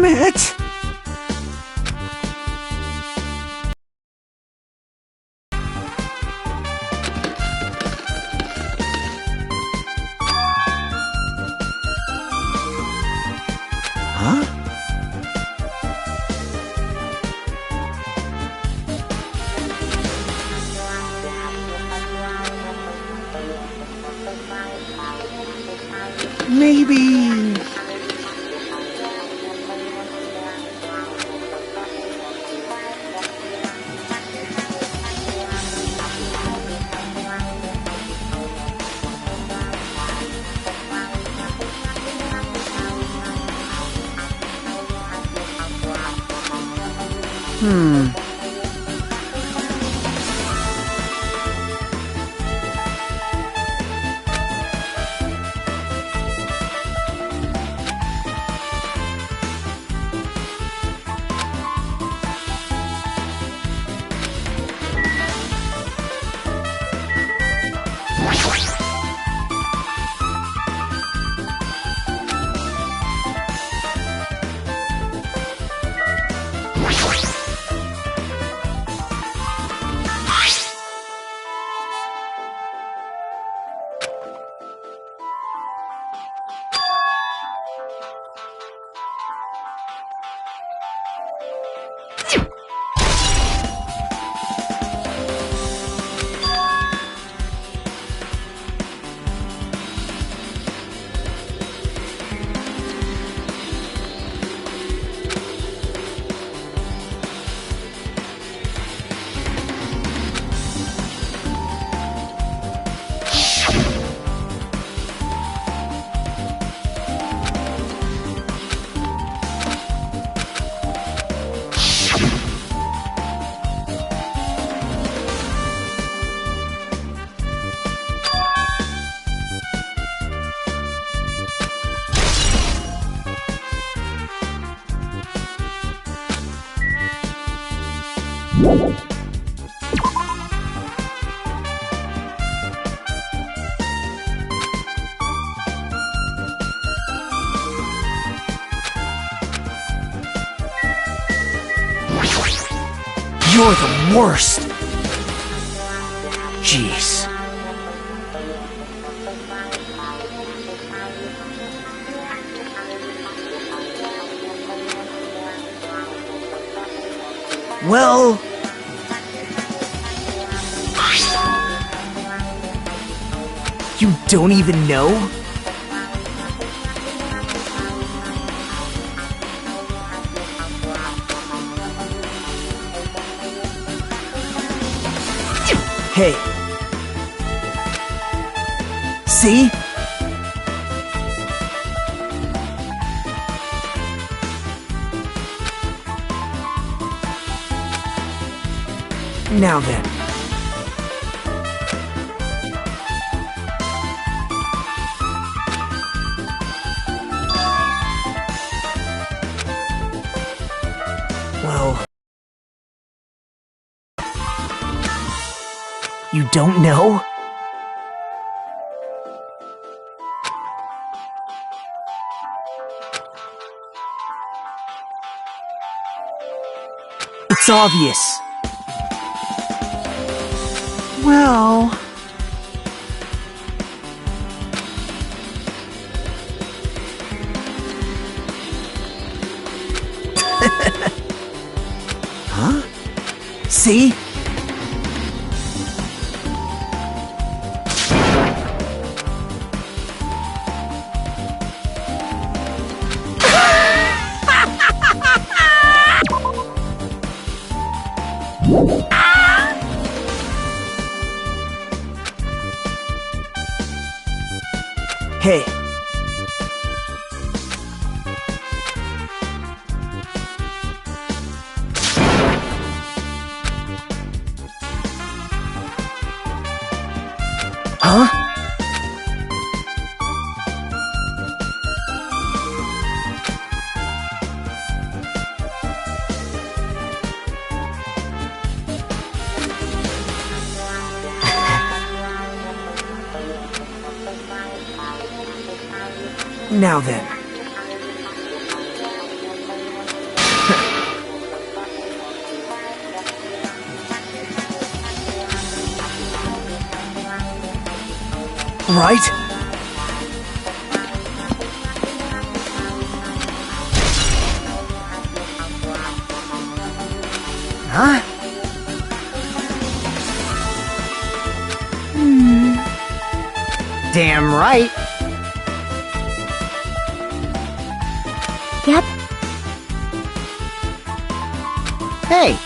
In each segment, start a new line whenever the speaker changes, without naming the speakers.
Damn it! Huh? Maybe... You're the worst! Jeez. Well... You don't even know? Hey. See? Now then. Well... You don't know? It's obvious. Well... Huh? See? Hey. Huh? Now then. Right? Huh? Damn right.
Yep.
Hey.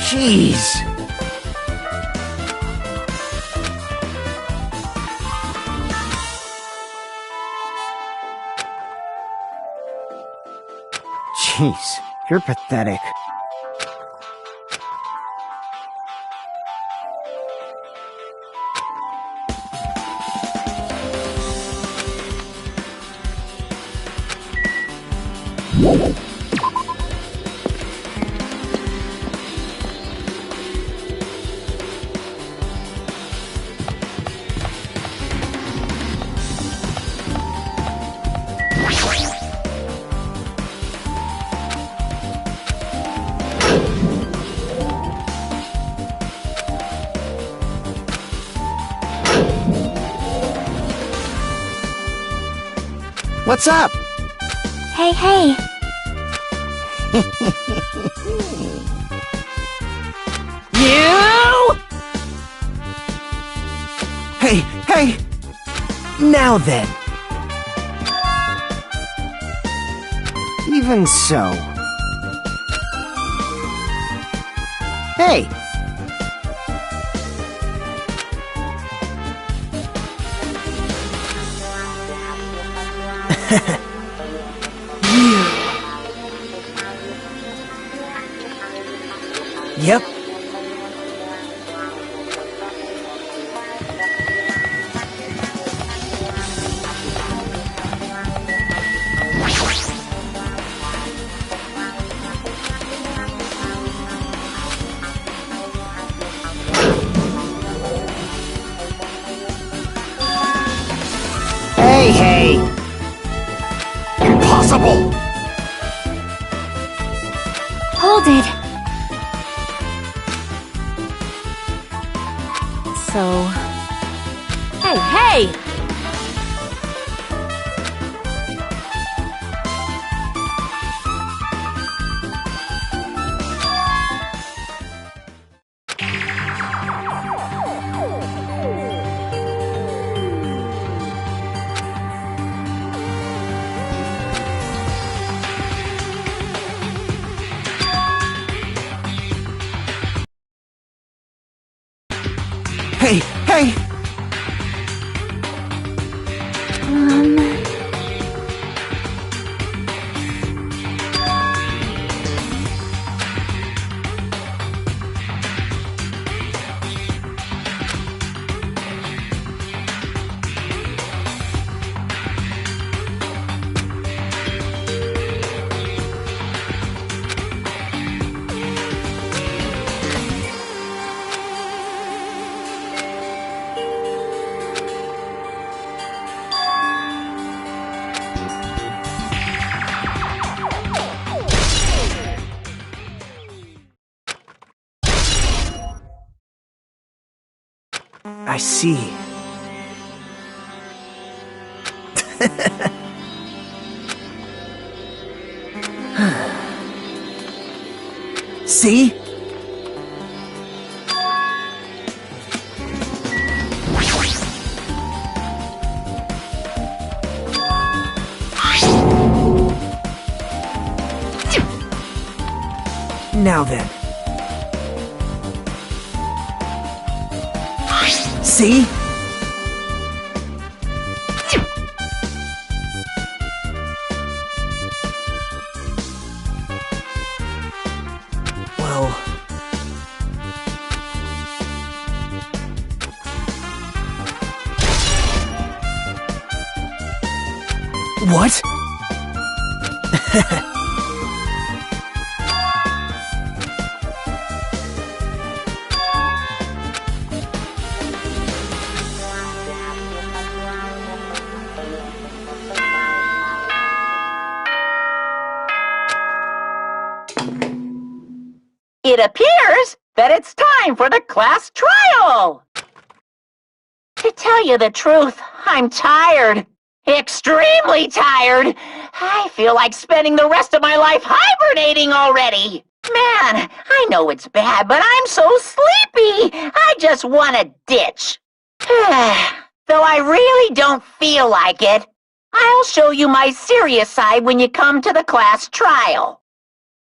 Jeez. Jeez, you're pathetic. What's up?
Hey, hey.
You! Hey, hey! Now then. Even so. Hey! Yep. Hey, hey! Impossible!
Hold it. So... Hey, hey!
Hey, hey! I see. See? Now then. See? Well... What?
It appears that it's time for the class trial. To tell you the truth, I'm tired. Extremely tired. I feel like spending the rest of my life hibernating already. Man, I know it's bad, but I'm so sleepy. I just want to ditch. Though I really don't feel like it, I'll show you my serious side when you come to the class trial.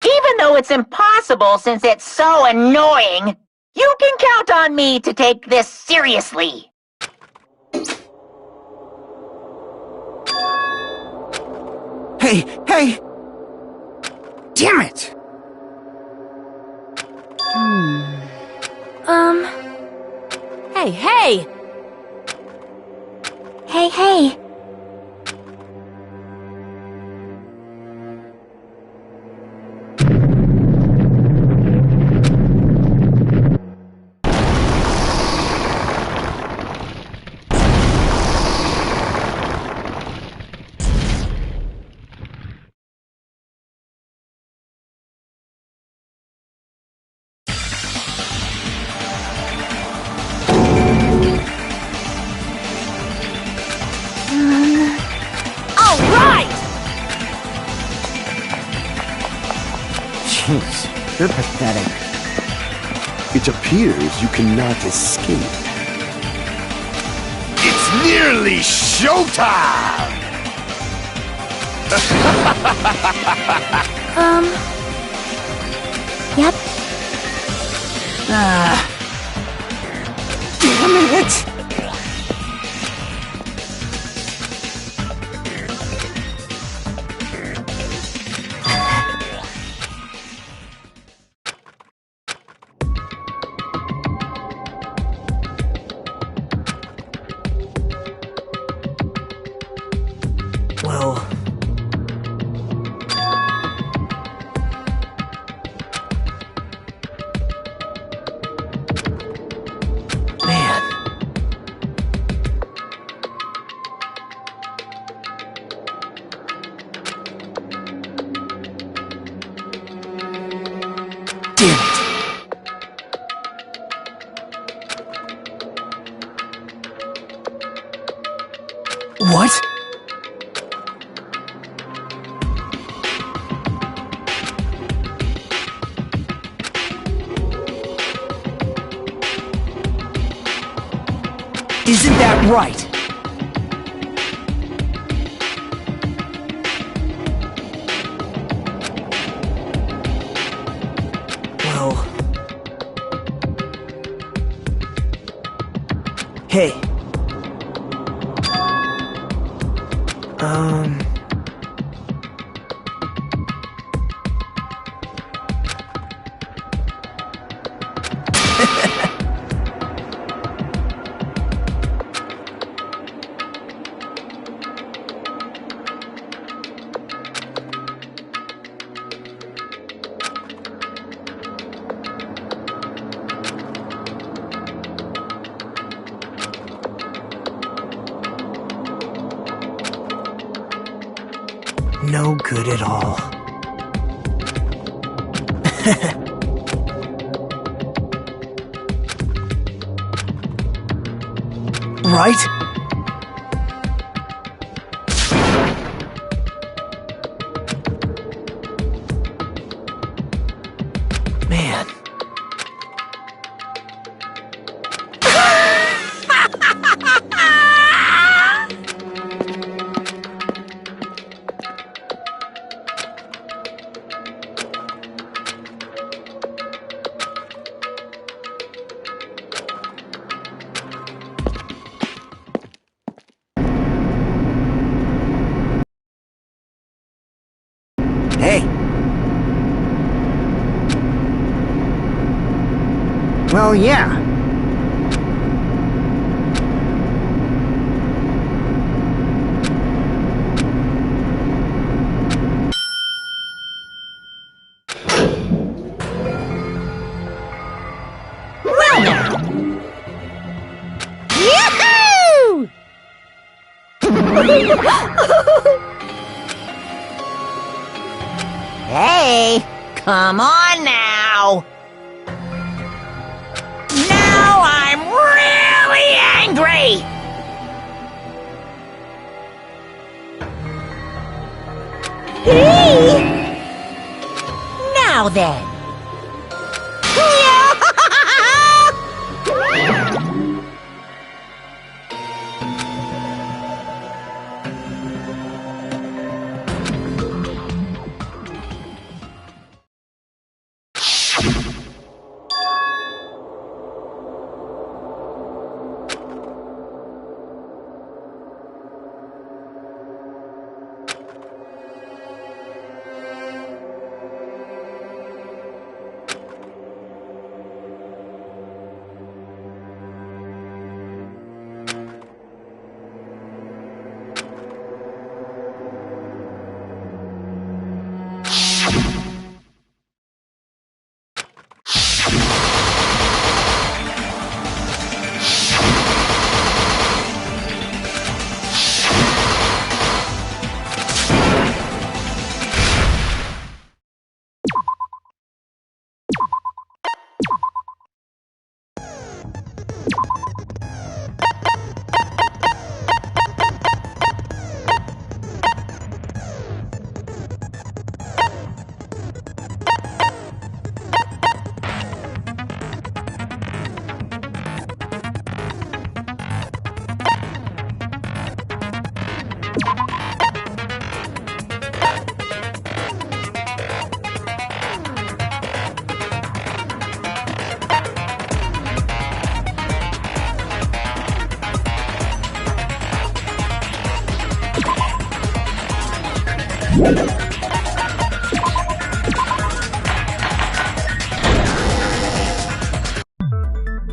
Even though it's impossible since it's so annoying, you can count on me to take this seriously.
Hey, hey! Damn it!
Hey, hey! Hey, hey!
Jeez, you're pathetic.
It appears you cannot escape. It's nearly showtime!
Yep.
Damn it! Well... Man... Damn it! What? Isn't that right? Well... Hey. No good at all. Right? Man. Hey. Well, yeah.
Well now. Hey, come on now. angry! Now then.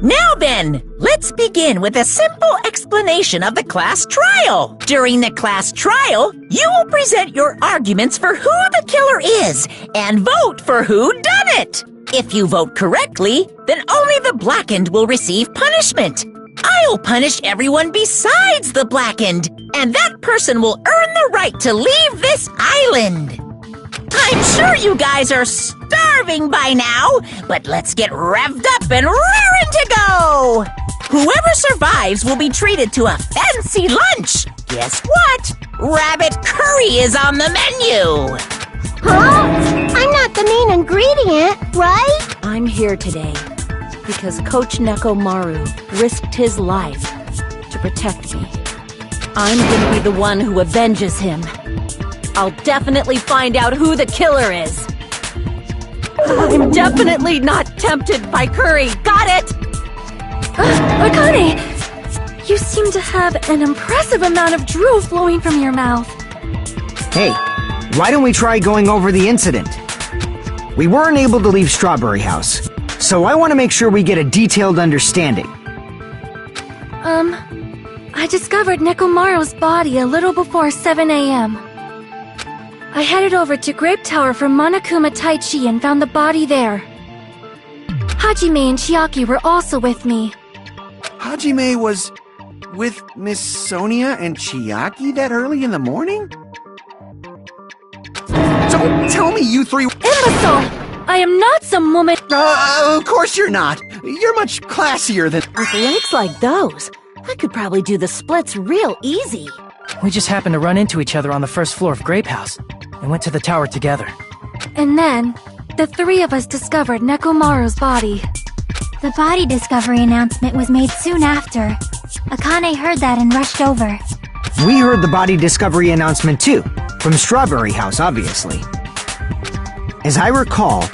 Now then, let's begin with a simple explanation of the class trial. During the class trial, you will present your arguments for who the killer is and vote for who done it. If you vote correctly, then only the blackened will receive punishment. I'll punish everyone besides the blackened, and that person will earn the right to leave this island. I'm sure you guys are starving by now, but let's get revved up and raring to go! Whoever survives will be treated to a fancy lunch. Guess what? Rabbit curry is on the menu!
Huh? I'm not the main ingredient, right?
I'm here today because Coach Nekomaru risked his life to protect me. I'm gonna be the one who avenges him. I'll definitely find out who the killer is. I'm definitely not tempted by curry. Got it?
Akane! You seem to have an impressive amount of drool flowing from your mouth.
Hey, why don't we try going over the incident? We weren't able to leave Strawberry House, so I want to make sure we get a detailed understanding.
I discovered Nekomaru's body a little before 7 a.m. I headed over to Grape Tower from Monokuma Taichi and found the body there. Hajime and Chiaki were also with me.
Hajime was with Miss Sonia and Chiaki that early in the morning? Don't tell me you three—
Imbecile! I am not some woman—
Of course you're not! You're much classier than—
With legs like those, I could probably do the splits real easy.
We just happened to run into each other on the first floor of Grape House and went to the tower together.
And then, the three of us discovered Nekomaru's body.
The body discovery announcement was made soon after. Akane heard that and rushed over.
We heard the body discovery announcement too, from Strawberry House, obviously. As I recall,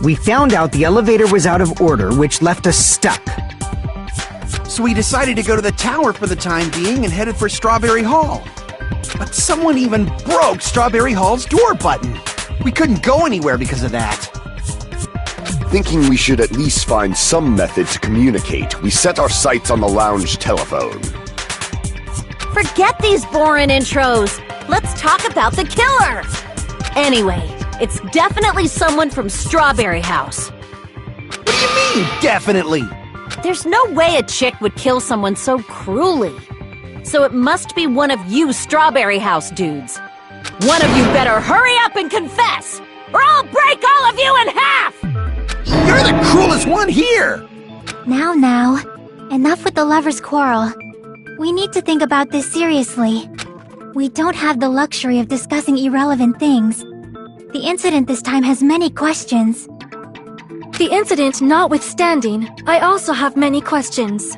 we found out the elevator was out of order, which left us stuck.
So we decided to go to the tower for the time being and headed for Strawberry Hall. But someone even broke Strawberry Hall's door button. We couldn't go anywhere because of that.
Thinking we should at least find some method to communicate, we set our sights on the lounge telephone.
Forget these boring intros. Let's talk about the killer. Anyway, it's definitely someone from Strawberry House.
What do you mean, definitely?
There's no way a chick would kill someone so cruelly. So it must be one of you Strawberry House dudes. One of you better hurry up and confess, or I'll break all of you in half!
You're the cruelest one here!
Now, enough with the lovers' quarrel. We need to think about this seriously. We don't have the luxury of discussing irrelevant things. The incident this time has many questions.
The incident notwithstanding, I also have many questions.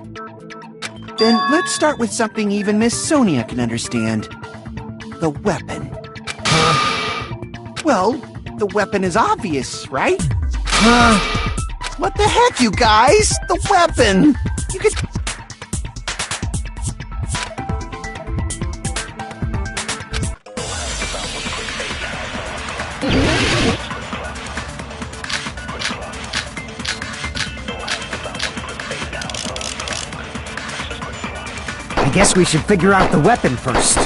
Then let's start with something even Miss Sonia can understand. The weapon. Well, the weapon is obvious, right? What the heck, you guys? The weapon! You could...
I guess we should figure out the weapon first.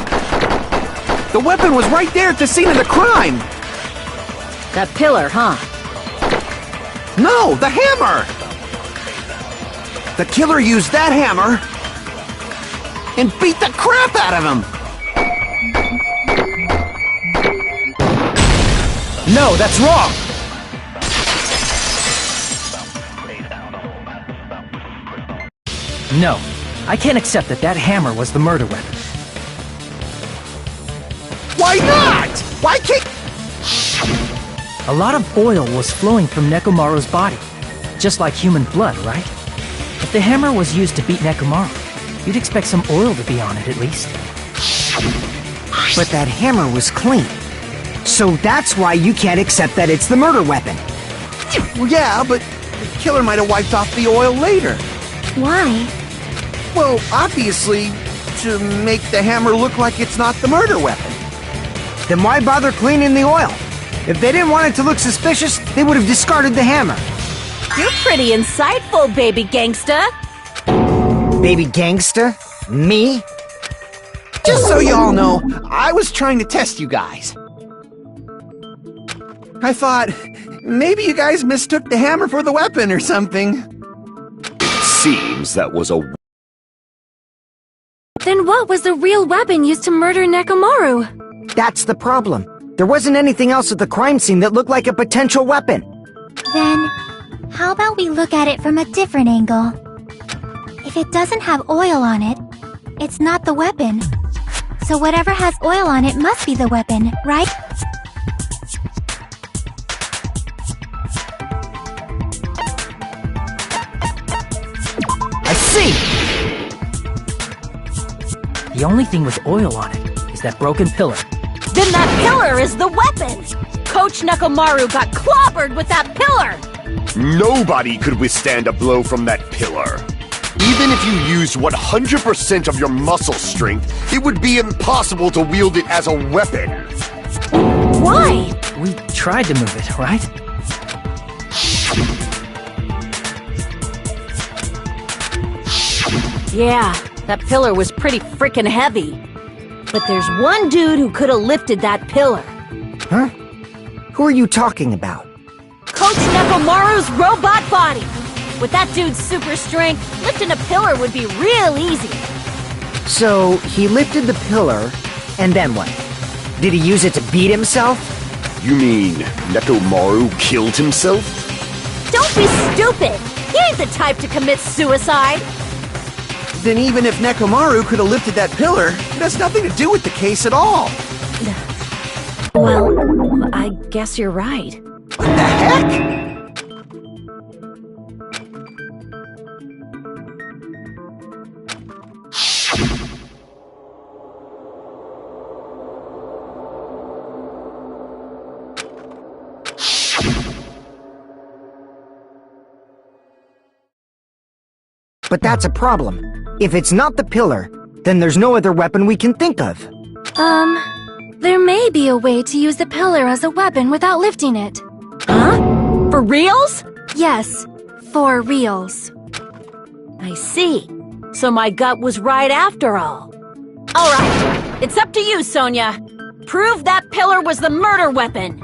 The weapon was right there at the scene of the crime!
That pillar, huh?
No, the hammer! The killer used that hammer and beat the crap out of him!
No, that's wrong! No, I can't accept that hammer was the murder weapon.
Why not? Why can't...
A lot of oil was flowing from Nekomaru's body, just like human blood, right? If the hammer was used to beat Nekomaru, you'd expect some oil to be on it at least.
But that hammer was clean. So that's why you can't accept that it's the murder weapon.
Well, yeah, but the killer might have wiped off the oil later.
Why?
Well, obviously, to make the hammer look like it's not the murder weapon.
Then why bother cleaning the oil? If they didn't want it to look suspicious, they would have discarded the hammer.
You're pretty insightful, baby gangsta.
Baby gangster? Me?
Just so you all know, I was trying to test you guys. I thought, maybe you guys mistook the hammer for the weapon or something.
It seems that was a...
Then what was the real weapon used to murder Nekomaru?
That's the problem. There wasn't anything else at the crime scene that looked like a potential weapon.
Then, how about we look at it from a different angle? If it doesn't have oil on it, it's not the weapon. So whatever has oil on it must be the weapon, right?
I see!
The only thing with oil on it is that broken pillar.
Then that pillar is the weapon! Coach Nekomaru got clobbered with that pillar!
Nobody could withstand a blow from that pillar. Even if you used 100% of your muscle strength, it would be impossible to wield it as a weapon.
Why?
We tried to move it, right?
Yeah, that pillar was pretty frickin' heavy. But there's one dude who could have lifted that pillar.
Huh? Who are you talking about?
Coach Nekomaru's robot body! With that dude's super strength, lifting a pillar would be real easy.
So, he lifted the pillar, and then what? Did he use it to beat himself?
You mean Nekomaru killed himself?
Don't be stupid! He ain't the type to commit suicide!
Then even if Nekomaru could have lifted that pillar, it has nothing to do with the case at all.
Well, I guess you're right.
What the heck?
But that's a problem. If it's not the pillar, then there's no other weapon we can think of.
There may be a way to use the pillar as a weapon without lifting it.
Huh? For reals?
Yes, for reals.
I see. So my gut was right after all. Alright, it's up to you, Sonia. Prove that pillar was the murder weapon.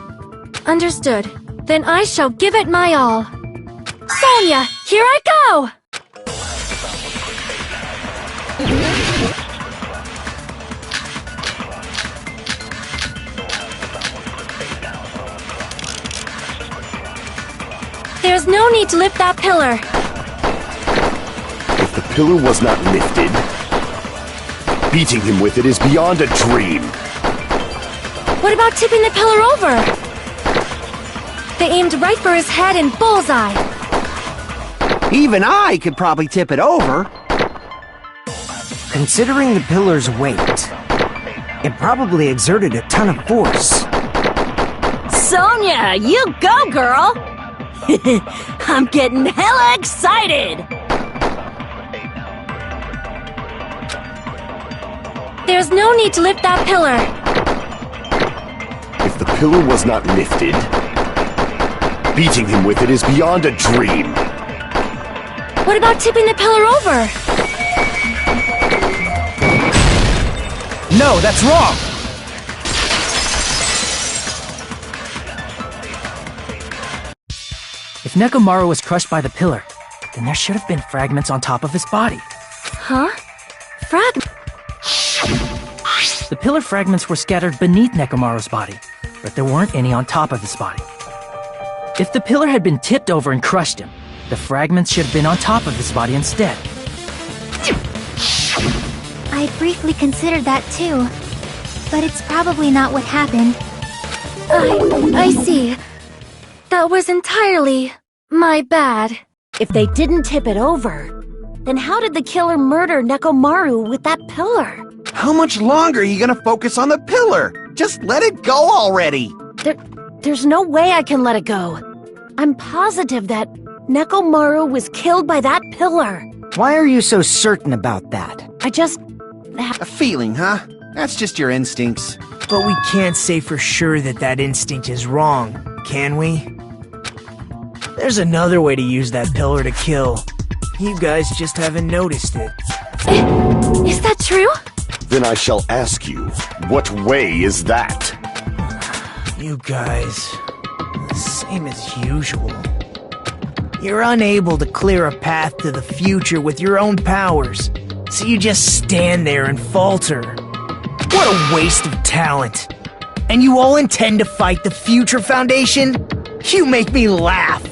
Understood. Then I shall give it my all. Sonia, here I go! There's no need to lift that pillar.
If the pillar was not lifted, Beating him with it is beyond a dream.
What about tipping the pillar over? They aimed right for his head and bullseye.
Even I could probably tip it over.
Considering the pillar's weight, it probably exerted a ton of force.
Sonia, you go, girl! I'm getting hella excited!
There's no need to lift that pillar.
If the pillar was not lifted, beating him with it is beyond a dream.
What about tipping the pillar over?
No, that's wrong! If Nekomaru was crushed by the pillar, then there should have been fragments on top of his body.
Huh?
The pillar fragments were scattered beneath Nekomaru's body, but there weren't any on top of his body. If the pillar had been tipped over and crushed him, the fragments should have been on top of his body instead.
I briefly considered that too, but it's probably not what happened.
I see. That was entirely my bad.
If they didn't tip it over, then how did the killer murder Nekomaru with that pillar?
How much longer are you gonna focus on the pillar? Just let it go already!
There's no way I can let it go. I'm positive that Nekomaru was killed by that pillar.
Why are you so certain about that?
I just...
A feeling, huh? That's just your instincts.
But we can't say for sure that that instinct is wrong, can we? There's another way to use that pillar to kill. You guys just haven't noticed it.
Is that true?
Then I shall ask you, what way is that?
You guys, same as usual. You're unable to clear a path to the future with your own powers, so you just stand there and falter. What a waste of talent. And you all intend to fight the Future Foundation? You make me laugh.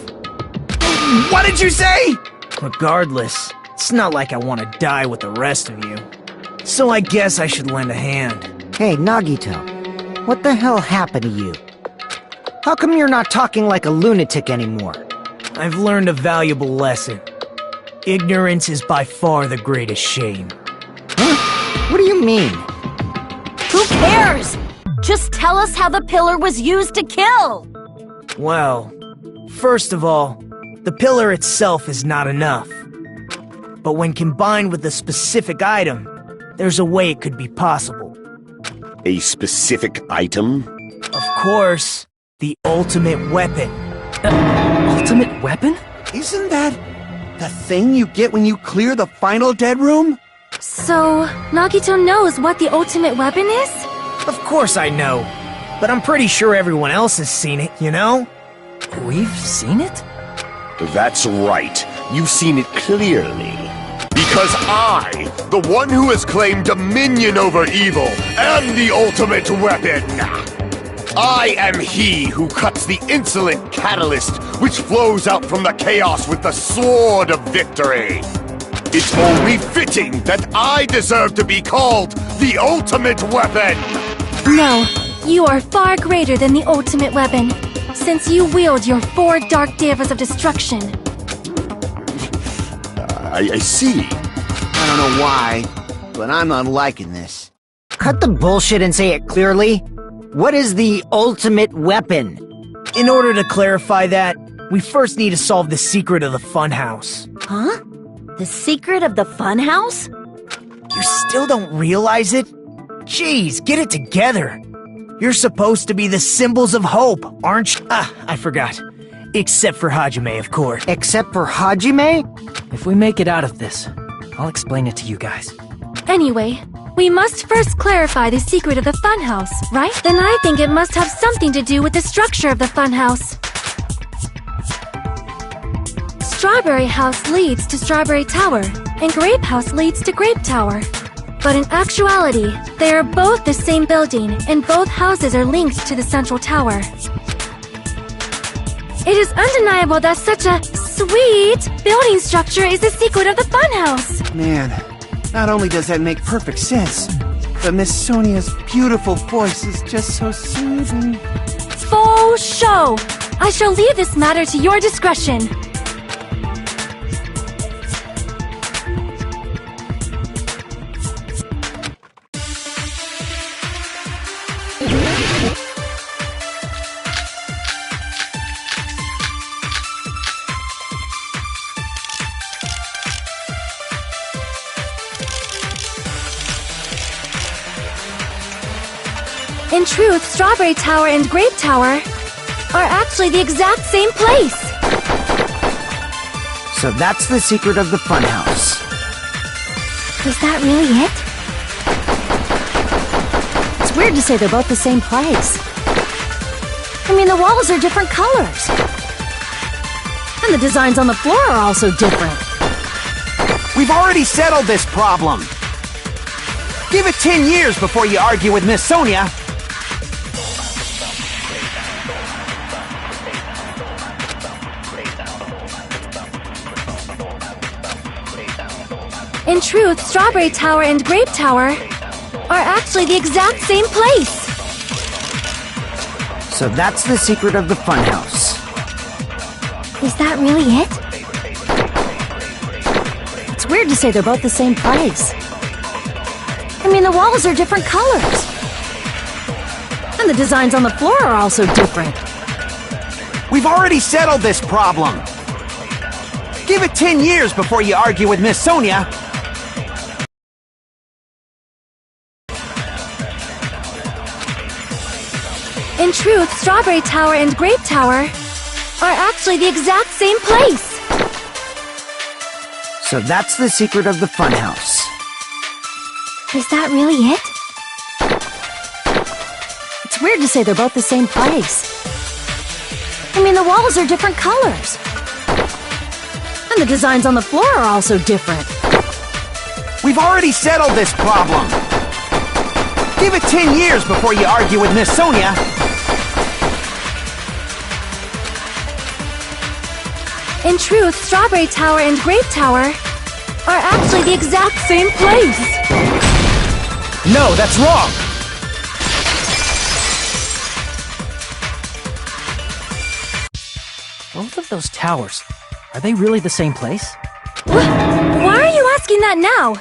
What did you say? Regardless, it's not like I want to die with the rest of you. So I guess I should lend a hand.
Hey, Nagito, what the hell happened to you? How come you're not talking like a lunatic anymore?
I've learned a valuable lesson. Ignorance is by far the greatest shame.
Huh? What do you mean?
Who cares? Just tell us how the pillar was used to kill!
Well, first of all, the pillar itself is not enough. But when combined with a specific item, there's a way it could be possible.
A specific item?
Of course, the ultimate weapon.
Ultimate weapon?
Isn't that the thing you get when you clear the final dead room?
So, Nagito knows what the ultimate weapon is?
Of course I know, but I'm pretty sure everyone else has seen it, you know?
We've seen it?
That's right. You've seen it clearly. Because I, the one who has claimed dominion over evil, am the ultimate weapon! I am he who cuts the insolent catalyst which flows out from the chaos with the sword of victory! It's only fitting that I deserve to be called the ultimate weapon!
No, you are far greater than the ultimate weapon, since you wield your 4 dark devas of destruction.
I see.
I don't know why, but I'm not liking this.
Cut the bullshit and say it clearly. What is the ultimate weapon?
In order to clarify that, we first need to solve the secret of the funhouse.
Huh? The secret of the funhouse?
You still don't realize it? Jeez, get it together. You're supposed to be the symbols of hope, aren't you? Ah, I forgot. Except for Hajime, of course.
Except for Hajime?
If we make it out of this, I'll explain it to you guys.
Anyway, we must first clarify the secret of the funhouse, right? Then I think it must have something to do with the structure of the funhouse. Strawberry House leads to Strawberry Tower, and Grape House leads to Grape Tower. But in actuality, they are both the same building, and both houses are linked to the central tower. It is undeniable that such a sweet building structure is the secret of the funhouse.
Man, Not only does that make perfect sense, but Miss Sonia's beautiful voice is just so soothing.
Faux show! I shall leave this matter to your discretion. In truth, Strawberry Tower and Grape Tower are actually the exact same place.
So that's the secret of the funhouse.
Is that really it?
It's weird to say they're both the same place. I mean, the walls are different colors. And the designs on the floor are also different.
We've already settled this problem. Give it 10 years before you argue with Miss Sonia.
In truth, Strawberry Tower and Grape Tower are actually the exact same place.
So that's the secret of the funhouse.
Is that really it?
It's weird to say they're both the same place. I mean, the walls are different colors. And the designs on the floor are also different.
We've already settled this problem. Give it 10 years before you argue with Miss Sonia.
In truth, Strawberry Tower and Grape Tower are actually the exact same place.
So that's the secret of the funhouse.
Is that really it?
It's weird to say they're both the same place. I mean, the walls are different colors. And the designs on the floor are also different.
We've already settled this problem. Give it 10 years before you argue with Miss Sonia.
In truth, Strawberry Tower and Grape Tower are actually the exact same place.
No, that's wrong!
Both of those towers, are they really the same place?
Why are you asking that now?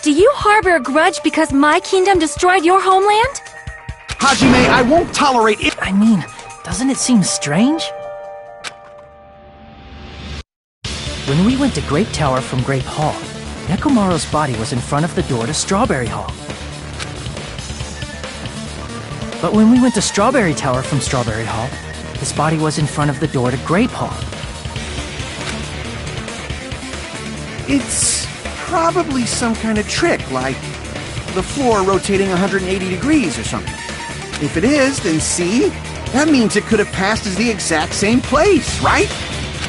Do you harbor a grudge because my kingdom destroyed your homeland?
Hajime, I won't tolerate it.
I mean, doesn't it seem strange? When we went to Grape Tower from Grape Hall, Nekomaru's body was in front of the door to Strawberry Hall. But when we went to Strawberry Tower from Strawberry Hall, his body was in front of the door to Grape Hall.
It's probably some kind of trick, like the floor rotating 180 degrees or something. If it is, then see? That means it could have passed as the exact same place, right?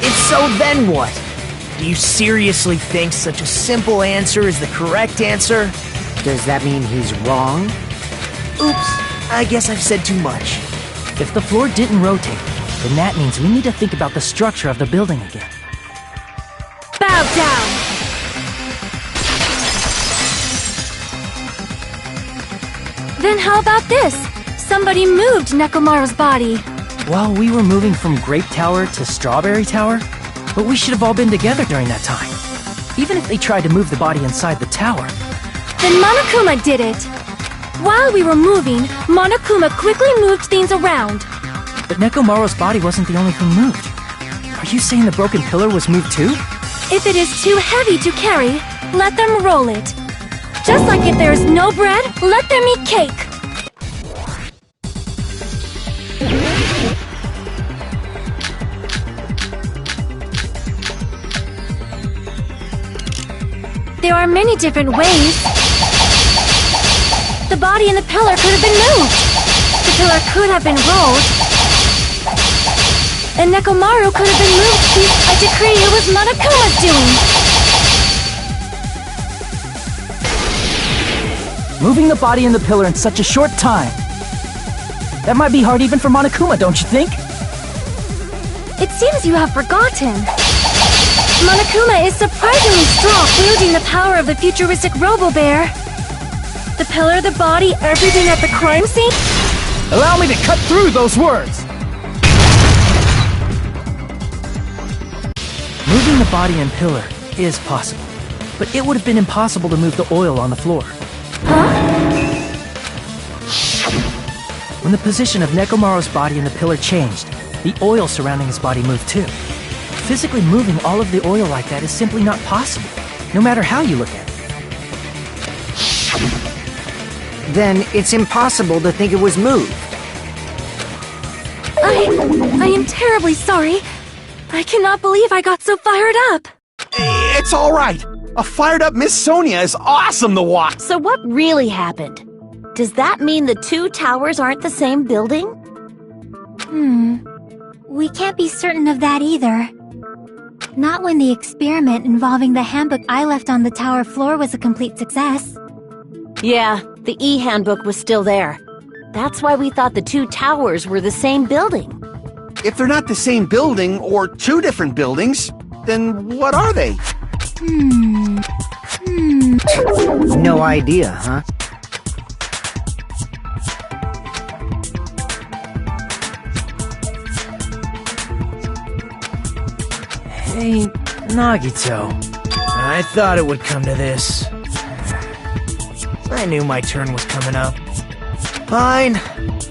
If so, then what? Do you seriously think such a simple answer is the correct answer?
Does that mean he's wrong?
Oops, I guess I've said too much.
If the floor didn't rotate, then that means we need to think about the structure of the building again.
Bow down! Then how about this? Somebody moved Nekomaru's body.
Well, we were moving from Grape Tower to Strawberry Tower, but we should have all been together during that time. Even if they tried to move the body inside the tower.
Then Monokuma did it. While we were moving, Monokuma quickly moved things around.
But Nekomaru's body wasn't the only thing moved. Are you saying the broken pillar was moved too?
If it is too heavy to carry, let them roll it. Just like if there is no bread, let them eat cake. There are many different ways. The body and the pillar could have been moved. The pillar could have been rolled. And Nekomaru could have been moved. I decree it was Monokuma's doing.
Moving the body and the pillar in such a short time. That might be hard even for Monokuma, don't you think?
It seems you have forgotten. Monokuma is surprisingly strong, wielding the power of the futuristic Robo-Bear. The pillar, the body, everything at the crime scene?
Allow me to cut through those words! Moving the body and pillar is possible, but it would have been impossible to move the oil on the floor.
Huh?
When the position of Nekomaru's body and the pillar changed, the oil surrounding his body moved too. Physically moving all of the oil like that is simply not possible, no matter how you look at it.
Then it's impossible to think it was moved.
I am terribly sorry. I cannot believe I got so fired up.
It's all right. A fired-up Miss Sonia is awesome to watch.
So what really happened? Does that mean the two towers aren't the same building?
We can't be certain of that either. Not when the experiment involving the handbook I left on the tower floor was a complete success.
Yeah, the E-handbook was still there. That's why we thought the two towers were the same building.
If they're not the same building, or two different buildings, then what are they?
No idea, huh?
Hey, Nagito. I thought it would come to this. I knew my turn was coming up. Fine.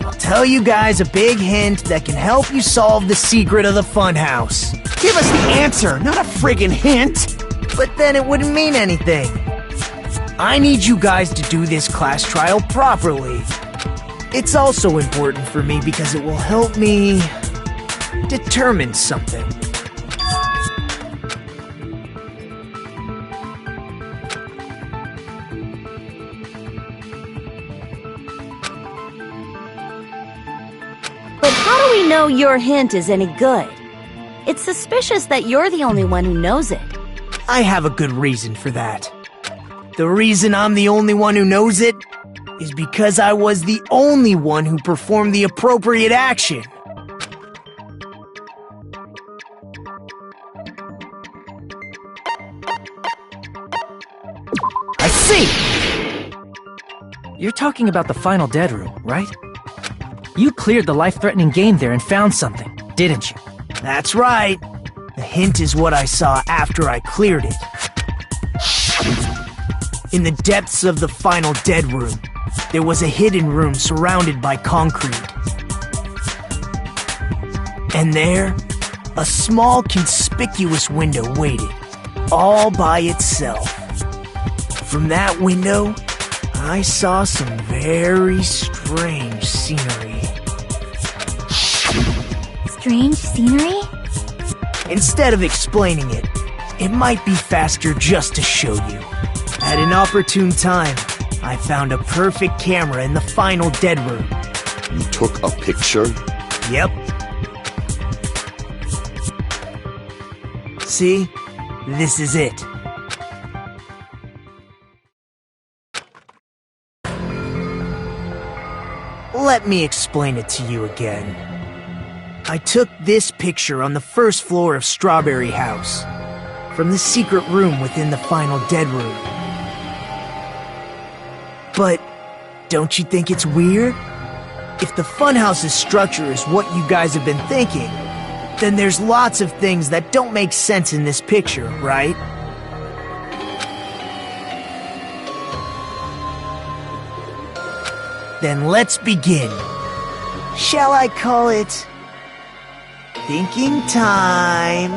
I'll tell you guys a big hint that can help you solve the secret of the funhouse.
Give us the answer, not a friggin' hint!
But then it wouldn't mean anything. I need you guys to do this class trial properly. It's also important for me because it will help me determine something.
But how do we know your hint is any good? It's suspicious that you're the only one who knows it.
I have a good reason for that. The reason I'm the only one who knows it is because I was the only one who performed the appropriate action.
I see! You're talking about the final dead room, right? You cleared the life-threatening game there and found something, didn't you?
That's right. The hint is what I saw after I cleared it. In the depths of the final dead room, there was a hidden room surrounded by concrete. And there, a small conspicuous window waited, all by itself. From that window, I saw some very strange scenery.
Strange scenery?
Instead of explaining it, it might be faster just to show you. At an opportune time, I found a perfect camera in the final dead room.
You took a picture?
Yep. See? This is it. Let me explain it to you again. I took this picture on the first floor of Strawberry House, from the secret room within the final dead room. But don't you think it's weird? If the funhouse's structure is what you guys have been thinking, then there's lots of things that don't make sense in this picture, right? Then let's begin. Shall I call it thinking time?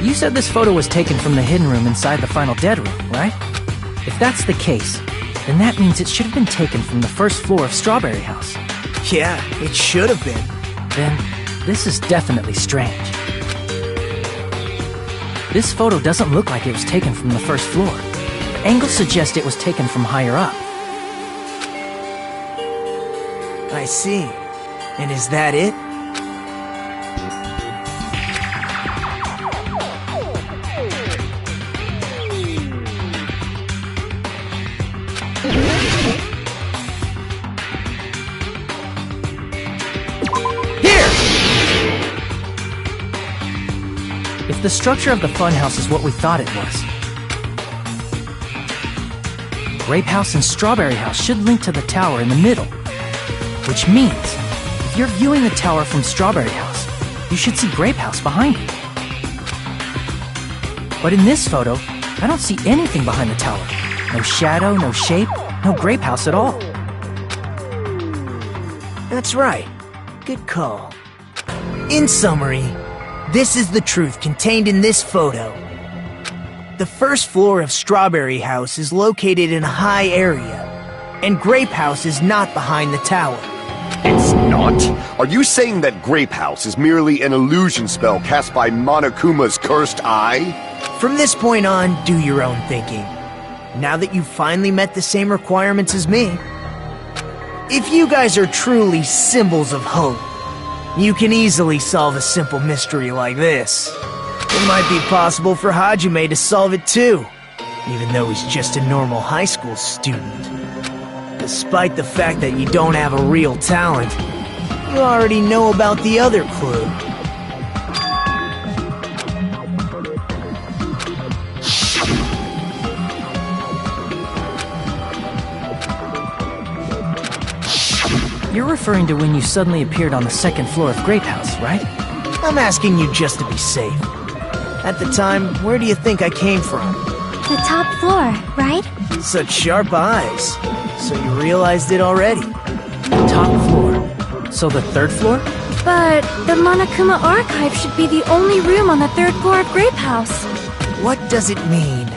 You said this photo was taken from the hidden room inside the final dead room, right? If that's the case, then that means it should have been taken from the first floor of Strawberry House.
Yeah, it should have been.
Then, this is definitely strange. This photo doesn't look like it was taken from the first floor. Angles suggest it was taken from higher up.
I see. And is that it?
If the structure of the funhouse is what we thought it was, Grape House and Strawberry House should link to the tower in the middle. Which means, if you're viewing the tower from Strawberry House, you should see Grape House behind it. But in this photo, I don't see anything behind the tower. No shadow, no shape, no Grape House at all.
That's right. Good call. In summary, this is the truth contained in this photo. The first floor of Strawberry House is located in a high area, and Grape House is not behind the tower.
It's not? Are you saying that Grape House is merely an illusion spell cast by Monokuma's cursed eye?
From this point on, do your own thinking. Now that you've finally met the same requirements as me. If you guys are truly symbols of hope, you can easily solve a simple mystery like this. It might be possible for Hajime to solve it too, even though he's just a normal high school student. Despite the fact that you don't have a real talent, you already know about the other clue.
You're referring to when you suddenly appeared on the second floor of Grape House, right?
I'm asking you just to be safe. At the time, where do you think I came from?
The top floor, right?
Such sharp eyes. So you realized it already?
Top floor. So the third floor?
But the Monokuma Archive should be the only room on the third floor of Grape House.
What does it mean?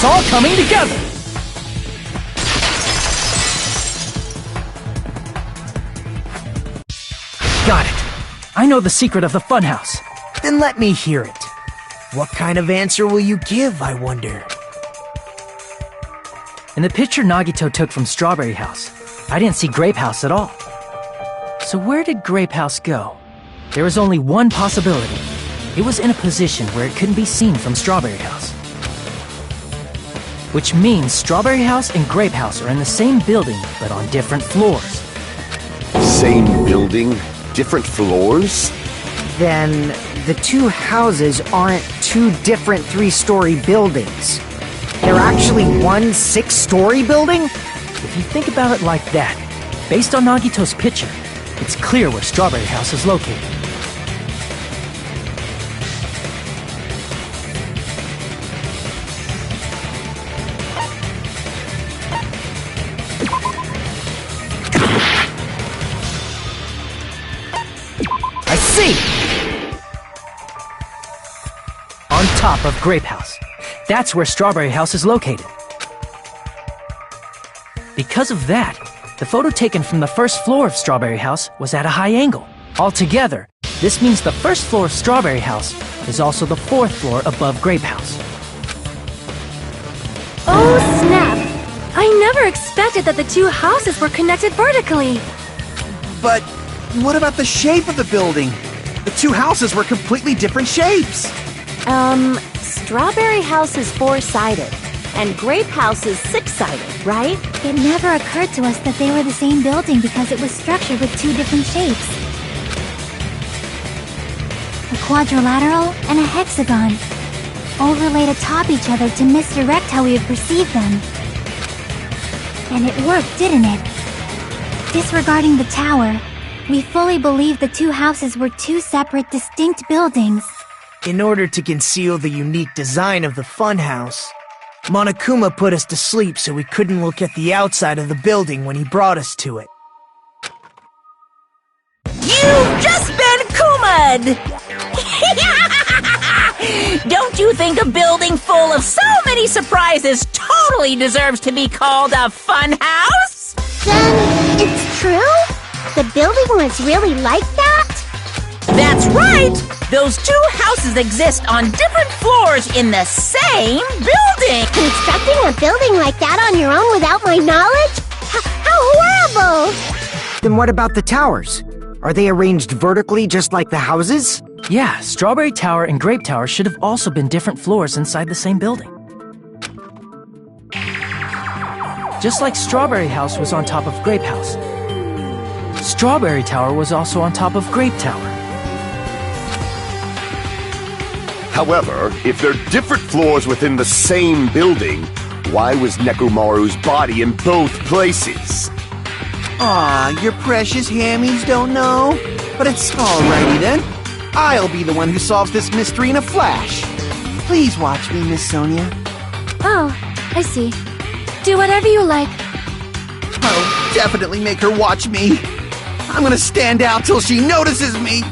It's all coming together! Got it. I know the secret of the funhouse.
Then let me hear it. What kind of answer will you give, I wonder?
In the picture Nagito took from Strawberry House, I didn't see Grape House at all. So where did Grape House go? There is only one possibility. it was in a position where it couldn't be seen from Strawberry House. Which means Strawberry House and Grape House are in the same building, but on different floors.
Same building, different floors?
Then the two houses aren't two different 3-story buildings. They're actually one 6-story building?
If you think about it like that, based on Nagito's picture, it's clear where Strawberry House is located.
I see!
On top of Grape House. That's where Strawberry House is located. Because of that, the photo taken from the first floor of Strawberry House was at a high angle. Altogether, this means the first floor of Strawberry House is also the 4th floor above Grape House.
Oh, snap! I never expected that the two houses were connected vertically.
But what about the shape of the building? The two houses were completely different shapes.
Strawberry House is 4-sided, and Grape House is 6-sided, right?
It never occurred to us that they were the same building because it was structured with two different shapes. A quadrilateral and a hexagon, overlaid atop each other to misdirect how we would perceive them. And it worked, didn't it? Disregarding the tower, we fully believed the two houses were two separate, distinct buildings.
In order to conceal the unique design of the funhouse, Monokuma put us to sleep so we couldn't look at the outside of the building when he brought us to it.
You've just been Kuma'd! Don't you think a building full of so many surprises totally deserves to be called a funhouse?
Then, it's true? The building was really like that?
That's right! Those two houses exist on different floors in the same building!
Constructing a building like that on your own without my knowledge? How horrible!
Then what about the towers? Are they arranged vertically just like the houses?
Yeah, Strawberry Tower and Grape Tower should have also been different floors inside the same building. Just like Strawberry House was on top of Grape House, Strawberry Tower was also on top of Grape Tower.
However, if they're different floors within the same building, why was Nekomaru's body in both places?
Aw, your precious hammies don't know? But it's alrighty then. I'll be the one who solves this mystery in a flash. Please watch me, Miss Sonia.
Oh, I see. Do whatever you like.
I'll definitely make her watch me. I'm gonna stand out till she notices me.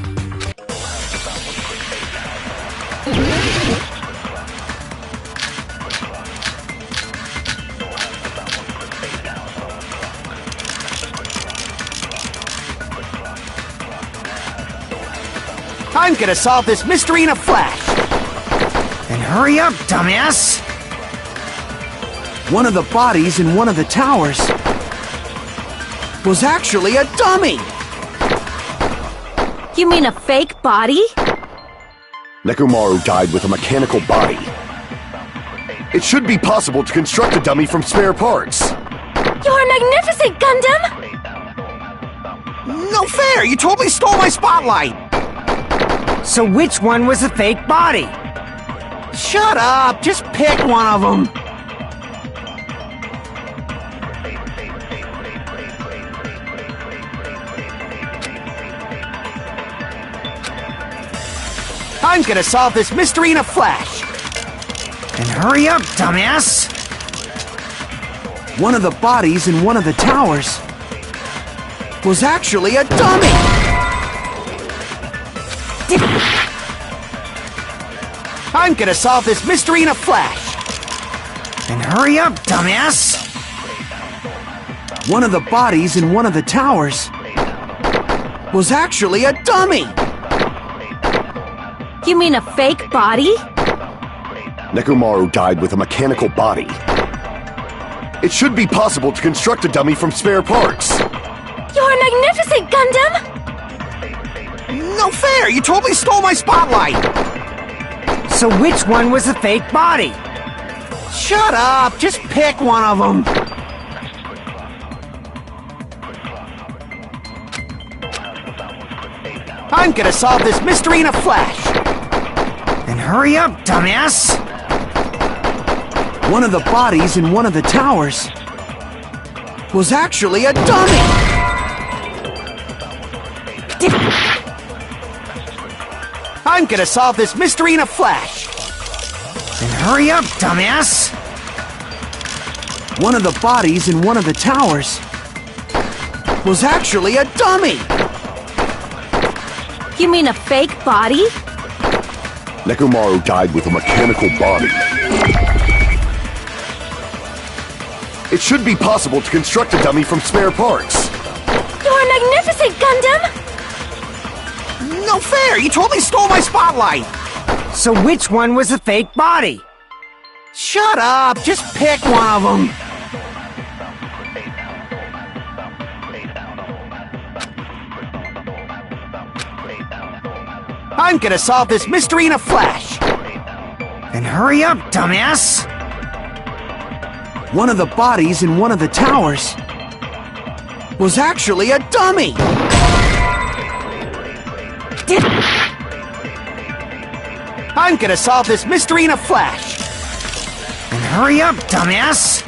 I'm gonna solve this mystery in a flash.
Then hurry up, dumbass!
One of the bodies in one of the towers was actually a dummy.
You mean a fake body?
Nekomaru died with a mechanical body. It should be possible to construct a dummy from spare parts.
You're magnificent, Gundam!
No fair! You totally stole my spotlight!
So which one was a fake body?
Shut up! Just pick one of them! I'm gonna solve this mystery in a flash!
Then hurry up, dumbass!
One of the bodies in one of the towers was actually a dummy! I'm gonna solve this mystery in a flash!
Then hurry up, dumbass!
One of the bodies in one of the towers was actually a dummy!
You mean a fake body?
Nekomaru died with a mechanical body. It should be possible to construct a dummy from spare parts.
You're magnificent, Gundam!
No fair! You totally stole my spotlight!
So which one was the fake body?
Shut up! Just pick one of them! I'm gonna solve this mystery in a flash!
Then hurry up, dumbass!
One of the bodies in one of the towers was actually a dummy! I'm gonna solve this mystery in a flash!
Then hurry up, dumbass!
One of the bodies in one of the towers was actually a dummy!
You mean a fake body?
Nekomaru died with a mechanical body. It should be possible to construct a dummy from spare parts.
You're magnificent, Gundam!
No fair! You totally stole my spotlight!
So which one was the fake body?
Shut up! Just pick one of them! I'm gonna solve this mystery in a flash!
Then hurry up, dumbass!
One of the bodies in one of the towers was actually a dummy! I'm gonna solve this mystery in a flash!
Then hurry up, dumbass!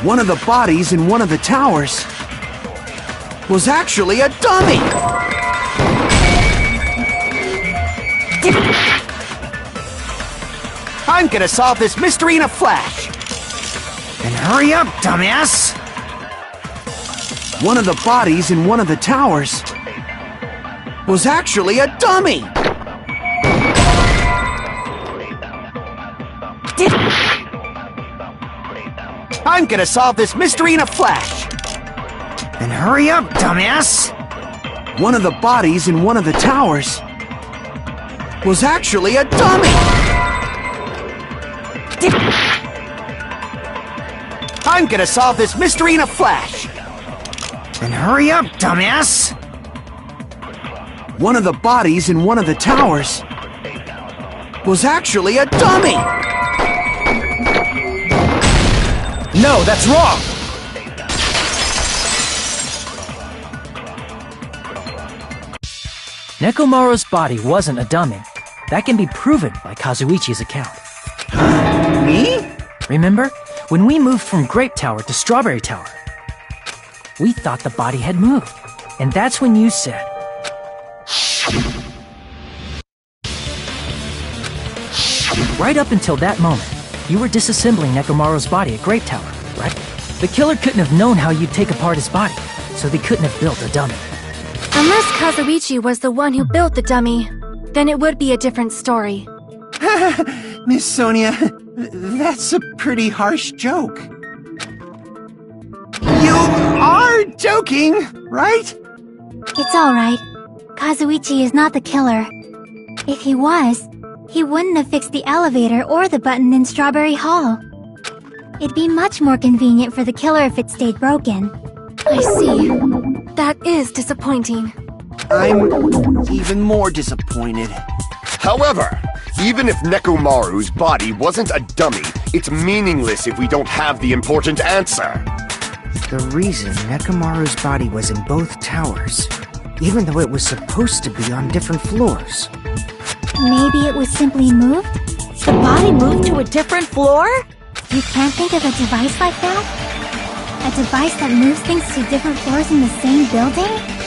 One of the bodies in one of the towers was actually a dummy! I'm gonna solve this mystery in a flash!
Then hurry up, dumbass!
One of the bodies in one of the towers was actually a dummy! I'm gonna solve this mystery in a flash!
Then hurry up, dumbass!
One of the bodies in one of the towers was actually a dummy! I'm gonna solve this mystery in a flash!
Then hurry up, dumbass!
One of the bodies in one of the towers was actually a dummy!
No, that's wrong! Nekomaru's body wasn't a dummy. That can be proven by Kazuichi's account.
Me?
Remember? When we moved from Grape Tower to Strawberry Tower, we thought the body had moved. And that's when you said... Right up until that moment, you were disassembling Nekomaru's body at Grape Tower, right? The killer couldn't have known how you'd take apart his body, so they couldn't have built a dummy.
Unless Kazuichi was the one who built the dummy, then it would be a different story.
Miss Sonia, that's a pretty harsh joke. You are joking, right?
It's alright. Kazuichi is not the killer. If he was, he wouldn't have fixed the elevator or the button in Strawberry Hall. It'd be much more convenient for the killer if it stayed broken.
I see. That is disappointing.
I'm even more disappointed.
However, even if Nekomaru's body wasn't a dummy, it's meaningless if we don't have the important answer.
The reason Nekomaru's body was in both towers, even though it was supposed to be on different floors.
Maybe it was simply moved?
The body moved to a different floor?
You can't think of a device like that? A device that moves things to different floors in the same building?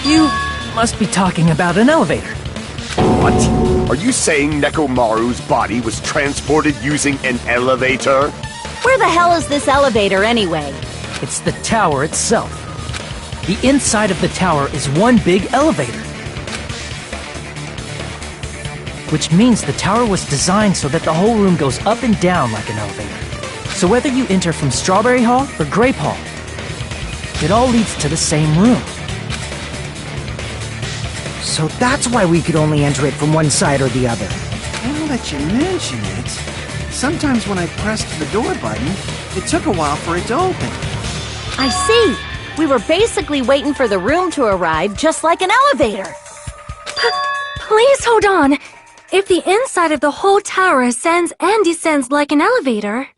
You must be talking about an elevator.
What? Are you saying Nekomaru's body was transported using an elevator?
Where the hell is this elevator anyway?
It's the tower itself. The inside of the tower is one big elevator. Which means the tower was designed so that the whole room goes up and down like an elevator. So whether you enter from Strawberry Hall or Grape Hall, it all leads to the same room.
So that's why we could only enter it from one side or the other.
Now that you mention it, sometimes when I pressed the door button, it took a while for it to open.
I see. We were basically waiting for the room to arrive, just like an elevator.
Please hold on. If the inside of the whole tower ascends and descends like an elevator,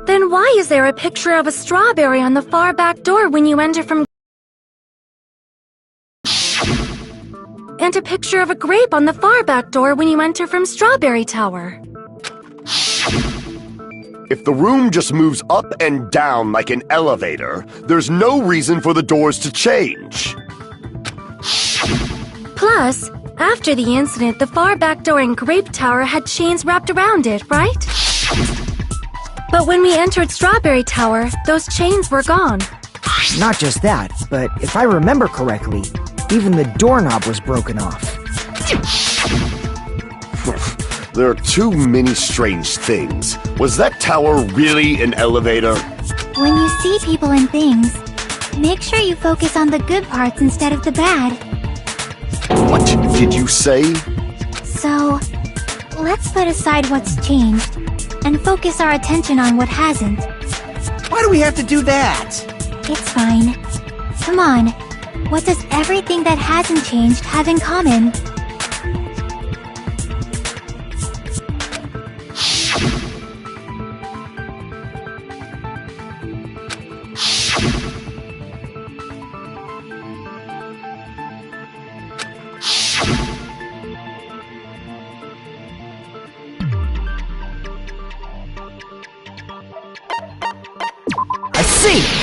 then why is there a picture of a strawberry on the far back door when you enter from... and a picture of a grape on the far back door when you enter from Strawberry Tower?
If the room just moves up and down like an elevator, there's no reason for the doors to change.
Plus, after the incident, the far back door in Grape Tower had chains wrapped around it, right? But when we entered Strawberry Tower, those chains were gone.
Not just that, but if I remember correctly, even the doorknob was broken off.
There are too many strange things. Was that tower really an elevator?
When you see people and things, make sure you focus on the good parts instead of the bad.
What did you say?
So, let's put aside what's changed and focus our attention on what hasn't.
Why do we have to do that?
It's fine. Come on. What does everything that hasn't changed have in common?
I see!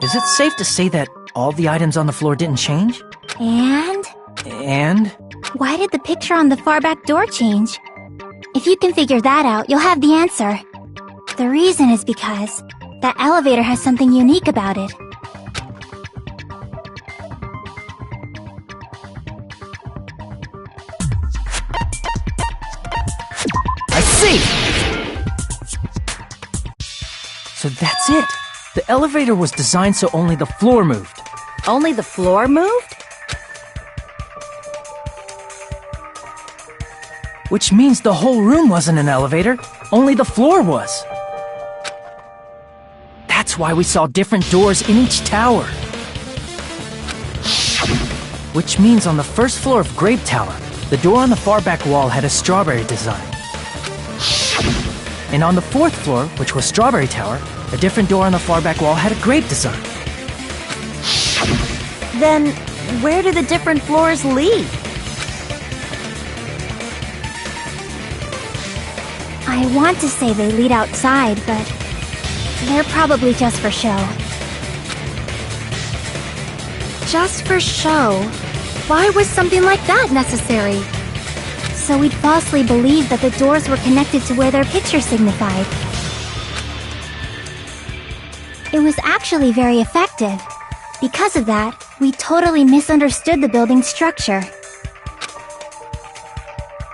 Is it safe to say that all the items on the floor didn't change?
And?
And?
Why did the picture on the far back door change? If you can figure that out, you'll have the answer. The reason is because that elevator has something unique about it.
I see!
So that's it. The elevator was designed so only the floor moved.
Only the floor moved?
Which means the whole room wasn't an elevator, only the floor was. That's why we saw different doors in each tower. Which means on the first floor of Grape Tower, the door on the far back wall had a strawberry design. And on the fourth floor, which was Strawberry Tower, a different door on the far back wall had a grape design.
Then, where do the different floors lead?
I want to say they lead outside, but they're probably just for show.
Just for show? Why was something like that necessary?
So we'd falsely believe that the doors were connected to where their picture signified. It was actually very effective. Because of that, we totally misunderstood the building's structure.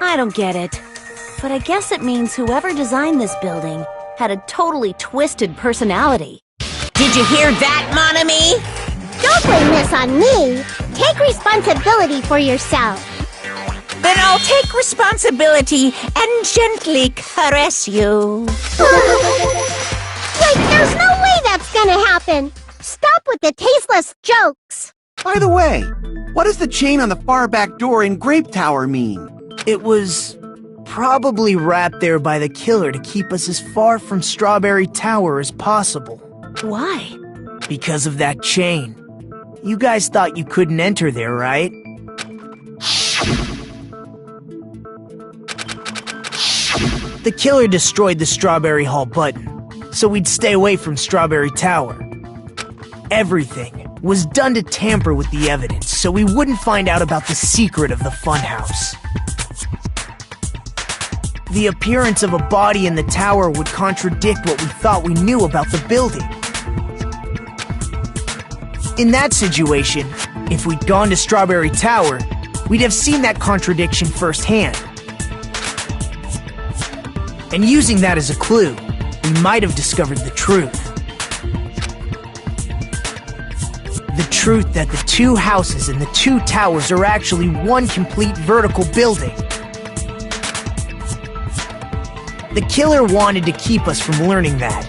I don't get it. But I guess it means whoever designed this building had a totally twisted personality.
Did you hear that, mon ami? Don't blame this on me. Take responsibility for yourself. Then I'll take responsibility and gently caress you.
Wait, there's no way that's gonna happen! Stop with the tasteless jokes!
By the way, what does the chain on the far back door in Grape Tower mean?
It was probably wrapped there by the killer to keep us as far from Strawberry Tower as possible.
Why?
Because of that chain. You guys thought you couldn't enter there, right? The killer destroyed the Strawberry Hall button, so we'd stay away from Strawberry Tower. Everything was done to tamper with the evidence, so we wouldn't find out about the secret of the funhouse. The appearance of a body in the tower would contradict what we thought we knew about the building. In that situation, if we'd gone to Strawberry Tower, we'd have seen that contradiction firsthand. And using that as a clue, we might have discovered the truth. The truth that the two houses and the two towers are actually one complete vertical building. The killer wanted to keep us from learning that.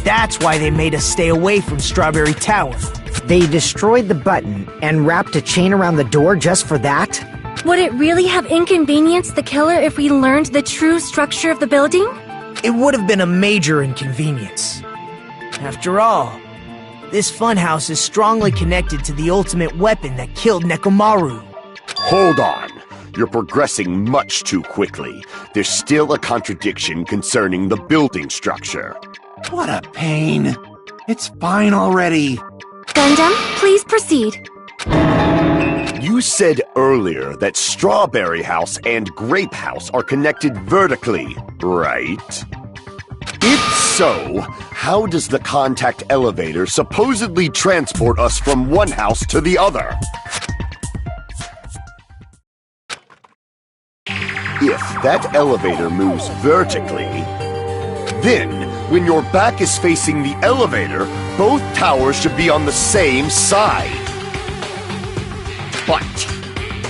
That's why they made us stay away from Strawberry Tower.
They destroyed the button and wrapped a chain around the door just for that?
Would it really have inconvenienced the killer if we learned the true structure of the building?
It would have been a major inconvenience. After all, this funhouse is strongly connected to the ultimate weapon that killed Nekomaru.
Hold on. You're progressing much too quickly. There's still a contradiction concerning the building structure.
What a pain. It's fine already.
Gundam, please proceed.
You said earlier that Strawberry House and Grape House are connected vertically, right? If so, how does the contact elevator supposedly transport us from one house to the other? If that elevator moves vertically, then when your back is facing the elevator, both towers should be on the same side. But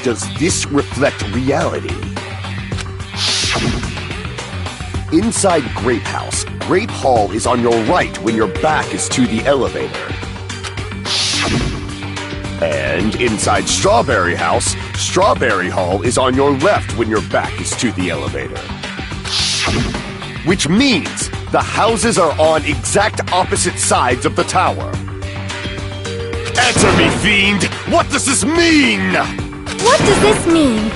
does this reflect reality? Inside Grape House, Grape Hall is on your right when your back is to the elevator. And inside Strawberry House, Strawberry Hall is on your left when your back is to the elevator. Which means the houses are on exact opposite sides of the tower. Answer me, fiend! What does this mean?
What does this mean?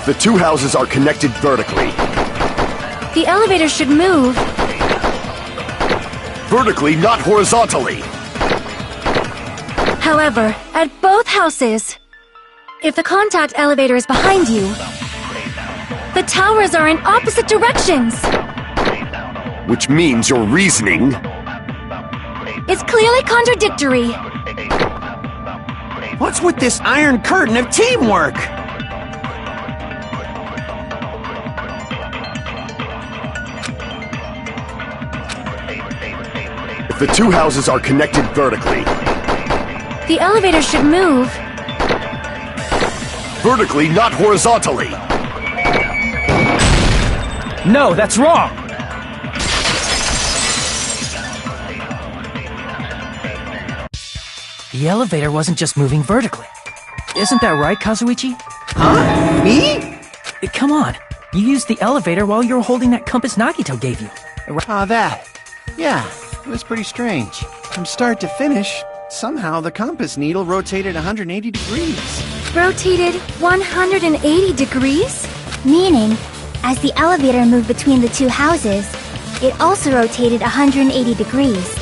The two houses are connected vertically.
The elevator should move.
Vertically, not horizontally.
However, at both houses, if the contact elevator is behind you, the towers are in opposite directions.
Which means your reasoning
It's clearly contradictory.
What's with this iron curtain of teamwork?
The two houses are connected vertically.
The elevator should move.
Vertically, not horizontally.
No, that's wrong! The elevator wasn't just moving vertically. Isn't that right, Kazuichi?
Huh? Me?
Come on. You used the elevator while you were holding that compass Nagito gave you.
Oh, that. Yeah, it was pretty strange. From start to finish, somehow the compass needle rotated 180 degrees.
Rotated 180 degrees?
Meaning, as the elevator moved between the two houses, it also rotated 180 degrees.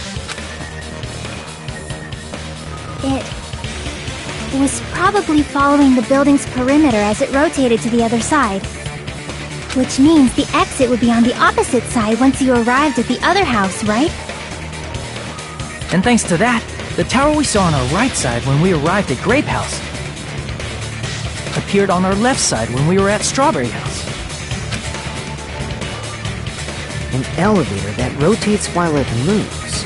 It was probably following the building's perimeter as it rotated to the other side. Which means the exit would be on the opposite side once you arrived at the other house, right?
And thanks to that, the tower we saw on our right side when we arrived at Grape House appeared on our left side when we were at Strawberry House.
An elevator that rotates while it moves.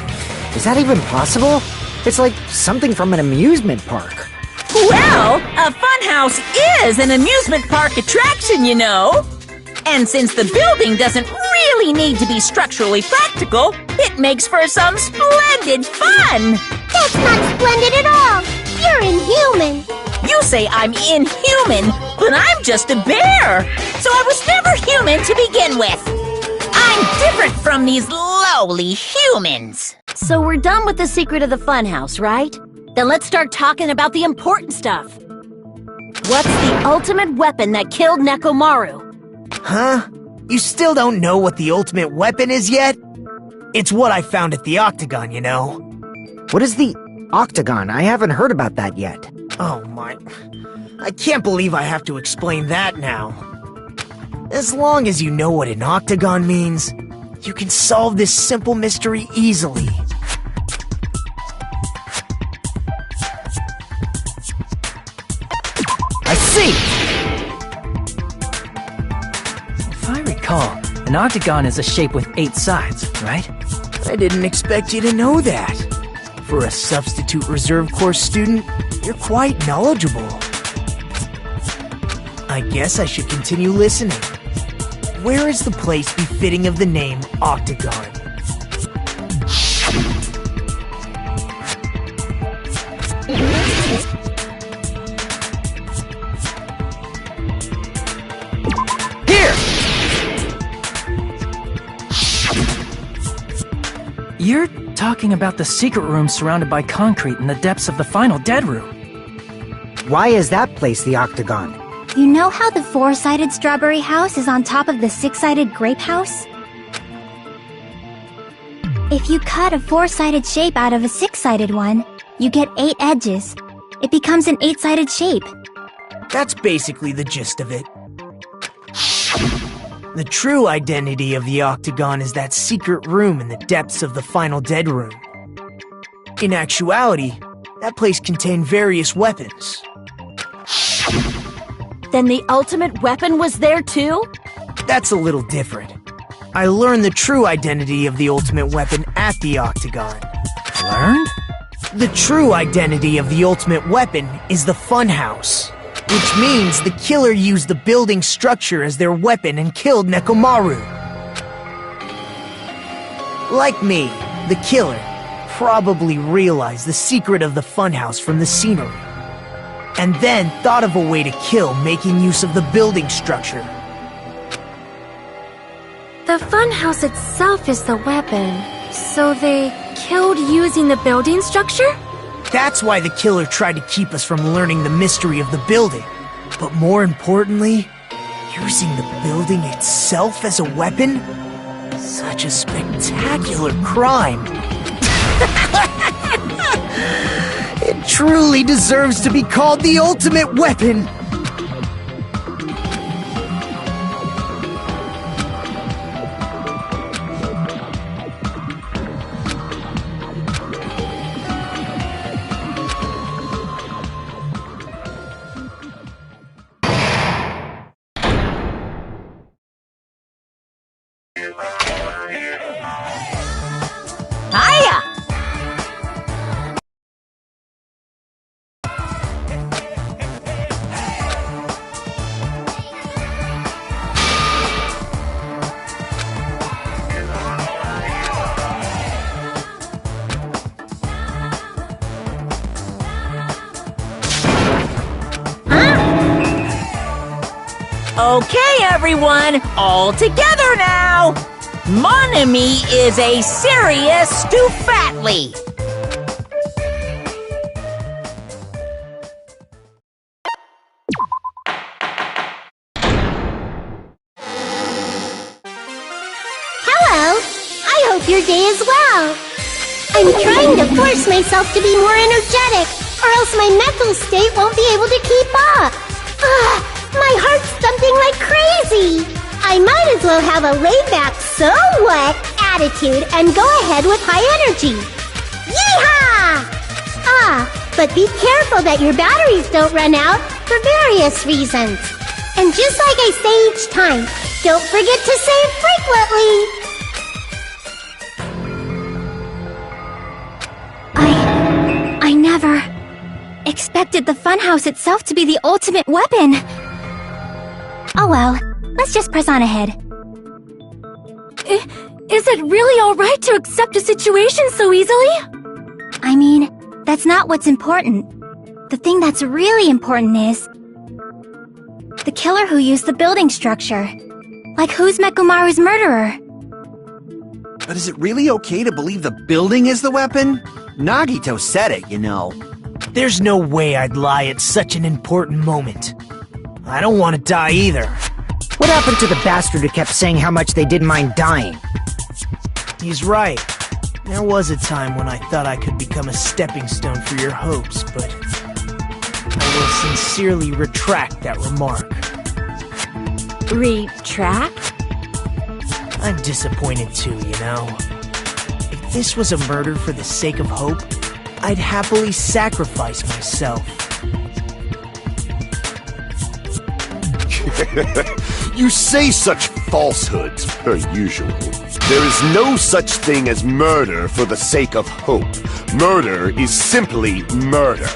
Is that even possible? It's like something from an amusement park.
Well, a funhouse is an amusement park attraction, you know. And since the building doesn't really need to be structurally practical, it makes for some splendid fun!
That's not splendid at all! You're inhuman!
You say I'm inhuman, but I'm just a bear! So I was never human to begin with! I'm different from these lowly humans!
So we're done with the secret of the funhouse, right? Then let's start talking about the important stuff. What's the ultimate weapon that killed Nekomaru?
Huh? You still don't know what the ultimate weapon is yet? It's what I found at the Octagon, you know.
What is the Octagon? I haven't heard about that yet.
Oh my... I can't believe I have to explain that now. As long as you know what an Octagon means, you can solve this simple mystery easily.
I see!
If I recall, an octagon is a shape with 8 sides, right?
I didn't expect you to know that. For a substitute reserve course student, you're quite knowledgeable. I guess I should continue listening. Where is the place befitting of the name Octagon?
You're talking about the secret room surrounded by concrete in the depths of the final dead room.
Why is that place the Octagon?
You know how the 4-sided strawberry house is on top of the 6-sided grape house? If you cut a 4-sided shape out of a 6-sided one, you get 8 edges. It becomes an 8-sided shape.
That's basically the gist of it. The true identity of the Octagon is that secret room in the depths of the final dead room. In actuality, that place contained various weapons.
Then the ultimate weapon was there too?
That's a little different. I learned the true identity of the ultimate weapon at the Octagon.
Learned?
The true identity of the ultimate weapon is the funhouse. Which means the killer used the building structure as their weapon and killed Nekomaru. Like me, the killer probably realized the secret of the funhouse from the scenery, and then thought of a way to kill making use of the building structure.
The funhouse itself is the weapon, so they killed using the building structure?
That's why the killer tried to keep us from learning the mystery of the building. But more importantly, using the building itself as a weapon? Such a spectacular crime. It truly deserves to be called the ultimate weapon.
Hiya! Okay, everyone, all together now! Mon ami is a serious stoufatly.
up your day as well. I'm trying to force myself to be more energetic, or else my mental state won't be able to keep up. My heart's thumping like crazy. I might as well have a laid-back, so what attitude and go ahead with high energy. Yeehaw! But be careful that your batteries don't run out for various reasons. And just like I say each time, don't forget to save frequently.
I never expected the funhouse itself to be the ultimate weapon. Oh well, let's just press on ahead.
Is it really alright to accept a situation so easily?
I mean, that's not what's important. The thing that's really important is the killer who used the building structure. Like, who's Mekumaru's murderer?
But is it really okay to believe the building is the weapon? Nagito said it, you know.
There's no way I'd lie at such an important moment. I don't want to die either.
What happened to the bastard who kept saying how much they didn't mind dying?
He's right. There was a time when I thought I could become a stepping stone for your hopes, but I will sincerely retract that remark.
Retract?
I'm disappointed too, you know. If this was a murder for the sake of hope, I'd happily sacrifice myself.
You say such falsehoods, per usual. There is no such thing as murder for the sake of hope. Murder is simply murder.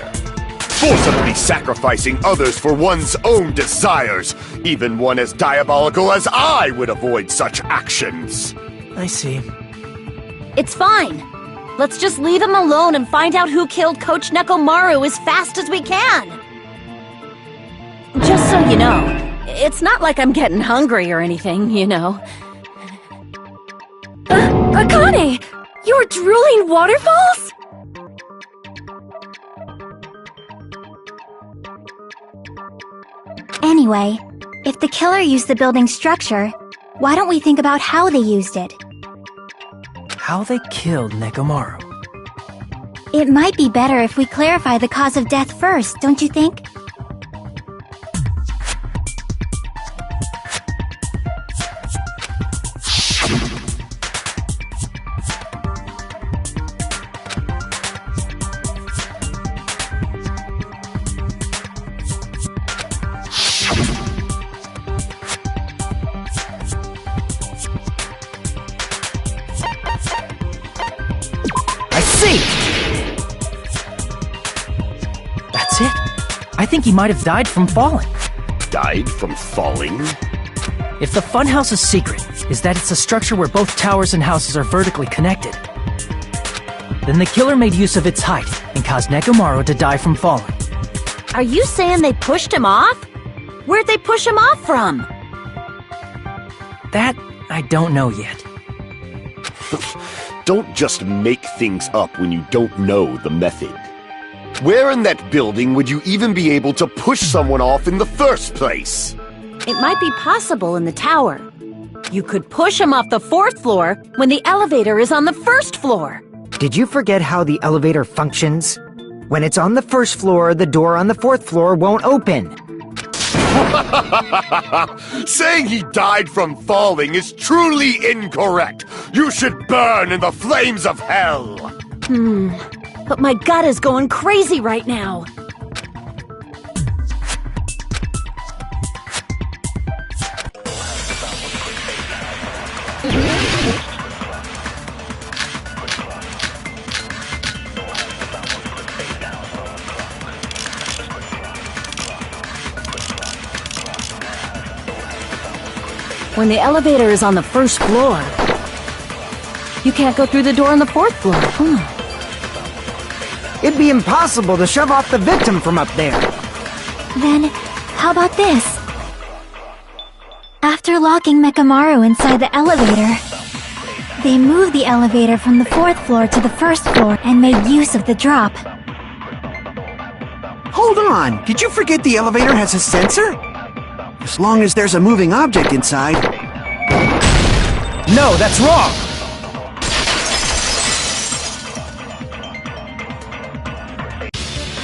Forcibly sacrificing others for one's own desires. Even one as diabolical as I would avoid such actions.
I see.
It's fine. Let's just leave him alone and find out who killed Coach Nekomaru as fast as we can. Just so you know, it's not like I'm getting hungry or anything, you know.
Akane! You're drooling waterfalls?
Anyway, if the killer used the building structure, why don't we think about how they used it?
How they killed Nekomaru.
It might be better if we clarify the cause of death first, don't you think?
That's it? I think he might have died from falling.
Died from falling?
If the funhouse's secret is that it's a structure where both towers and houses are vertically connected, then the killer made use of its height and caused Nekomaru to die from falling.
Are you saying they pushed him off? Where'd they push him off from?
That I don't know yet.
Don't just make things up when you don't know the method. Where in that building would you even be able to push someone off in the first place?
It might be possible in the tower. You could push him off the 4th floor when the elevator is on the 1st floor.
Did you forget how the elevator functions? When it's on the 1st floor, the door on the 4th floor won't open.
Saying he died from falling is truly incorrect. You should burn in the flames of hell.
But my gut is going crazy right now. When the elevator is on the 1st floor, you can't go through the door on the 4th floor.
It'd be impossible to shove off the victim from up there.
Then, how about this? After locking Mekamaru inside the elevator, they moved the elevator from the 4th floor to the 1st floor and made use of the drop.
Hold on! Did you forget the elevator has a sensor? As long as there's a moving object inside.
No, that's wrong!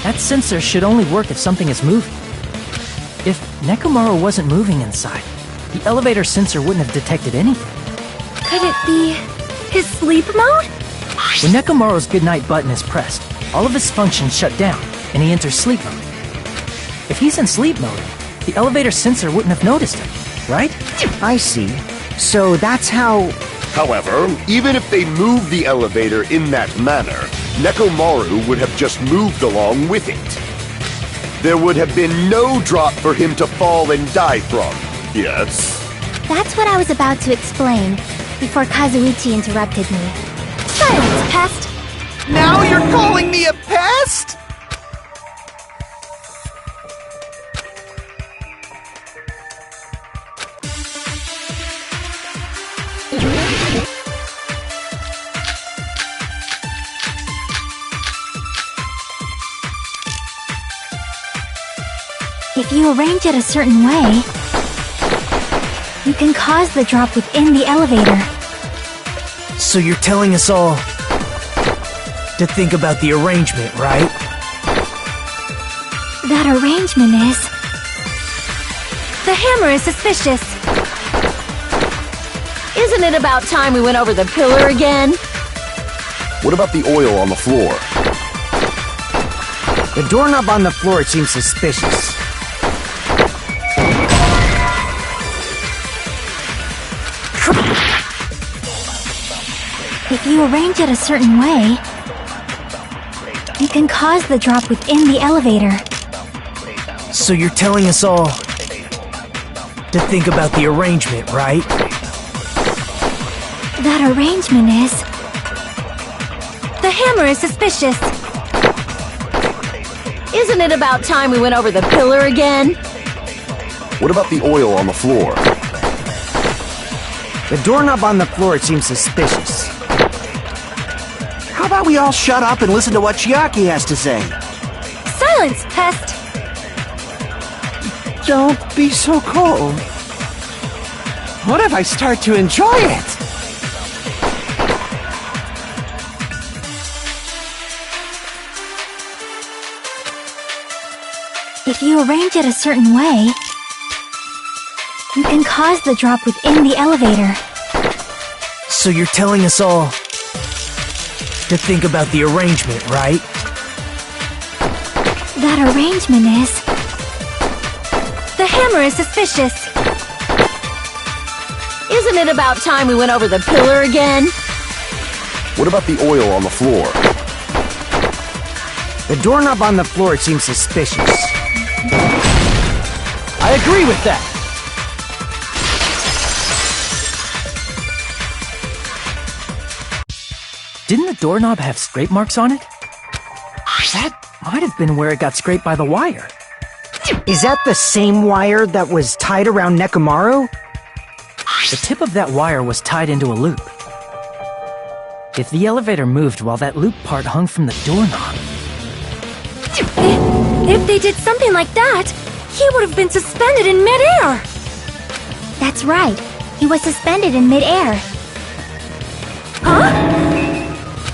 That sensor should only work if something is moving. If Nekomaru wasn't moving inside, the elevator sensor wouldn't have detected anything.
Could it be his sleep mode?
When Nekomaru's goodnight button is pressed, all of his functions shut down, and he enters sleep mode. If he's in sleep mode, the elevator sensor wouldn't have noticed him, right?
I see. So that's how...
However, even if they moved the elevator in that manner, Nekomaru would have just moved along with it. There would have been no drop for him to fall and die from, yes?
That's what I was about to explain, before Kazuichi interrupted me. Silence, pest!
Now you're calling me a pest?
If you arrange it a certain way, you can cause the drop within the elevator.
So you're telling us all to think about the arrangement, right?
That arrangement is...
The hammer is suspicious.
Isn't it about time we went over the pillar again?
What about the oil on the floor?
The doorknob on the floor seems suspicious.
If you arrange it a certain way, you can cause the drop within the elevator.
So you're telling us all to think about the arrangement, right?
That arrangement is...
The hammer is suspicious.
Isn't it about time we went over the pillar again?
What about the oil on the floor?
The doorknob on the floor seems suspicious.
How about we all shut up and listen to what Chiaki has to say?
Silence, pest!
Don't be so cold. What if I start to enjoy it?
If you arrange it a certain way, you can cause the drop within the elevator.
So you're telling us all to think about the arrangement, right?
That arrangement is...
The hammer is suspicious.
Isn't it about time we went over the pillar again?
What about the oil on the floor?
The doorknob on the floor seems suspicious.
I agree with that. Didn't the doorknob have scrape marks on it? That might have been where it got scraped by the wire.
Is that the same wire that was tied around Nekomaru?
The tip of that wire was tied into a loop. If the elevator moved while that loop part hung from the doorknob...
If they did something like that, he would have been suspended in midair!
That's right. He was suspended in midair.
Huh?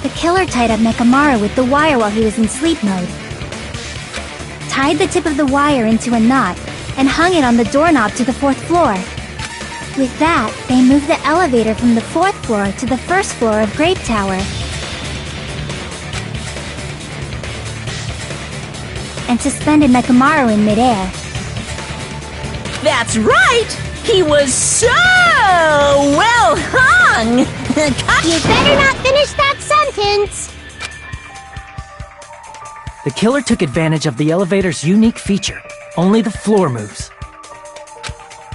The killer tied up Nekomaru with the wire while he was in sleep mode. Tied the tip of the wire into a knot and hung it on the doorknob to the 4th floor. With that, they moved the elevator from the 4th floor to the 1st floor of Grape Tower. And suspended Nekomaru in midair.
That's right! He was so well hung!
You better not finish that sentence!
The killer took advantage of the elevator's unique feature. Only the floor moves.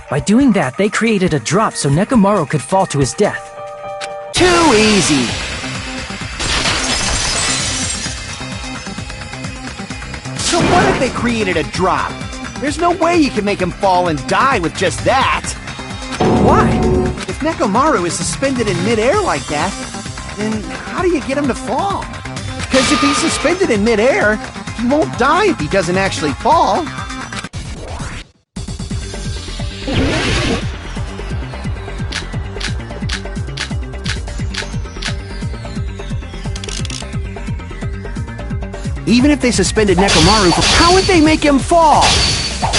By doing that, they created a drop so Nekomaru could fall to his death.
Too easy. So what if they created a drop? There's no way you can make him fall and die with just that.
Why?
If Nekomaru is suspended in midair like that, then how do you get him to fall? Because if he's suspended in midair, he won't die if he doesn't actually fall. Even if they suspended Nekomaru, how would they make him fall?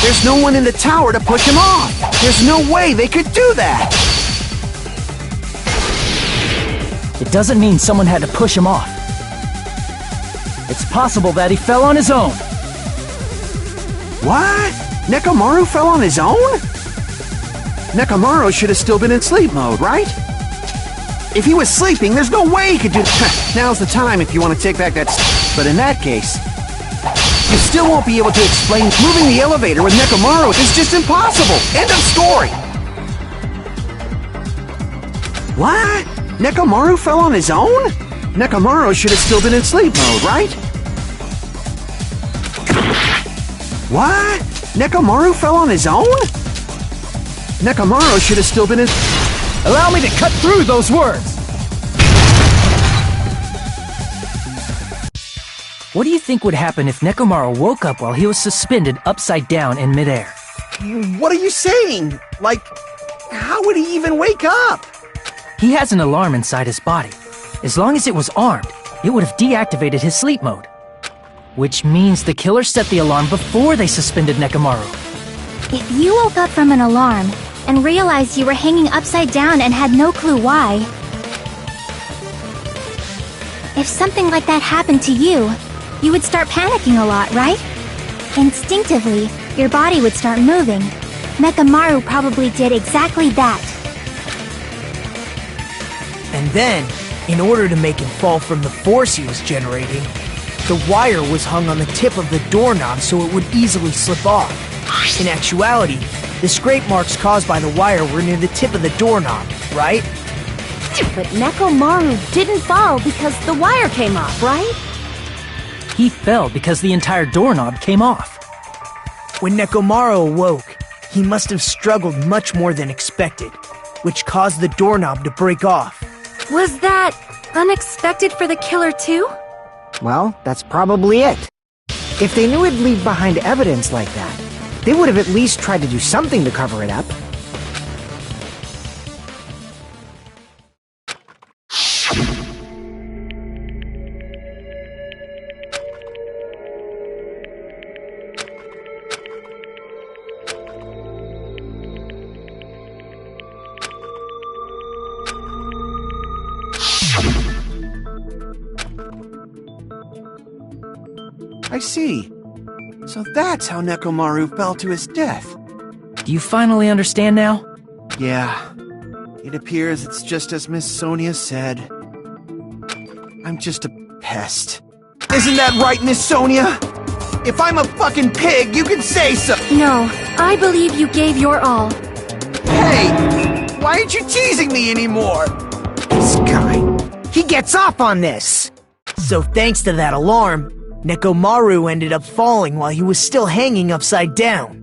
There's no one in the tower to push him off. There's no way they could do that.
It doesn't mean someone had to push him off. It's possible that he fell on his own.
What? Nekomaru fell on his own? Nekomaru should have still been in sleep mode, right? If he was sleeping, there's no way he could do that. Now's the time if you want to take back that but in that case, you still won't be able to explain moving the elevator with Nekomaru is just impossible. End of story. What? Nekomaru fell on his own? Nekomaru should have still been in sleep mode, right? What? Nekomaru fell on his own? Nekomaru should have still been in...
Allow me to cut through those words! What do you think would happen if Nekomaru woke up while he was suspended upside down in midair?
What are you saying? Like, how would he even wake up?
He has an alarm inside his body. As long as it was armed, it would have deactivated his sleep mode. Which means the killer set the alarm before they suspended Nekomaru.
If you woke up from an alarm and realized you were hanging upside down and had no clue why, if something like that happened to you, you would start panicking a lot, right? Instinctively, your body would start moving. Nekomaru probably did exactly that.
And then, in order to make him fall from the force he was generating, the wire was hung on the tip of the doorknob so it would easily slip off. In actuality, the scrape marks caused by the wire were near the tip of the doorknob, right?
But Nekomaru didn't fall because the wire came off, right?
He fell because the entire doorknob came off.
When Nekomaru awoke, he must have struggled much more than expected, which caused the doorknob to break off.
Was that unexpected for the killer too?
Well, that's probably it. If they knew it'd leave behind evidence like that, they would have at least tried to do something to cover it up.
I see. So that's how Nekomaru fell to his death.
Do you finally understand now?
Yeah. It appears it's just as Miss Sonia said. I'm just a pest. Isn't that right, Miss Sonia? If I'm a fucking pig, you can say so!
No, I believe you gave your all.
Hey! Why aren't you teasing me anymore?
This guy, he gets off on this!
So thanks to that alarm, Nekomaru ended up falling while he was still hanging upside down.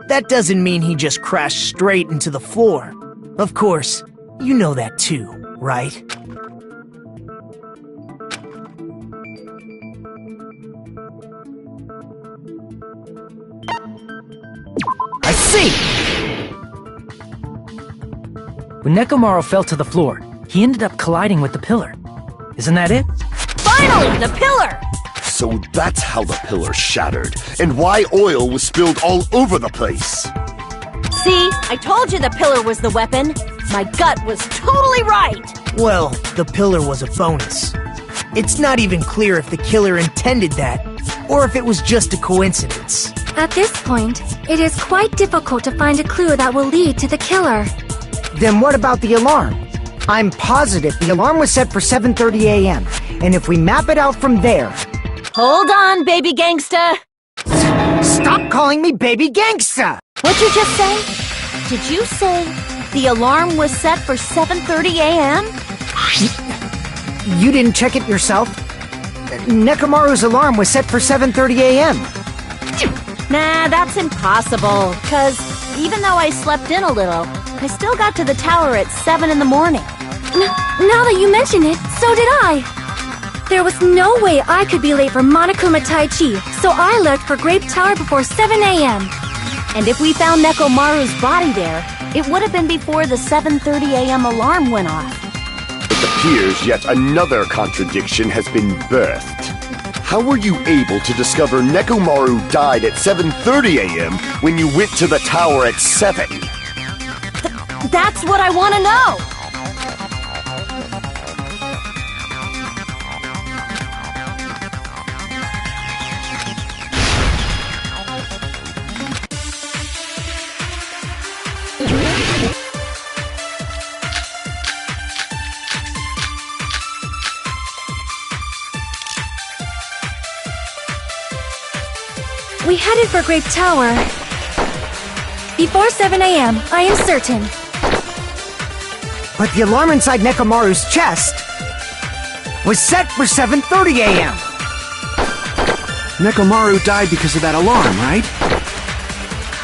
That doesn't mean he just crashed straight into the floor. Of course, you know that too, right?
I see!
When Nekomaru fell to the floor, he ended up colliding with the pillar. Isn't that it?
Finally, the pillar!
So that's how the pillar shattered, and why oil was spilled all over the place.
See, I told you the pillar was the weapon. My gut was totally right.
Well, the pillar was a bonus. It's not even clear if the killer intended that, or if it was just a coincidence.
At this point, it is quite difficult to find a clue that will lead to the killer.
Then what about the alarm? I'm positive the alarm was set for 7:30 a.m., and if we map it out from there...
Hold on, baby gangsta.
Stop calling me baby gangsta!
What'd you just say? Did you say the alarm was set for 7:30 a.m.?
You didn't check it yourself? Nekomaru's alarm was set for 7:30 a.m.
Nah, that's impossible, 'cause even though I slept in a little, I still got to the tower at 7 in the morning.
Now that you mention it, so did I. There was no way I could be late for Monokuma Tai Chi, so I left for Grape Tower before 7 a.m.
And if we found Nekomaru's body there, it would have been before the 7:30 a.m. alarm went off.
It appears yet another contradiction has been birthed. How were you able to discover Nekomaru died at 7:30 a.m. when you went to the tower at 7?
That's what I want to know!
We headed for Grape Tower before 7 a.m., I am certain.
But the alarm inside Nekomaru's chest was set for 7:30 a.m.
Nekomaru died because of that alarm, right?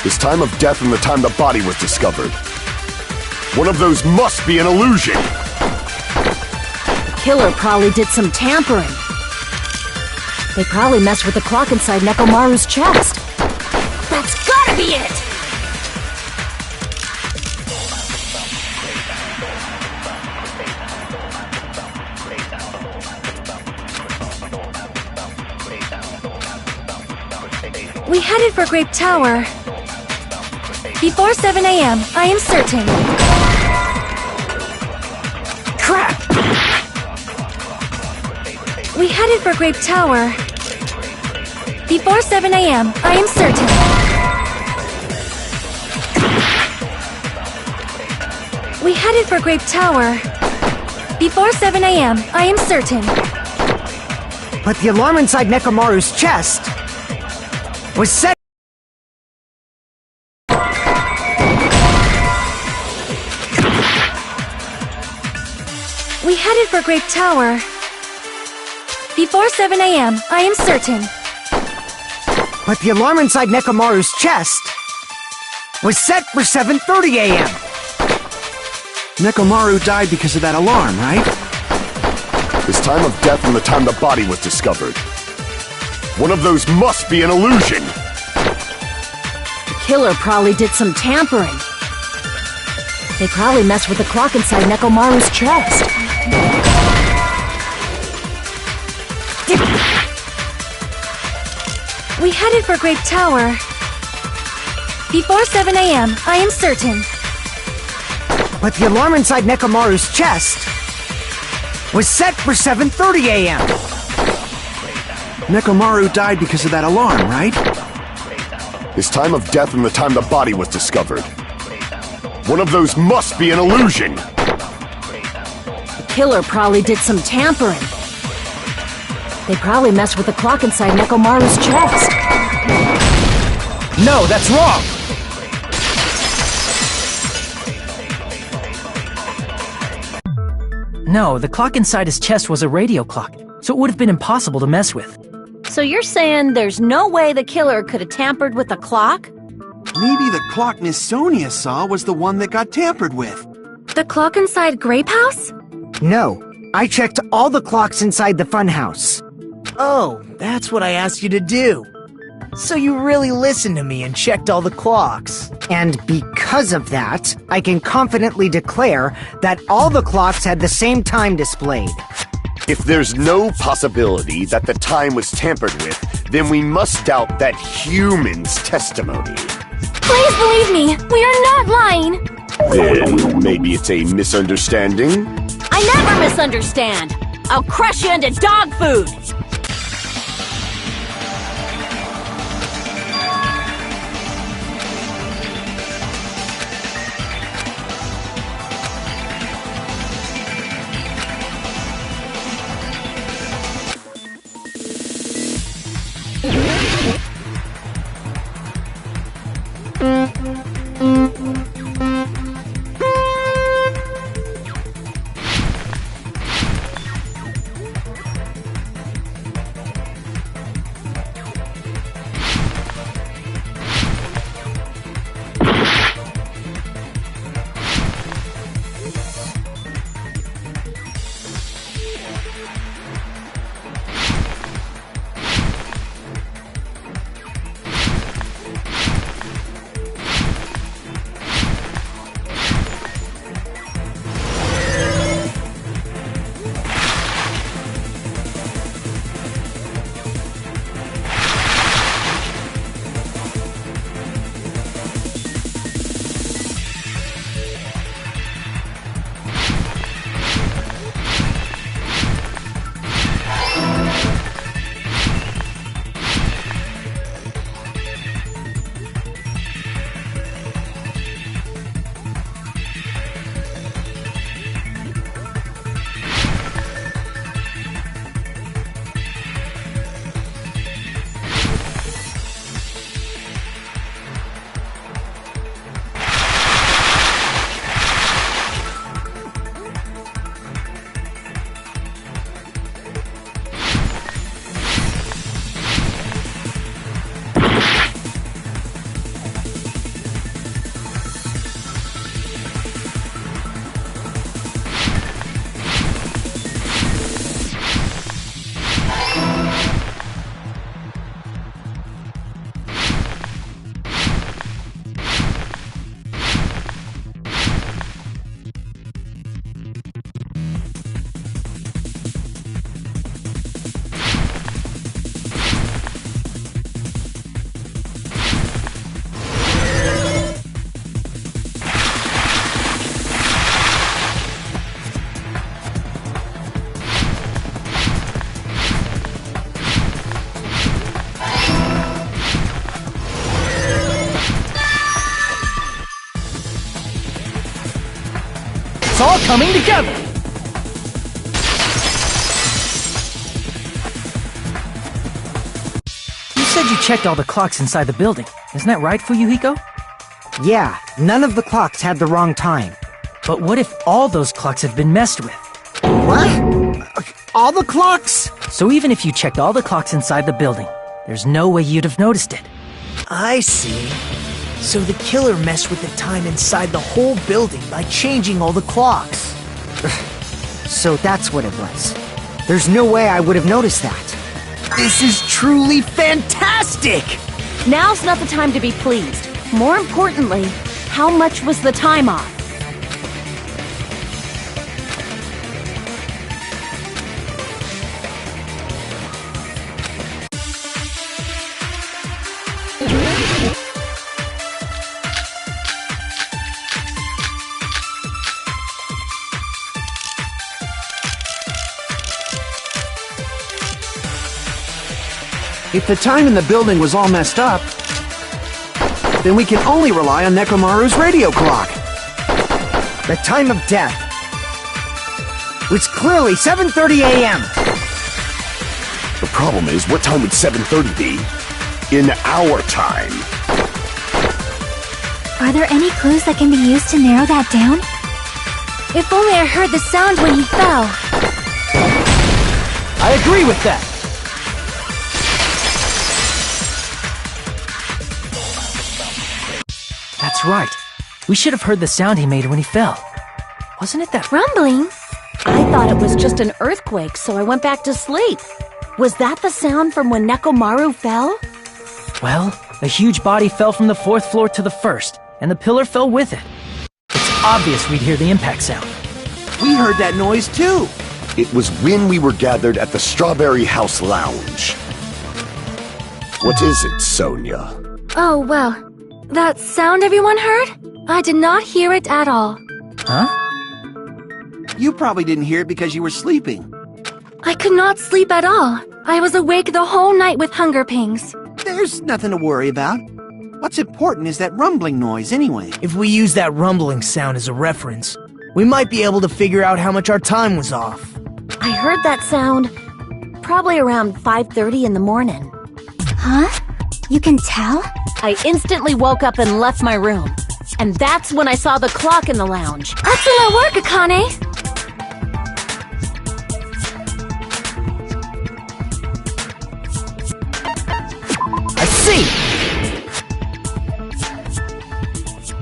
His time of death and the time the body was discovered. One of those must be an illusion!
The killer probably did some tampering. They probably messed with the clock inside Nekomaru's chest. That's gotta be it!
We headed for Grape Tower before 7 a.m., I am certain.
Crap!
We headed for Grape Tower before 7 a.m., I am certain. We headed for Grape Tower before 7 a.m., I am certain.
But the alarm inside Nekomaru's chest was set.
We headed for Grape Tower before 7 a.m., I am certain.
But the alarm inside Nekomaru's chest was set for 7:30 a.m.
Nekomaru died because of that alarm, right?
His time of death and the time the body was discovered. One of those must be an illusion!
The killer probably did some tampering. They probably messed with the clock inside Nekomaru's chest.
We headed for Grape Tower before 7 a.m., I am certain.
But the alarm inside Nekomaru's chest was set for 7:30 a.m.
Nekomaru died because of that alarm, right?
His time of death and the time the body was discovered. One of those must be an illusion!
The killer probably did some tampering. They probably messed with the clock inside Nekomaru's chest.
No, that's wrong!
No, the clock inside his chest was a radio clock, so it would have been impossible to mess with.
So you're saying there's no way the killer could have tampered with the clock?
Maybe the clock Miss Sonia saw was the one that got tampered with.
The clock inside Grape House?
No, I checked all the clocks inside the funhouse.
Oh, that's what I asked you to do. So you really listened to me and checked all the clocks.
And because of that, I can confidently declare that all the clocks had the same time displayed.
If there's no possibility that the time was tampered with, then we must doubt that human's testimony.
Please believe me, we are not lying!
Then maybe it's a misunderstanding?
I never misunderstand! I'll crush you into dog food!
all coming together! You said you checked all the clocks inside the building. Isn't that right, Fuyuhiko?
Yeah, none of the clocks had the wrong time.
But what if all those clocks have been messed with?
What? All the clocks?
So even if you checked all the clocks inside the building, there's no way you'd have noticed it.
I see. So the killer messed with the time inside the whole building by changing all the clocks.
So that's what it was. There's no way I would have noticed that.
This is truly fantastic!
Now's not the time to be pleased. More importantly, how much was the time off?
If the time in the building was all messed up, then we can only rely on Nekomaru's radio clock.
The time of death was clearly 7:30 a.m.
The problem is, what time would 7:30 be? In our time.
Are there any clues that can be used to narrow that down?
If only I heard the sound when he fell.
I agree with that. That's right. We should have heard the sound he made when he fell. Wasn't it that
Rumbling?
I thought it was just an earthquake, so I went back to sleep. Was that the sound from when Nekomaru fell?
Well, a huge body fell from the 4th floor to the 1st, and the pillar fell with it. It's obvious we'd hear the impact sound.
We heard that noise too.
It was when we were gathered at the Strawberry House Lounge. What is it, Sonia?
Oh, well. That sound everyone heard? I did not hear it at all.
Huh?
You probably didn't hear it because you were sleeping.
I could not sleep at all. I was awake the whole night with hunger pangs.
There's nothing to worry about. What's important is that rumbling noise anyway.
If we use that rumbling sound as a reference, we might be able to figure out how much our time was off.
I heard that sound probably around 5:30 in the morning.
Huh? You can tell?
I instantly woke up and left my room. And that's when I saw the clock in the lounge.
Excellent work, Akane!
I see!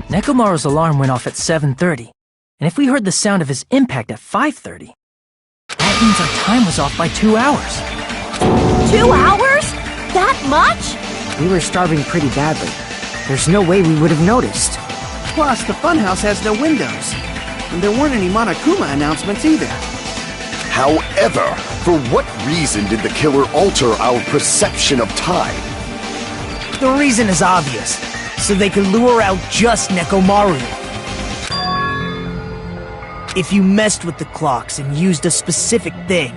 Nekomaru's alarm went off at 7:30, and if we heard the sound of his impact at 5:30, that means our time was off by 2 hours.
2 hours? That much?
We were starving pretty badly. There's no way we would have noticed.
Plus, the funhouse has no windows. And there weren't any Monokuma announcements either.
However, for what reason did the killer alter our perception of time?
The reason is obvious. So they could lure out just Nekomaru. If you messed with the clocks and used a specific thing,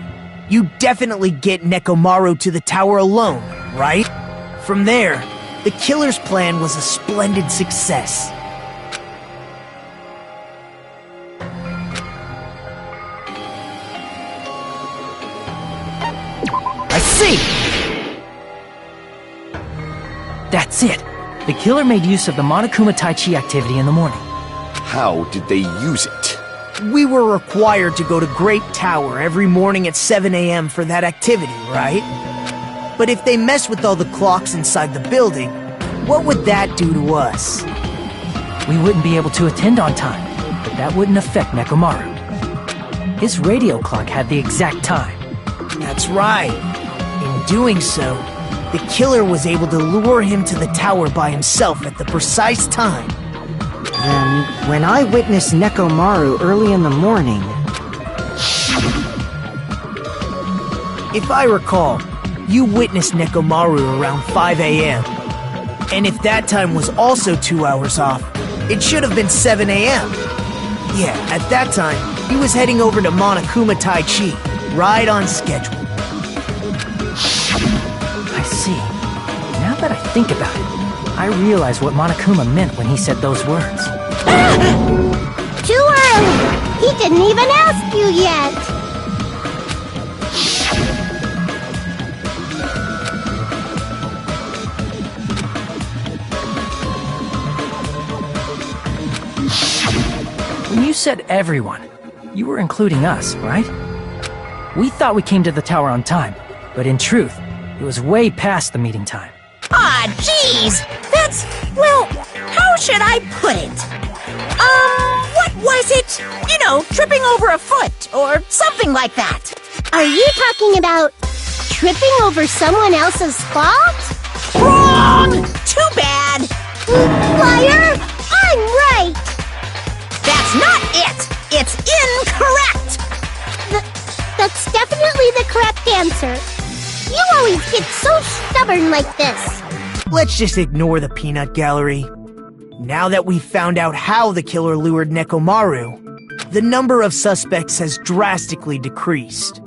you definitely get Nekomaru to the tower alone, right? From there, the killer's plan was a splendid success.
I see! That's it. The killer made use of the Monokuma Tai Chi activity in the morning.
How did they use it?
We were required to go to Great Tower every morning at 7 a.m. for that activity, right? But if they mess with all the clocks inside the building, what would that do to us?
We wouldn't be able to attend on time, but that wouldn't affect Nekomaru. His radio clock had the exact time.
That's right. In doing so, the killer was able to lure him to the tower by himself at the precise time.
Then, when I witnessed Nekomaru early in the morning...
If I recall, you witnessed Nekomaru around 5 a.m. And if that time was also 2 hours off, it should have been 7 a.m. Yeah, at that time, he was heading over to Monokuma Tai Chi, right on schedule.
I see. Now that I think about it, I realize what Monokuma meant when he said those words.
Too early! He didn't even ask you yet!
When you said everyone, you were including us, right? We thought we came to the tower on time, but in truth, it was way past the meeting time.
Aw, jeez! That's, well, how should I put it? What was it? You know, tripping over a foot, or something like that.
Are you talking about tripping over someone else's fault?
Wrong! Too bad!
Liar! I'm right!
That's not it! It's incorrect!
That's definitely the correct answer. You always get so stubborn like this.
Let's just ignore the peanut gallery. Now that we've found out how the killer lured Nekomaru, the number of suspects has drastically decreased.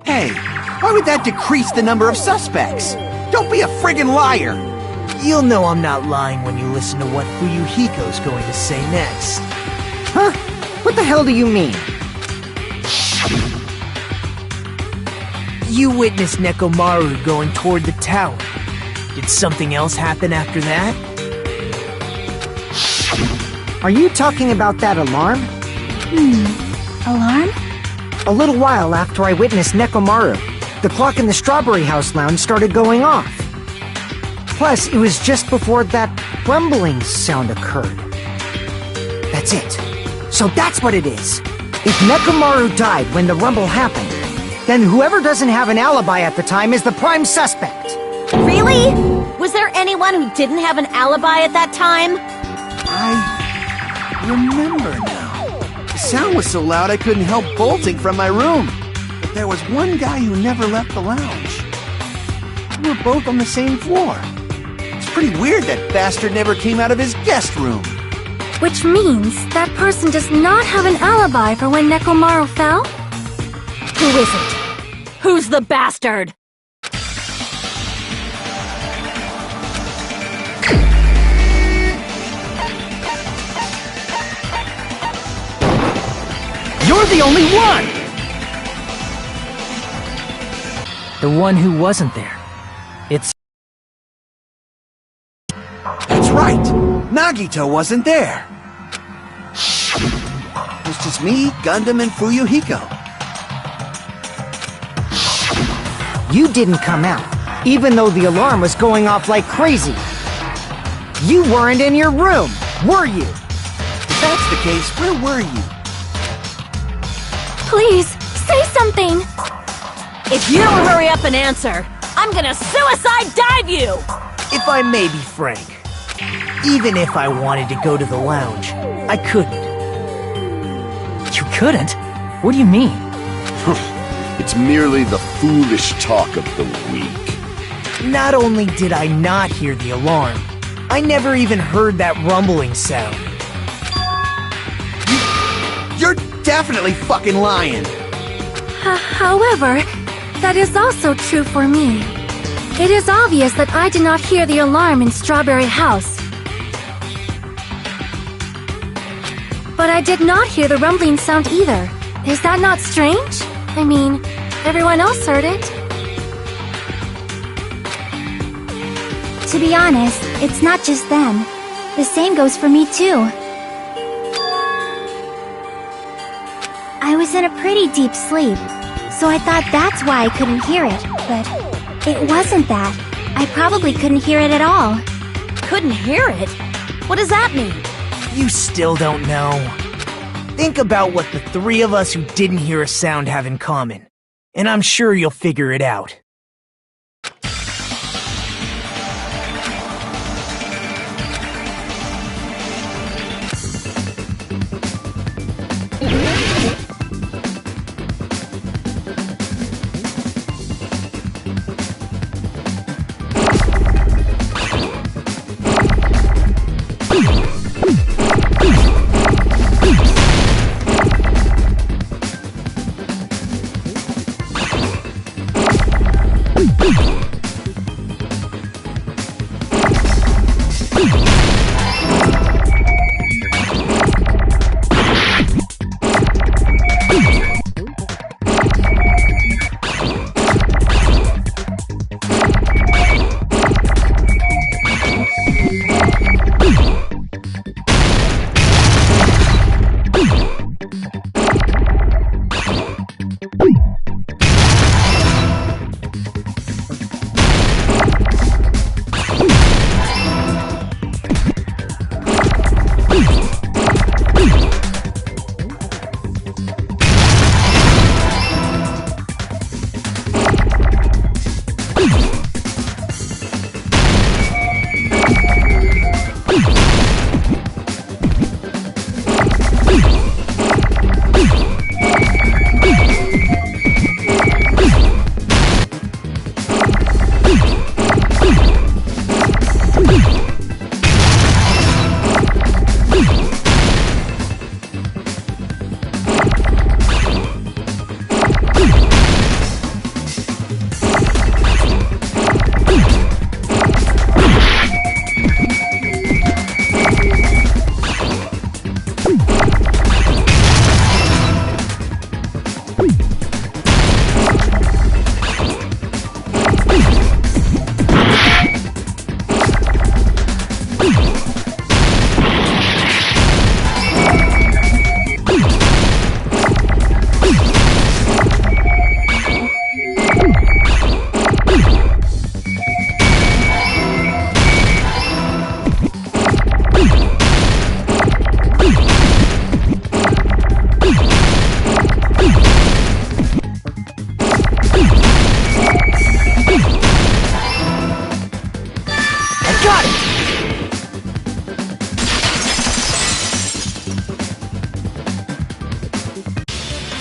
Hey, why would that decrease the number of suspects? Don't be a friggin' liar!
You'll know I'm not lying when you listen to what Fuyuhiko's going to say next.
Huh? What the hell do you mean?
You witnessed Nekomaru going toward the tower. Did something else happen after that?
Are you talking about that alarm?
Alarm?
A little while after I witnessed Nekomaru, the clock in the Strawberry House lounge started going off. Plus, it was just before that rumbling sound occurred. That's it. So that's what it is. If Nekomaru died when the rumble happened, then whoever doesn't have an alibi at the time is the prime suspect.
Really? Was there anyone who didn't have an alibi at that time?
I remember now. The sound was so loud I couldn't help bolting from my room. But there was one guy who never left the lounge. We were both on the same floor. It's pretty weird that bastard never came out of his guest room.
Which means that person does not have an alibi for when Nekomaru fell?
Who is it? Who's the bastard?
You're the only one! The one who wasn't there. It's...
That's right! Nagito wasn't there! It was just me, Gundam, and Fuyuhiko.
You didn't come out, even though the alarm was going off like crazy. You weren't in your room, were you?
If that's the case, where were you?
Please, say something!
If you don't hurry up and answer, I'm gonna suicide dive you!
If I may be frank, even if I wanted to go to the lounge, I couldn't.
You couldn't? What do you mean?
It's merely the foolish talk of the weak.
Not only did I not hear the alarm, I never even heard that rumbling sound.
You're definitely fucking lying!
However, that is also true for me. It is obvious that I did not hear the alarm in Strawberry House. But I did not hear the rumbling sound either. Is that not strange? I mean, everyone else heard it.
To be honest, it's not just them. The same goes for me too. I was in a pretty deep sleep, so I thought that's why I couldn't hear it, but it wasn't that. I probably couldn't hear it at all.
Couldn't hear it? What does that mean?
You still don't know. Think about what the three of us who didn't hear a sound have in common, and I'm sure you'll figure it out.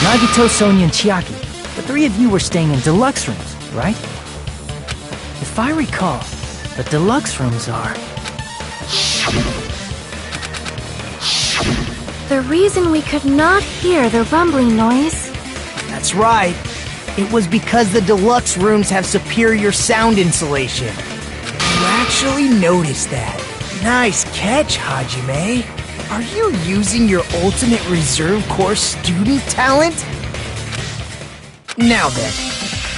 Nagito, Sonia, and Chiaki. The three of you were staying in deluxe rooms, right? If I recall, the deluxe rooms are...
The reason we could not hear the rumbling noise...
That's right. It was because the deluxe rooms have superior sound insulation. You actually noticed that. Nice catch, Hajime. Are you using your ultimate reserve corps student talent? Now then,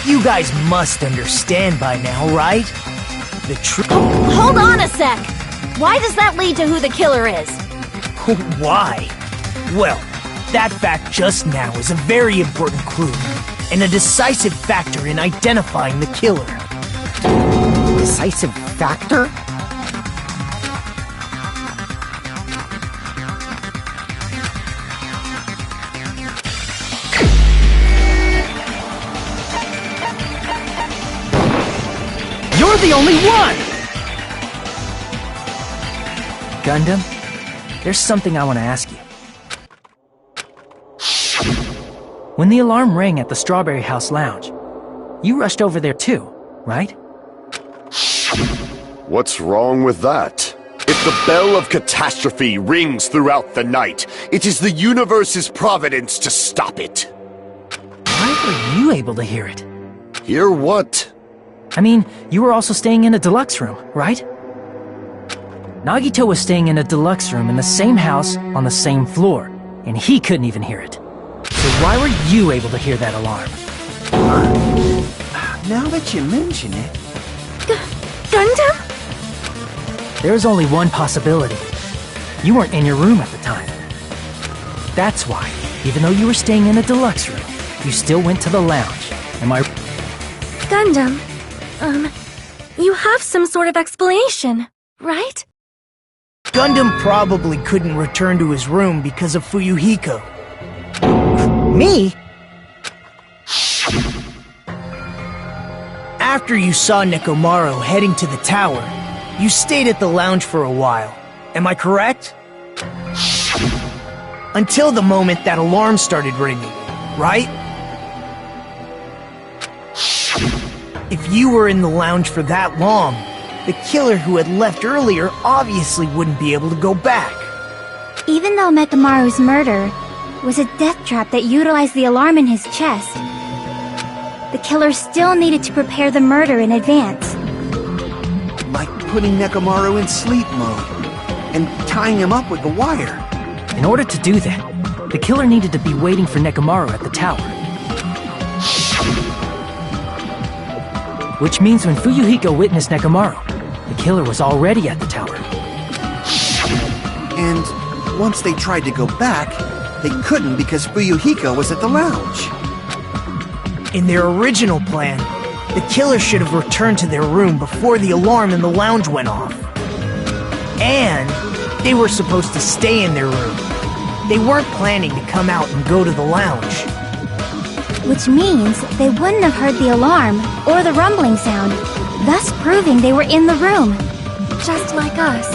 you guys must understand by now, right? The truth.
Hold on a sec! Why does that lead to who the killer is?
Why? Well, that fact just now is a very important clue, and a decisive factor in identifying the killer.
Decisive factor?
You're the only one! Gundam, there's something I want to ask you. When the alarm rang at the Strawberry House Lounge, you rushed over there too, right?
What's wrong with that? If the bell of catastrophe rings throughout the night, it is the universe's providence to stop it.
Why were you able to hear it?
Hear what?
I mean, you were also staying in a deluxe room, right? Nagito was staying in a deluxe room in the same house on the same floor, and he couldn't even hear it. So why were you able to hear that alarm?
Now that you mention it...
Gundam?
There's only one possibility. You weren't in your room at the time. That's why, even though you were staying in a deluxe room, you still went to the lounge. Am I...
Gundam, you have some sort of explanation, right?
Gundam probably couldn't return to his room because of Fuyuhiko.
Me?
After you saw Nekomaru heading to the tower, you stayed at the lounge for a while. Am I correct? Until the moment that alarm started ringing, right? If you were in the lounge for that long, the killer who had left earlier obviously wouldn't be able to go back.
Even though Mekamaru's murder was a death trap that utilized the alarm in his chest, the killer still needed to prepare the murder in advance.
Like putting Nekomaru in sleep mode and tying him up with the wire.
In order to do that, the killer needed to be waiting for Nekomaru at the tower. Which means when Fuyuhiko witnessed Nekomaru, the killer was already at the tower.
And once they tried to go back, They couldn't because Fuyuhiko was at the lounge.
In their original plan, the killer should have returned to their room before the alarm in the lounge went off. And they were supposed to stay in their room. They weren't planning to come out and go to the lounge.
Which means they wouldn't have heard the alarm or the rumbling sound, thus proving they were in the room.
Just like us.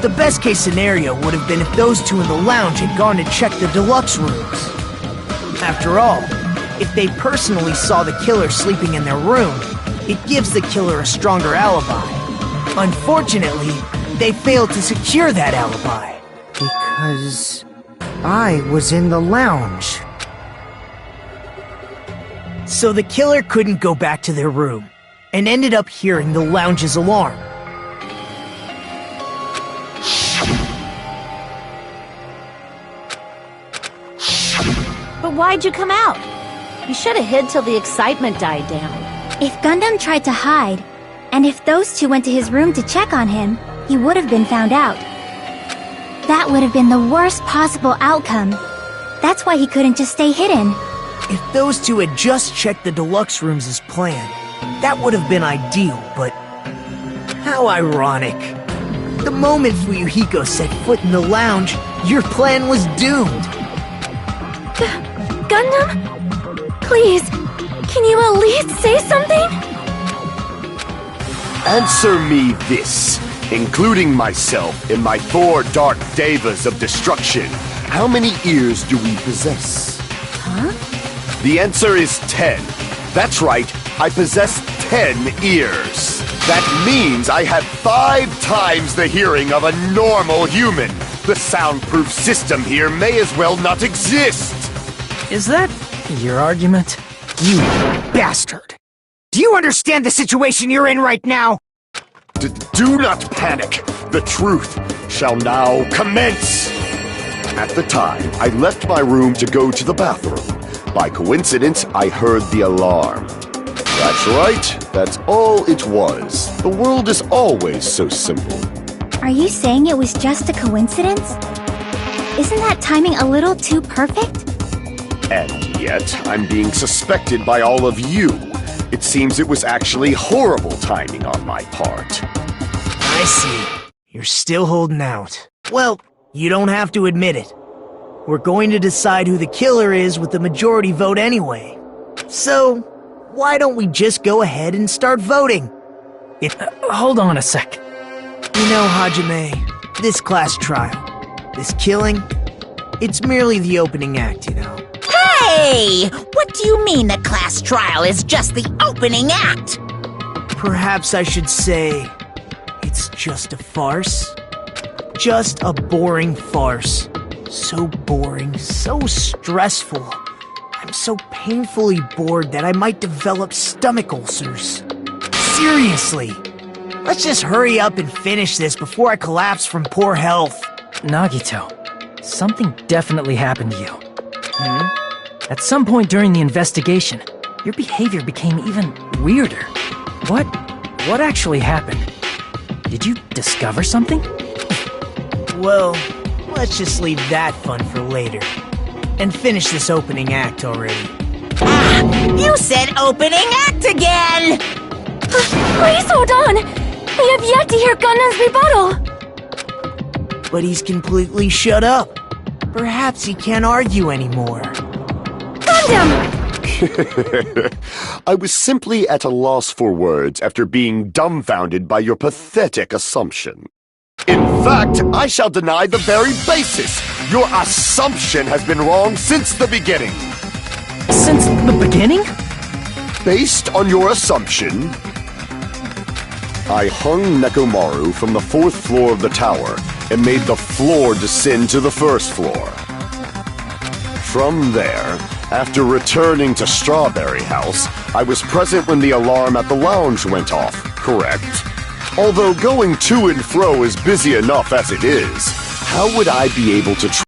The best case scenario would have been if those two in the lounge had gone to check the deluxe rooms. After all, if they personally saw the killer sleeping in their room, it gives the killer a stronger alibi. Unfortunately, they failed to secure that alibi.
Because I was in the lounge.
So the killer couldn't go back to their room, and ended up hearing the lounge's alarm.
But why'd you come out? You should have hid till the excitement died down.
If Gundam tried to hide, and if those two went to his room to check on him, he would have been found out. That would have been the worst possible outcome. That's why he couldn't just stay hidden.
If those two had just checked the deluxe rooms as planned, that would have been ideal, but how ironic. The moment Fuyuhiko set foot in the lounge, your plan was doomed.
Gundam? Please, can you at least say something?
Answer me this, including myself in my 4 dark devas of destruction. How many ears do we possess?
Huh?
The answer is 10. That's right, I possess 10 ears. That means I have 5 times the hearing of a normal human. The soundproof system here may as well not exist.
Is that your argument?
You bastard! Do you understand the situation you're in right now?
Do not panic. The truth shall now commence. At the time, I left my room to go to the bathroom. By coincidence, I heard the alarm. That's right. That's all it was. The world is always so simple.
Are you saying it was just a coincidence? Isn't that timing a little too perfect?
And yet, I'm being suspected by all of you. It seems it was actually horrible timing on my part.
I see. You're still holding out. Well, you don't have to admit it. We're going to decide who the killer is with the majority vote anyway. So, why don't we just go ahead and start voting?
Hold on a sec.
You know, Hajime, this class trial, this killing, it's merely the opening act, you know.
Hey! What do you mean the class trial is just the opening act?
Perhaps I should say, it's just a farce. Just a boring farce. So boring, so stressful. I'm so painfully bored that I might develop stomach ulcers. Seriously! Let's just hurry up and finish this before I collapse from poor health.
Nagito, something definitely happened to you. At some point during the investigation, your behavior became even weirder. What actually happened? Did you discover something?
Well, let's just leave that fun for later. And finish this opening act already.
Ah! You said opening act again!
Please hold on! We have yet to hear Gundam's rebuttal!
But he's completely shut up. Perhaps he can't argue anymore.
Gundam!
I was simply at a loss for words after being dumbfounded by your pathetic assumption. In fact, I shall deny the very basis. Your assumption has been wrong since the beginning.
Since the beginning?
Based on your assumption, I hung Nekomaru from the 4th floor of the tower and made the floor descend to the 1st floor. From there, after returning to Strawberry House, I was present when the alarm at the lounge went off, correct? Although going to and fro is busy enough as it is, how would I be able to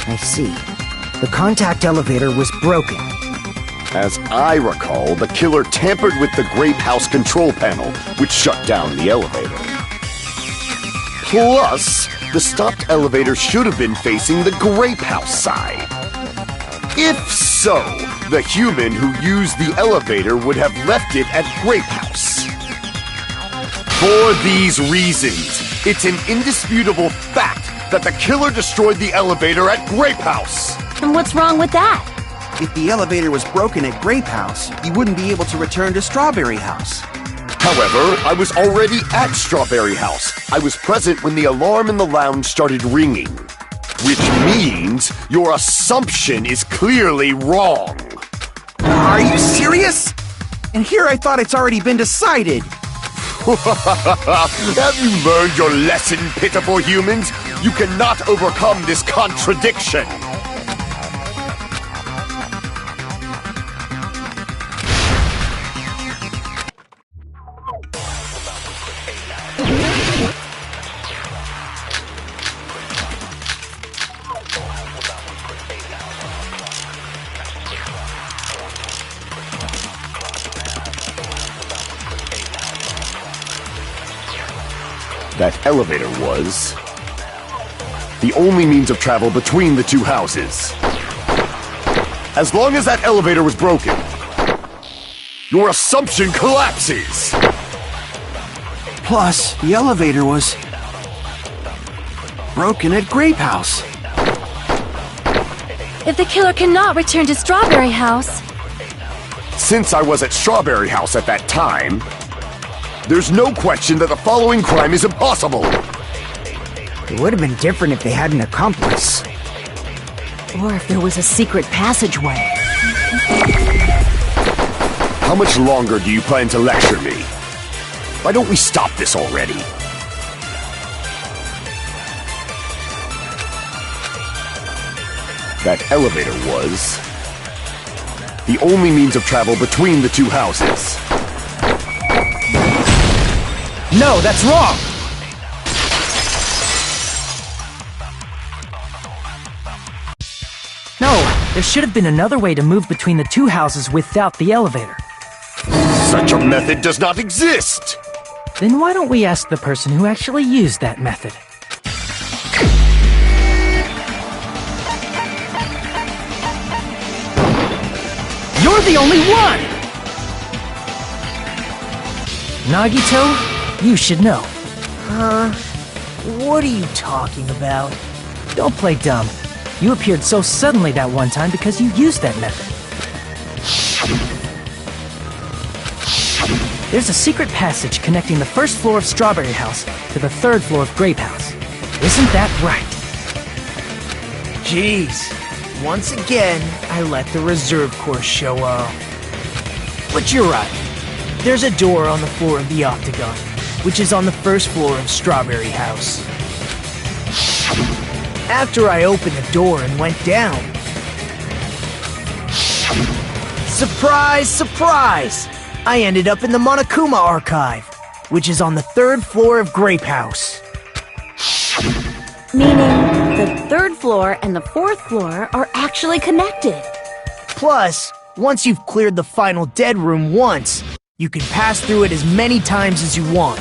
I see. The contact elevator was broken.
As I recall, the killer tampered with the Grape House control panel, which shut down the elevator. Plus, the stopped elevator should have been facing the grape house side. If so, the human who used the elevator would have left it at Grape House. For these reasons, it's an indisputable fact that the killer destroyed the elevator at Grape House.
And what's wrong with that?
If the elevator was broken at Grape House, you wouldn't be able to return to Strawberry House.
However, I was already at Strawberry House. I was present when the alarm in the lounge started ringing. Which means your assumption is clearly wrong.
Are you serious? And here I thought it's already been decided.
Have you learned your lesson, pitiful humans? You cannot overcome this contradiction. That elevator was the only means of travel between the two houses. As long as that elevator was broken, your assumption collapses.
Plus, the elevator was broken at Grape House.
If the killer cannot return to Strawberry House,
Since I was at Strawberry House at that time, there's no question that the following crime is impossible.
It would have been different if they had an accomplice.
Or if there was a secret passageway.
How much longer do you plan to lecture me? Why don't we stop this already? That elevator was the only means of travel between the two houses.
No, that's wrong! No, there should have been another way to move between the two houses without the elevator.
Such a method does not exist!
Then why don't we ask the person who actually used that method? You're the only one! Nagito, you should know.
What are you talking about?
Don't play dumb. You appeared so suddenly that one time because you used that method. There's a secret passage connecting the first floor of Strawberry House to the third floor of Grape House. Isn't that right?
Jeez. Once again, I let the reserve course show up. But you're right. There's a door on the floor of the Octagon, which is on the first floor of Strawberry House. After I opened the door and went down... Surprise, surprise! I ended up in the Monokuma Archive, which is on the third floor of Grape House.
Meaning, the third floor and the fourth floor are actually connected.
Plus, once you've cleared the final dead room once, you can pass through it as many times as you want.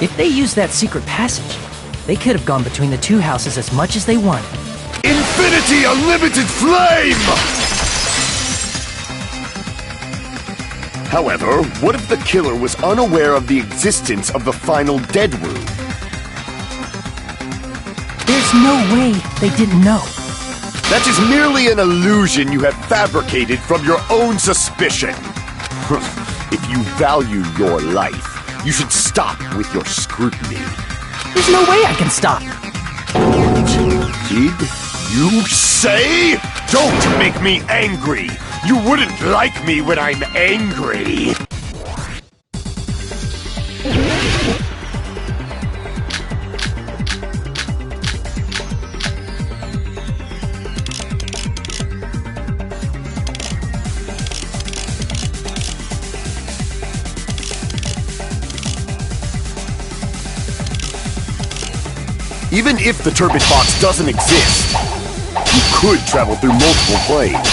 If they used that secret passage, they could have gone between the two houses as much as they wanted.
Infinity Unlimited Flame! However, what if the killer was unaware of the existence of the final dead room?
There's no way they didn't know.
That is merely an illusion you have fabricated from your own suspicion. If you value your life, you should stop with your scrutiny.
There's no way I can stop.
Did you say? Don't make me angry! You wouldn't like me when I'm angry! Even if the turbid box doesn't exist, you could travel through multiple planes,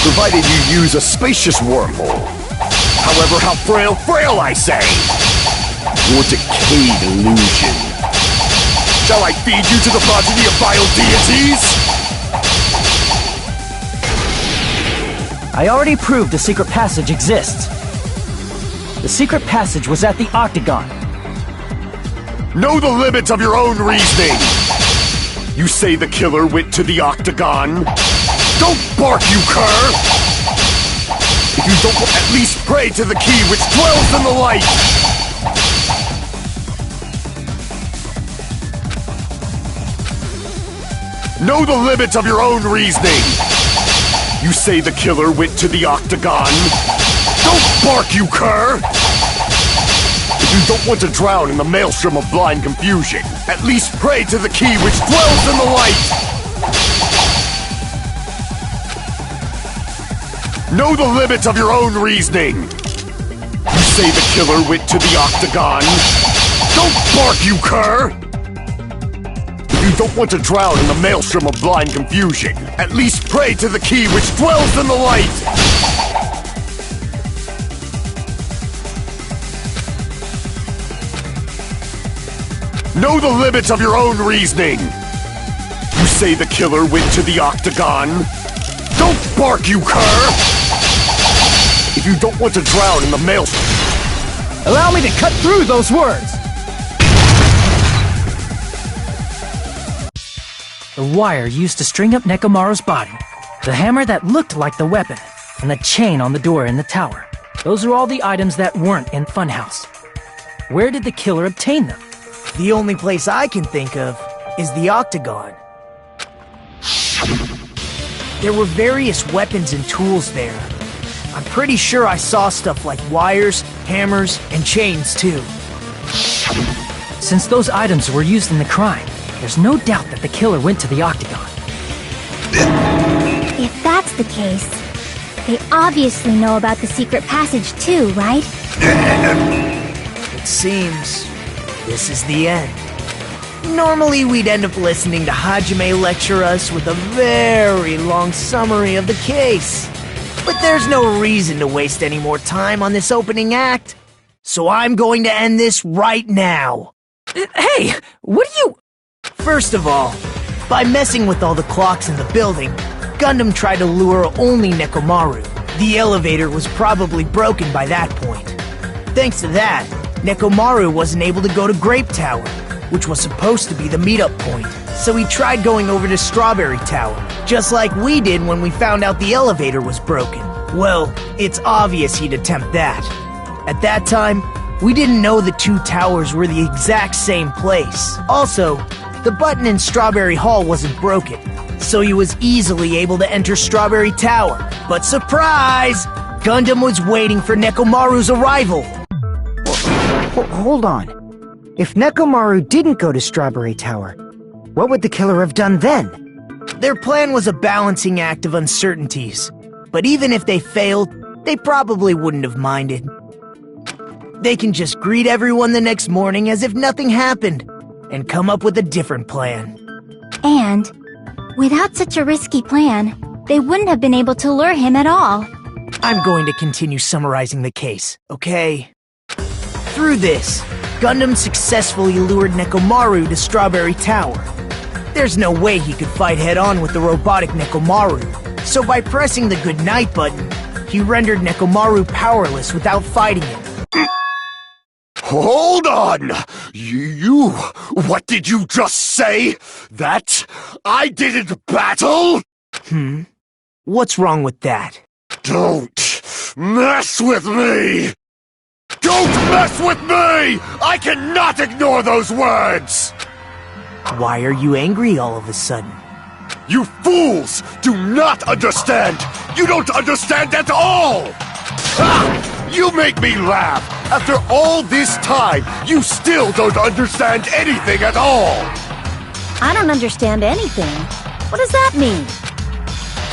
provided you use a spacious wormhole. However, how frail I say! Your decayed illusion. Shall I feed you to the progeny of vile deities?
I already proved a secret passage exists. The secret passage was at the Octagon.
Know the limits of your own reasoning! You say the killer went to the Octagon? Don't bark, you cur! If you don't, at least pray to the key which dwells in the light! Know the limits of your own reasoning! You say the killer went to the Octagon? Don't bark, you cur! If you don't want to drown in the maelstrom of blind confusion, at least pray to the key which dwells in the light! Know the limits of your own reasoning! You say the killer went to the Octagon? Don't bark, you cur! If you don't want to drown in the maelstrom of blind confusion, at least pray to the key which dwells in the light! Know the limits of your own reasoning! You say the killer went to the Octagon? Don't bark, you cur! If you don't want to drown in the maelstrom...
Allow me to cut through those words! The wire used to string up Nekomaru's body, the hammer that looked like the weapon, and the chain on the door in the tower. Those are all the items that weren't in Funhouse. Where did the killer obtain them?
The only place I can think of is the Octagon. There were various weapons and tools there. I'm pretty sure I saw stuff like wires, hammers, and chains too.
Since those items were used in the crime, there's no doubt that the killer went to the Octagon.
If that's the case, they obviously know about the secret passage too, right?
It seems this is the end. Normally we'd end up listening to Hajime lecture us with a very long summary of the case. But there's no reason to waste any more time on this opening act. So I'm going to end this right now.
Hey, what are you...
First of all, by messing with all the clocks in the building, Gundam tried to lure only Nekomaru. The elevator was probably broken by that point. Thanks to that, Nekomaru wasn't able to go to Grape Tower, which was supposed to be the meetup point. So he tried going over to Strawberry Tower, just like we did when we found out the elevator was broken. Well, it's obvious he'd attempt that. At that time, we didn't know the two towers were the exact same place. Also, the button in Strawberry Hall wasn't broken, so he was easily able to enter Strawberry Tower. But surprise! Gundam was waiting for Nekomaru's arrival.
Hold on. If Nekomaru didn't go to Strawberry Tower, what would the killer have done then?
Their plan was a balancing act of uncertainties, but even if they failed, they probably wouldn't have minded. They can just greet everyone the next morning as if nothing happened, and come up with a different plan.
And, without such a risky plan, they wouldn't have been able to lure him at all.
I'm going to continue summarizing the case, okay? Through this, Gundam successfully lured Nekomaru to Strawberry Tower. There's no way he could fight head-on with the robotic Nekomaru, so by pressing the goodnight button, he rendered Nekomaru powerless without fighting him.
Hold on! What did you just say? That I didn't battle?
What's wrong with that?
Don't mess with me! Don't mess with me! I cannot ignore those words!
Why are you angry all of a sudden?
You fools do not understand! You don't understand at all! Ha! You make me laugh! After all this time, you still don't understand anything at all!
I don't understand anything. What does that mean?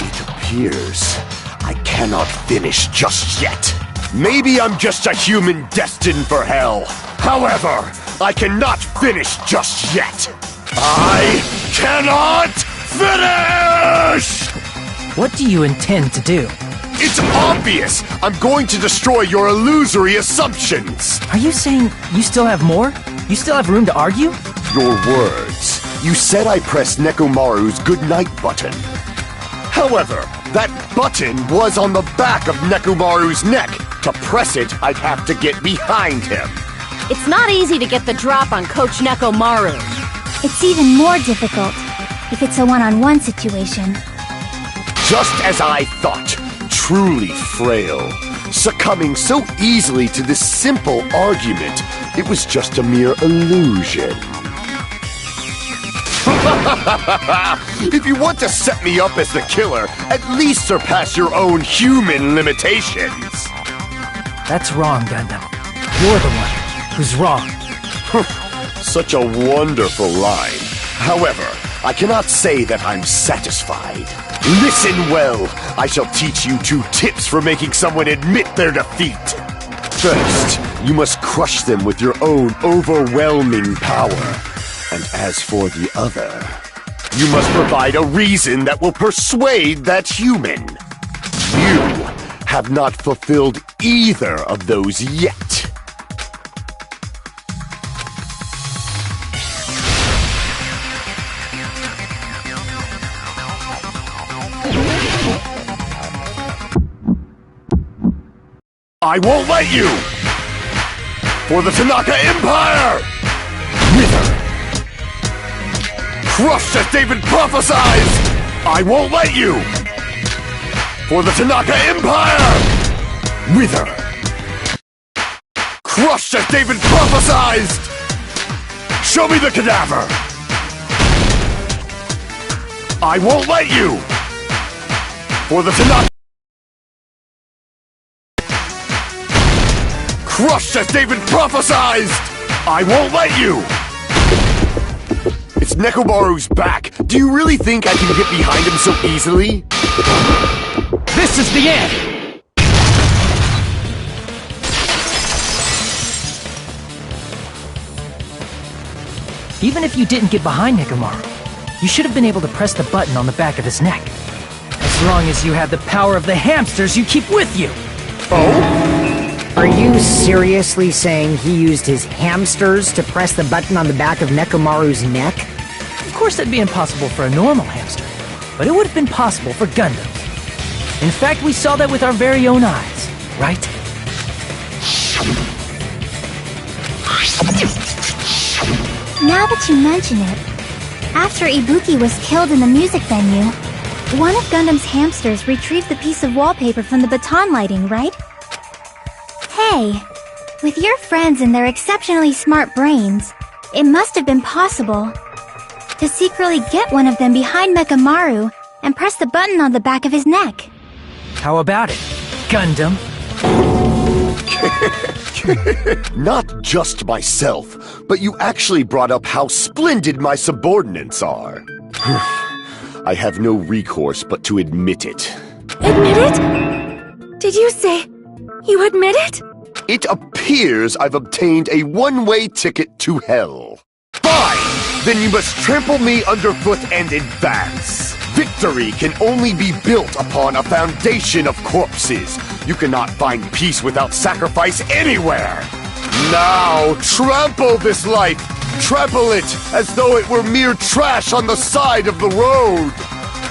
It appears I cannot finish just yet. Maybe I'm just a human destined for hell. However, I cannot finish just yet. I cannot finish!
What do you intend to do?
It's obvious! I'm going to destroy your illusory assumptions!
Are you saying you still have more? You still have room to argue?
your words. You said I pressed Nekomaru's goodnight button. However, that button was on the back of Nekomaru's neck. To press it, I'd have to get behind him.
It's not easy to get the drop on Coach Nekomaru.
It's even more difficult if it's a one-on-one situation.
Just as I thought, truly frail. Succumbing so easily to this simple argument, it was just a mere illusion. If you want to set me up as the killer, at least surpass your own human limitations.
That's wrong, Gundam. You're the one who's wrong.
Such a wonderful line. However, I cannot say that I'm satisfied. Listen well. I shall teach you 2 tips for making someone admit their defeat. First, you must crush them with your own overwhelming power. And as for the other, you must provide a reason that will persuade that human. You have not fulfilled either of those yet. I won't let you! For the Tanaka Empire! Wither! Crushed as David prophesied! I won't let you! For the Tanaka Empire! Wither! Crushed as David prophesied! Show me the cadaver! I won't let you! For the Tanaka... Crushed as David prophesied! I won't let you! It's Nekomaru's back. Do you really think I can get behind him so easily?
This is the end! Even if you didn't get behind Nekomaru, you should have been able to press the button on the back of his neck. As long as you had the power of the hamsters you keep with you!
Oh?
Are you seriously saying he used his hamsters to press the button on the back of Nekomaru's neck?
Of course that'd be impossible for a normal hamster, but it would have been possible for Gundam. In fact, we saw that with our very own eyes, right?
Now that you mention it, after Ibuki was killed in the music venue, one of Gundam's hamsters retrieved the piece of wallpaper from the baton lighting, right? Hey, with your friends and their exceptionally smart brains, it must have been possible to secretly get one of them behind Nekomaru and press the button on the back of his neck.
How about it, Gundam?
Not just myself, but you actually brought up how splendid my subordinates are. I have no recourse but to admit it.
Admit it? Did you say you admit it?
It appears I've obtained a one-way ticket to hell. Fine! Then you must trample me underfoot and advance. Victory can only be built upon a foundation of corpses. You cannot find peace without sacrifice anywhere. Now, trample this life. Trample it as though it were mere trash on the side of the road.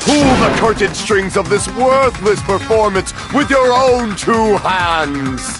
Pull the curtain strings of this worthless performance with your own 2 hands.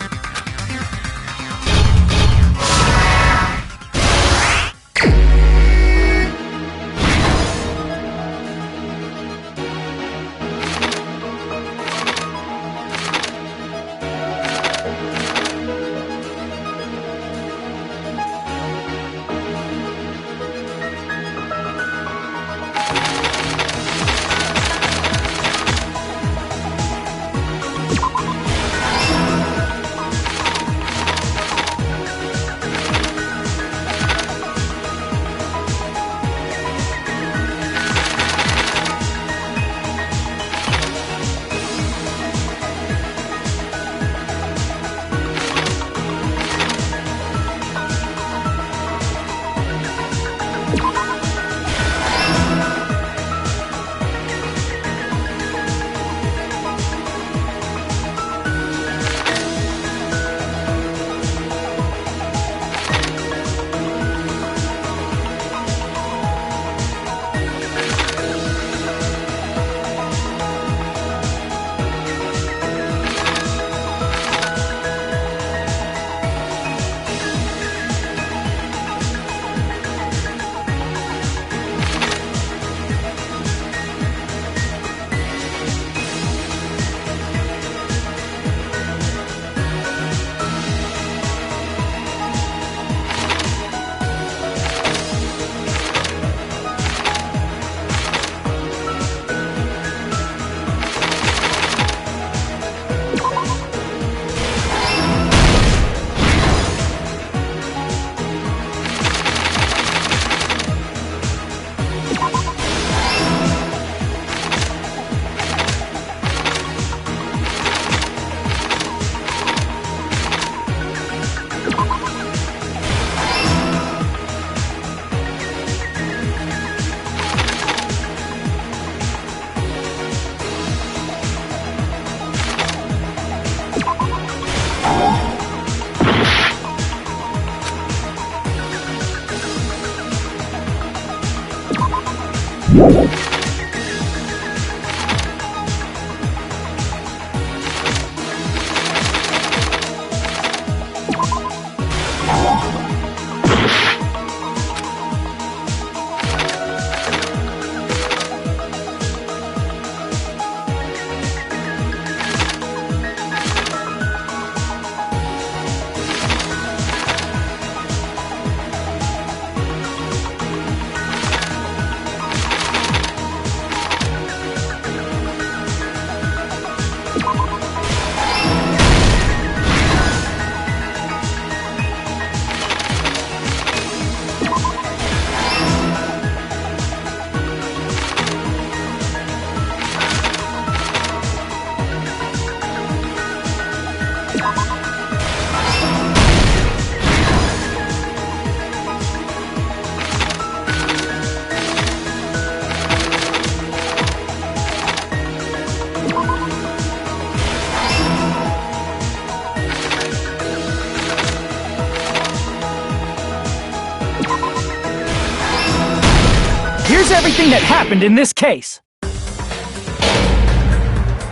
Here's everything that happened in this case.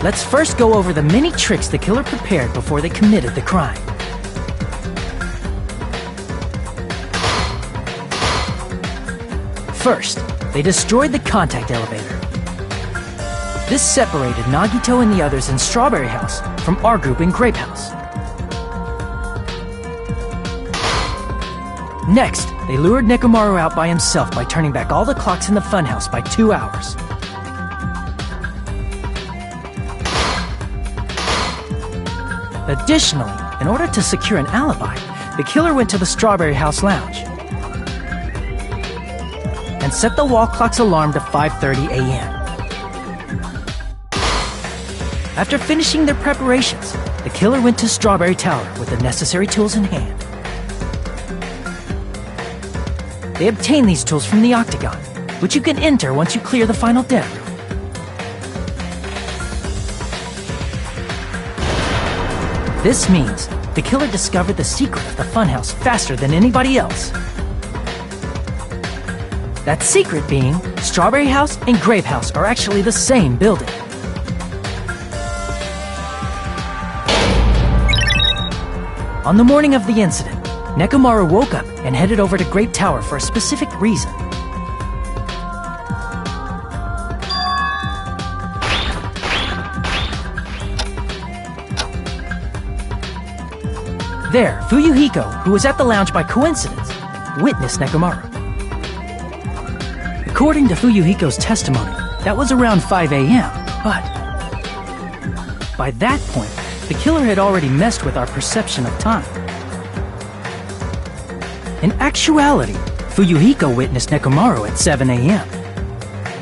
Let's first go over the many tricks the killer prepared before they committed the crime. First, they destroyed the contact elevator. This separated Nagito and the others in Strawberry House from our group in Grape House. Next, they lured Nekomaru out by himself by turning back all the clocks in the funhouse by 2 hours. Additionally, in order to secure an alibi, the killer went to the Strawberry House lounge and set the wall clock's alarm to 5:30 a.m. After finishing their preparations, the killer went to Strawberry Tower with the necessary tools in hand. They obtained these tools from the Octagon, which you can enter once you clear the final death room. This means the killer discovered the secret of the funhouse faster than anybody else. That secret being, Strawberry House and Grape House are actually the same building. On the morning of the incident, Nekomaru woke up and headed over to Grape Tower for a specific reason. There, Fuyuhiko, who was at the lounge by coincidence, witnessed Nekomaru. According to Fuyuhiko's testimony, that was around 5 a.m., but by that point, the killer had already messed with our perception of time. In actuality, Fuyuhiko witnessed Nekomaru at 7 a.m.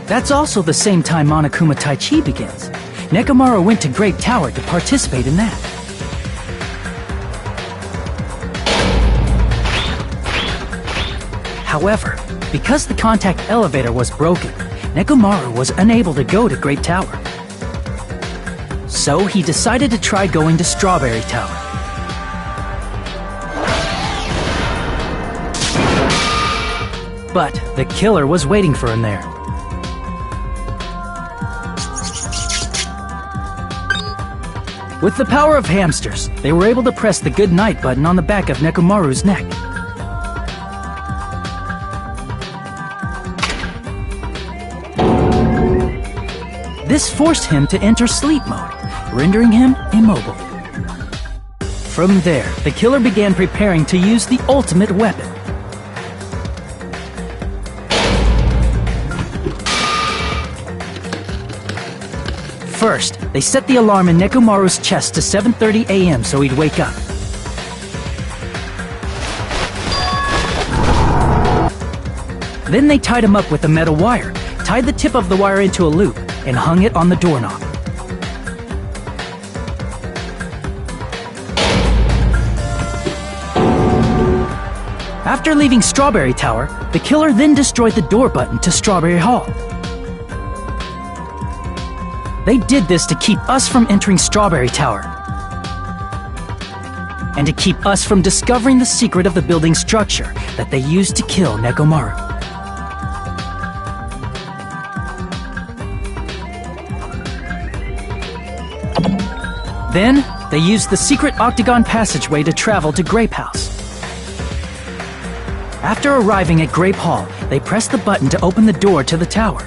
That's also the same time Monokuma Taichi begins. Nekomaru went to Grape Tower to participate in that. However, because the contact elevator was broken, Nekomaru was unable to go to Grape Tower. So he decided to try going to Strawberry Tower. But the killer was waiting for him there. With the power of hamsters, they were able to press the good night button on the back of Nekomaru's neck. This forced him to enter sleep mode, rendering him immobile. From there, the killer began preparing to use the ultimate weapon. First, they set the alarm in Nekomaru's chest to 7:30 a.m. so he'd wake up. Then they tied him up with a metal wire, tied the tip of the wire into a loop, and hung it on the doorknob. After leaving Strawberry Tower, the killer then destroyed the door button to Strawberry Hall. They did this to keep us from entering Strawberry Tower, and to keep us from discovering the secret of the building structure that they used to kill Nekomaru. Then, they used the secret octagon passageway to travel to Grape House. After arriving at Grape Hall, they pressed the button to open the door to the tower.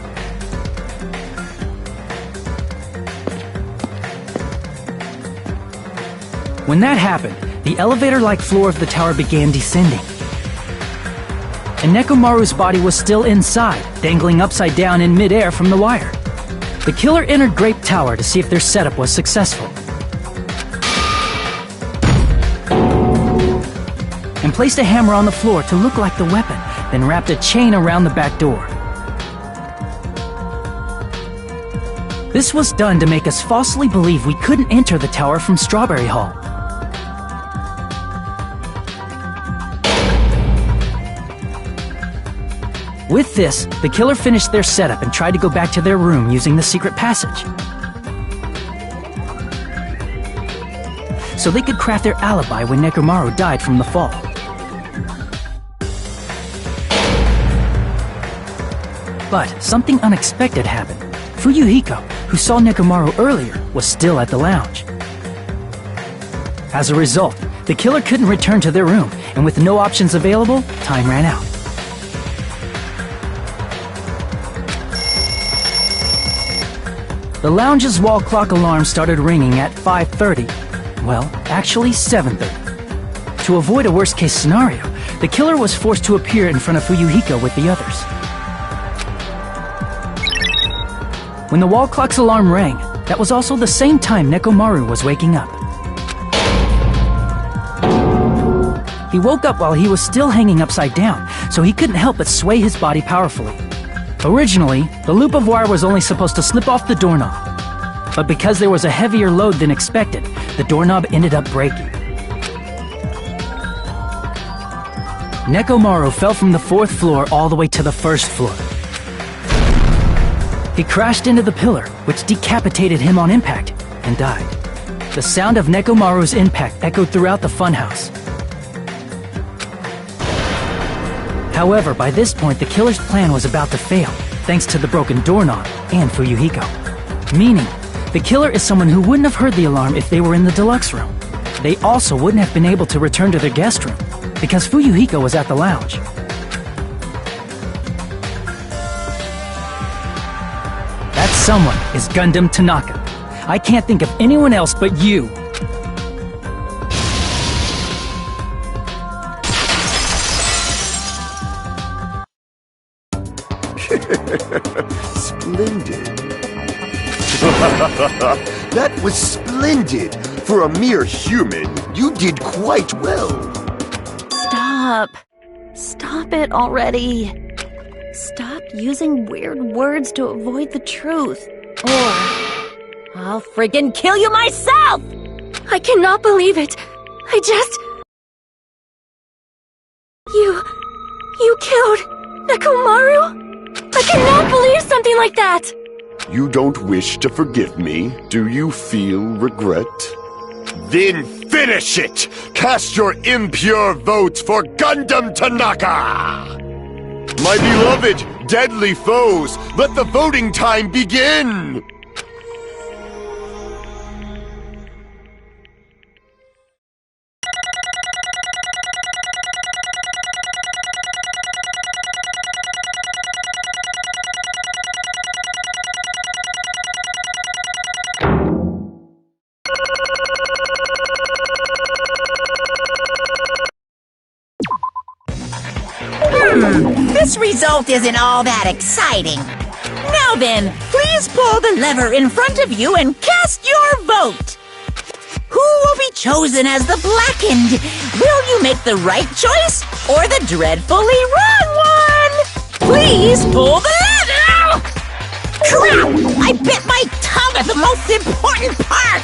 When that happened, the elevator-like floor of the tower began descending. And Nekomaru's body was still inside, dangling upside down in midair from the wire. The killer entered Grape Tower to see if their setup was successful, and placed a hammer on the floor to look like the weapon, then wrapped a chain around the back door. This was done to make us falsely believe we couldn't enter the tower from Strawberry Hall. With this, the killer finished their setup and tried to go back to their room using the secret passage, so they could craft their alibi when Nekomaru died from the fall. But something unexpected happened. Fuyuhiko, who saw Nekomaru earlier, was still at the lounge. As a result, the killer couldn't return to their room, and with no options available, time ran out. The lounge's wall clock alarm started ringing at 5:30. Well, actually 7:30. To avoid a worst-case scenario, the killer was forced to appear in front of Fuyuhiko with the others. When the wall clock's alarm rang, that was also the same time Nekomaru was waking up. He woke up while he was still hanging upside down, so he couldn't help but sway his body powerfully. Originally, the loop of wire was only supposed to slip off the doorknob, but because there was a heavier load than expected, the doorknob ended up breaking. Nekomaru fell from the 4th floor all the way to the 1st floor. He crashed into the pillar, which decapitated him on impact, and died. The sound of Nekomaru's impact echoed throughout the funhouse. However, by this point, the killer's plan was about to fail, thanks to the broken doorknob and Fuyuhiko. Meaning, the killer is someone who wouldn't have heard the alarm if they were in the deluxe room. They also wouldn't have been able to return to their guest room, because Fuyuhiko was at the lounge. That someone is Gundam Tanaka. I can't think of anyone else but you.
Splendid. That was splendid. For a mere human, you did quite well.
Stop. Stop it already. Stop using weird words to avoid the truth. Or I'll friggin' kill you myself!
I cannot believe it. You killed Nekomaru? I cannot believe something like that!
You don't wish to forgive me? Do you feel regret? Then finish it! Cast your impure votes for Gundam Tanaka! My beloved, deadly foes, let the voting time begin!
This result isn't all that exciting. Now then, please pull the lever in front of you and cast your vote. Who will be chosen as the blackened? Will you make the right choice or the dreadfully wrong one? Please pull the lever! Crap! I bit my tongue at the most important part!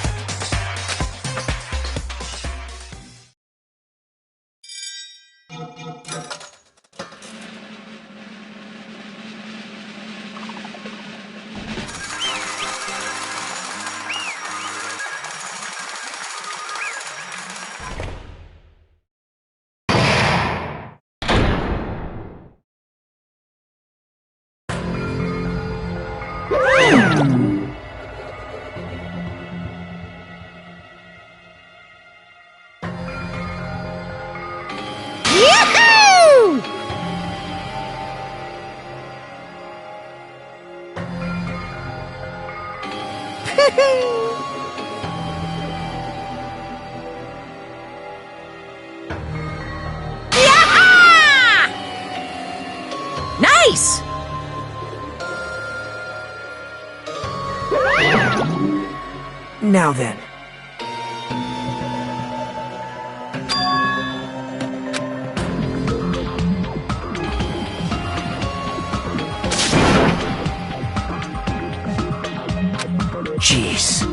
Nice!
Now then. Jeez.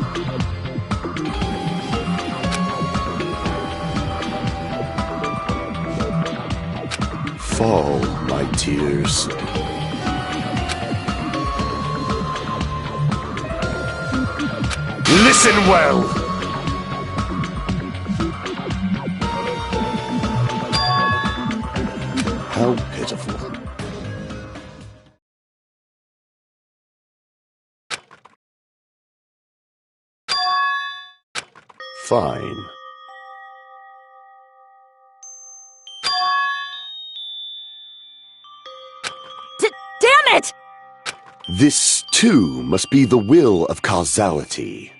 Fall, my tears. Listen well! How pitiful. Fine.
Damn it!
This, too, must be the will of causality.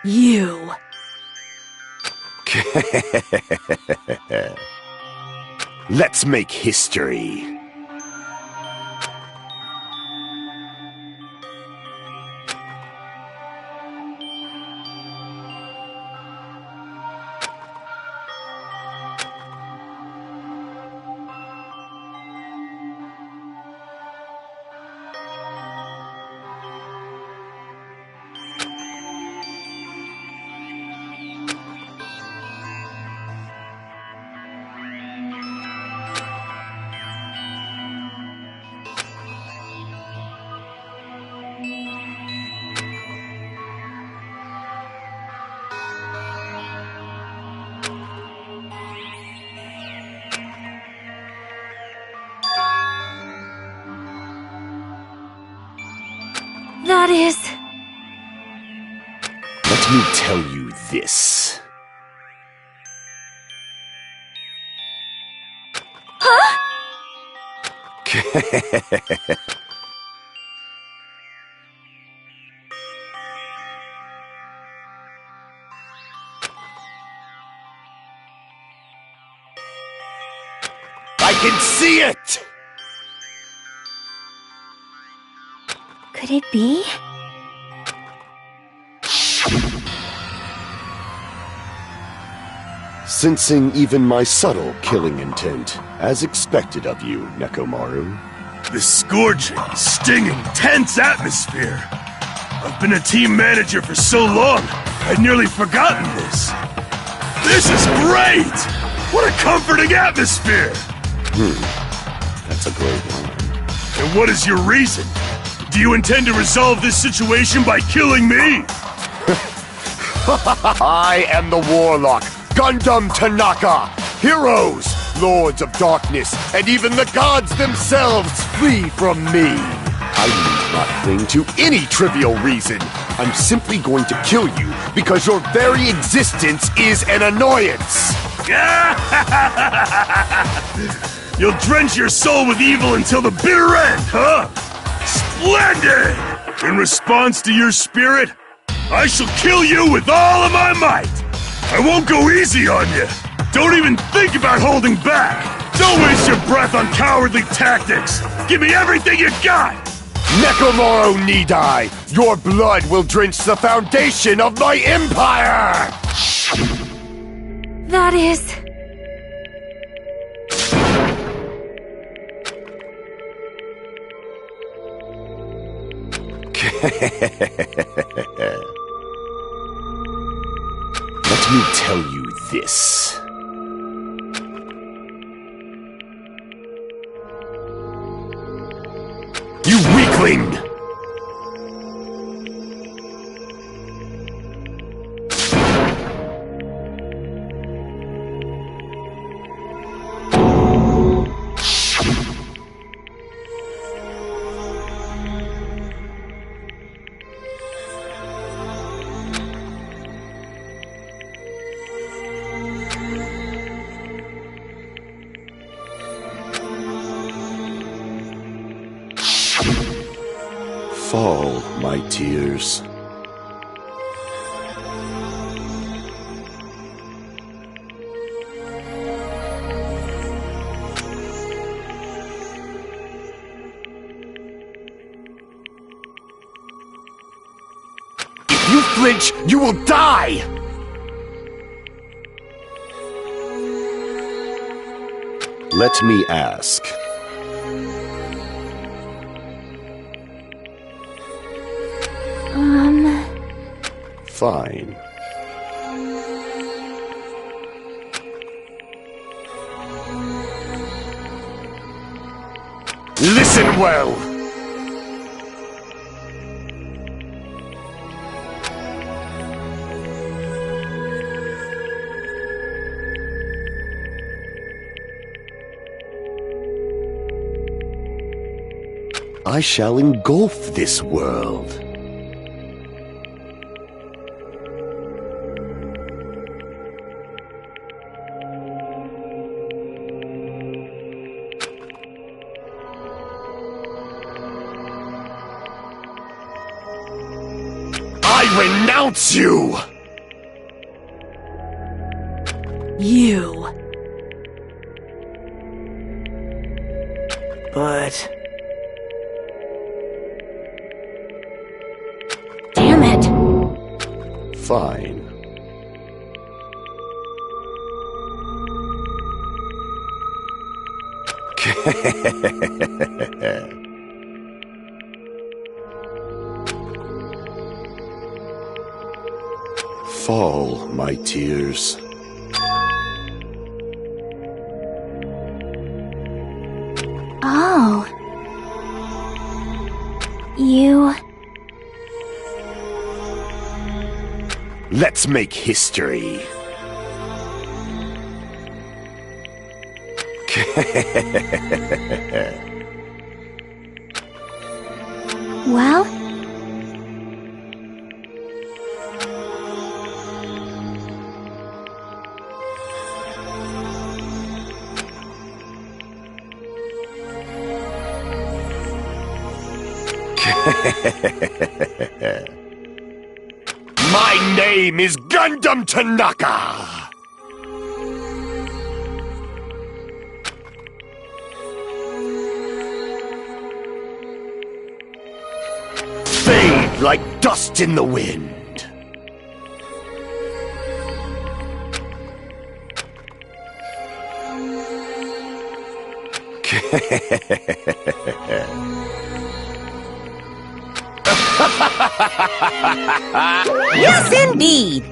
You.
Let's make history.
That is...
Let me tell you this.
Huh?
I can see it!
Could it be?
Sensing even my subtle killing intent, as expected of you, Nekomaru.
The scorching, stinging, tense atmosphere. I've been a team manager for so long, I'd nearly forgotten this. This is great! What a comforting atmosphere!
That's a great line.
And what is your reason? Do you intend to resolve this situation by killing me?
I am the Warlock, Gundam Tanaka! Heroes, Lords of Darkness, and even the gods themselves flee from me! I need not cling to any trivial reason. I'm simply going to kill you because your very existence is an annoyance!
You'll drench your soul with evil until the bitter end, huh? Splendid! In response to your spirit, I shall kill you with all of my might! I won't go easy on you! Don't even think about holding back! Don't waste your breath on cowardly tactics! Give me everything you got!
Nekomaru Nidai, your blood will drench the foundation of my empire!
That is...
Let me tell you this. You weakling! Fall, my tears. If you flinch, you will die! Let me ask. Fine. Listen well! I shall engulf this world. I renounce you!
You.
But
Damn it.
Fine. Fall, my tears.
Oh. You...
Let's make history.
Well?
My name is Gundam Tanaka! Fade like dust in the wind.
Yes, indeed.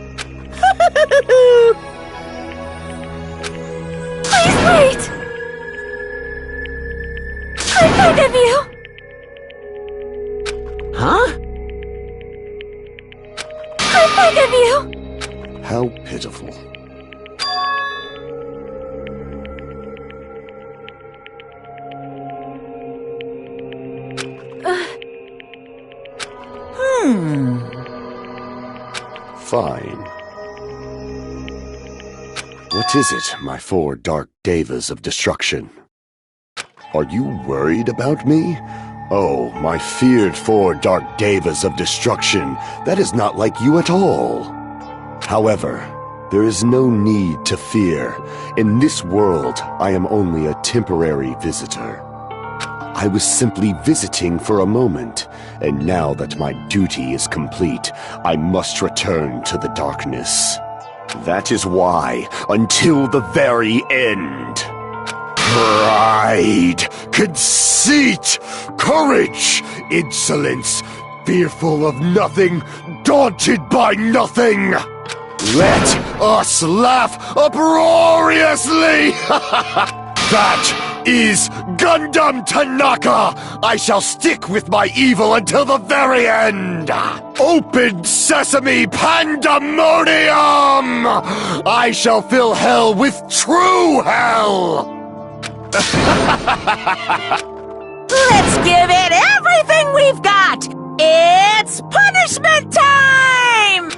Please wait! I beg of you!
huh?
I beg of you!
How pitiful. Fine. What is it, my four dark devas of destruction? Are you worried about me? Oh, my feared four dark devas of destruction, that is not like you at all. However, there is no need to fear. In this world, I am only a temporary visitor. I was simply visiting for a moment, and now that my duty is complete, I must return to the darkness. That is why, until the very end, pride, conceit, courage, insolence, fearful of nothing, daunted by nothing. Let us laugh uproariously! That is Gundam Tanaka! I shall stick with my evil until the very end! Open sesame pandemonium! I shall fill hell with true hell!
Let's give it everything we've got! It's punishment time!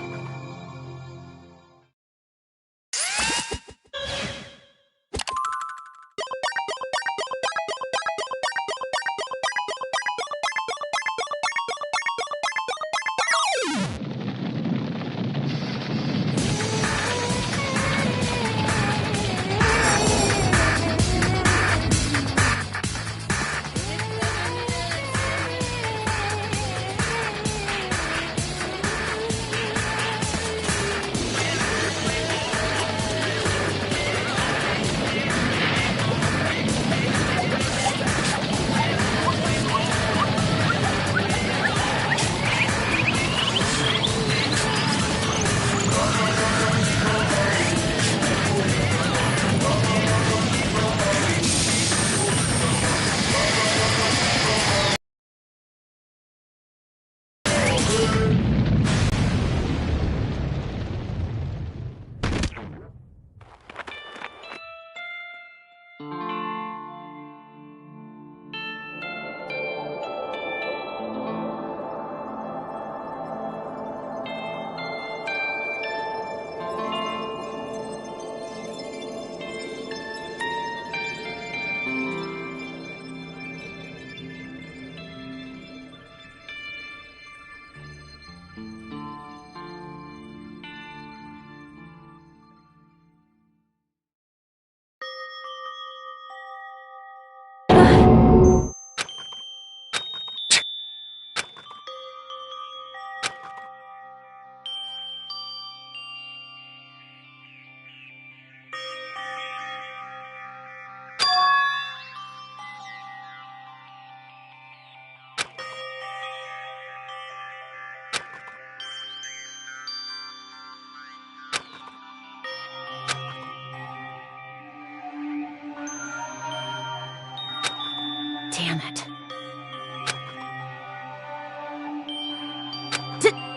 Damn it.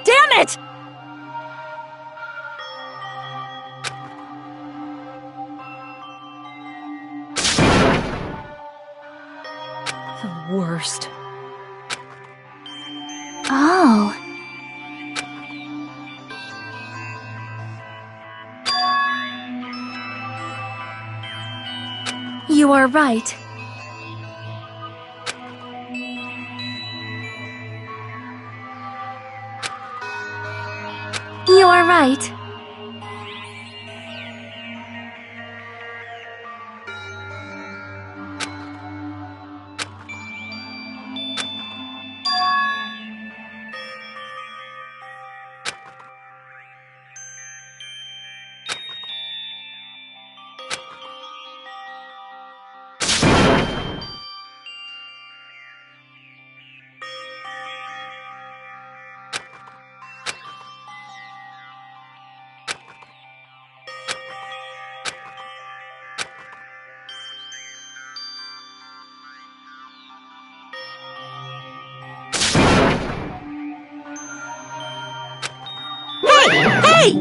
Damn it! The worst.
Oh.
You are right. You are right.
Hey!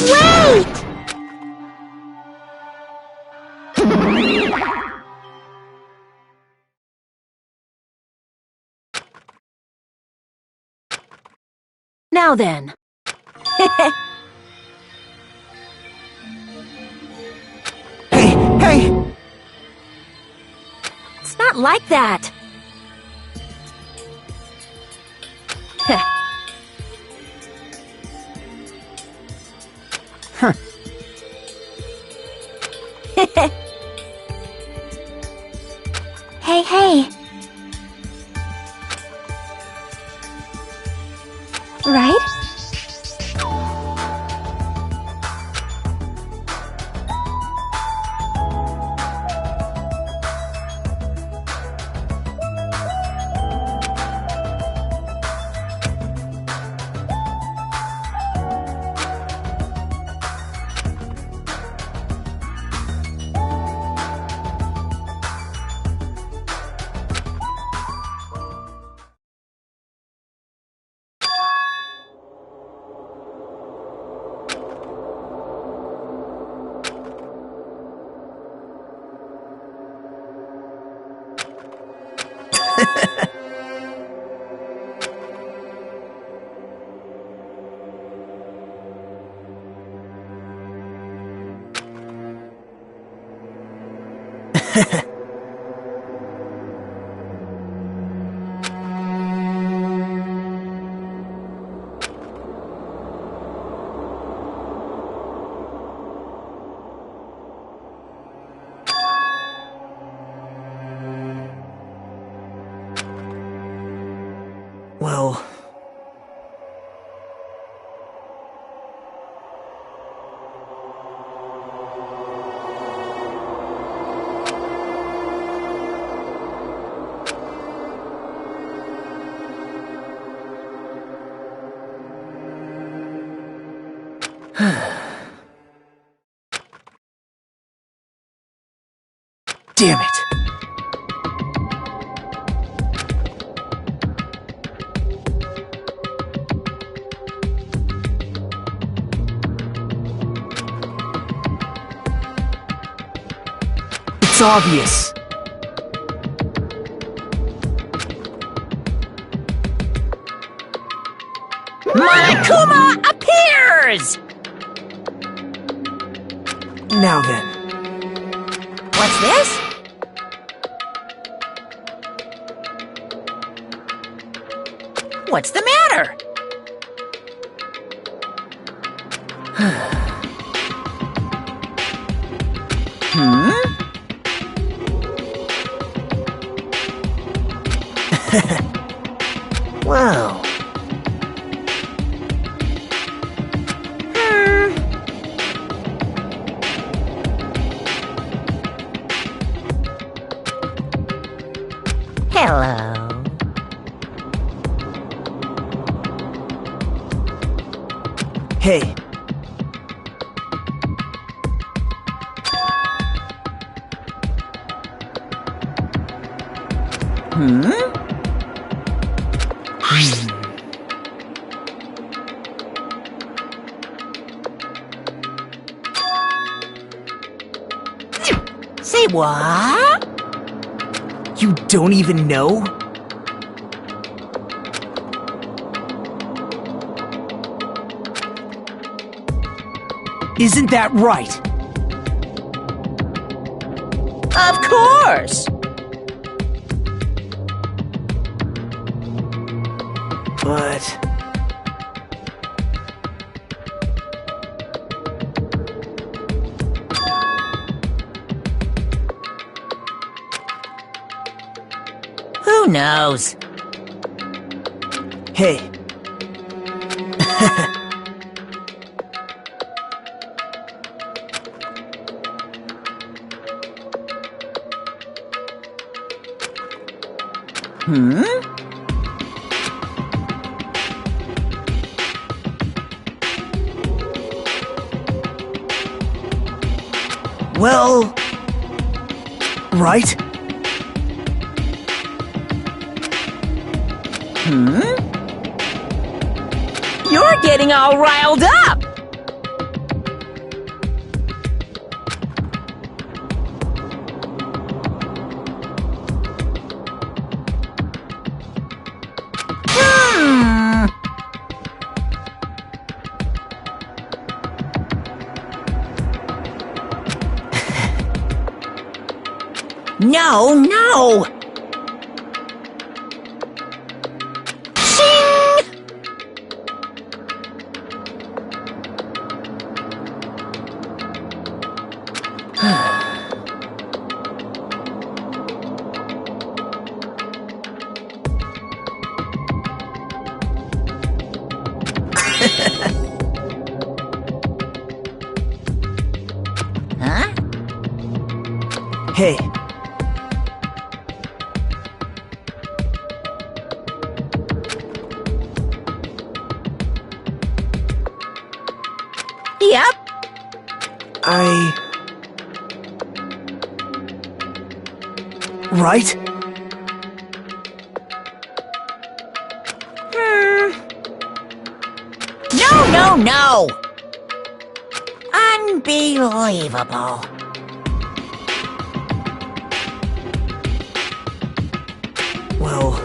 Wait!
Now then.
Hey!
It's not like that.
Huh.
Hey. Right?
Well... Damn it! obvious.
Monokuma appears!
Now then.
What's this? What's the matter?
Well.
Hello.
Hey.
Say what?
You don't even know? Isn't that right?
Of course!
But...
Who knows?
Hey. Well... Right?
You're getting all riled up! No, no! Shing! Huh?
Hey.
Yep.
Right?
No, no, no! Unbelievable.
Well...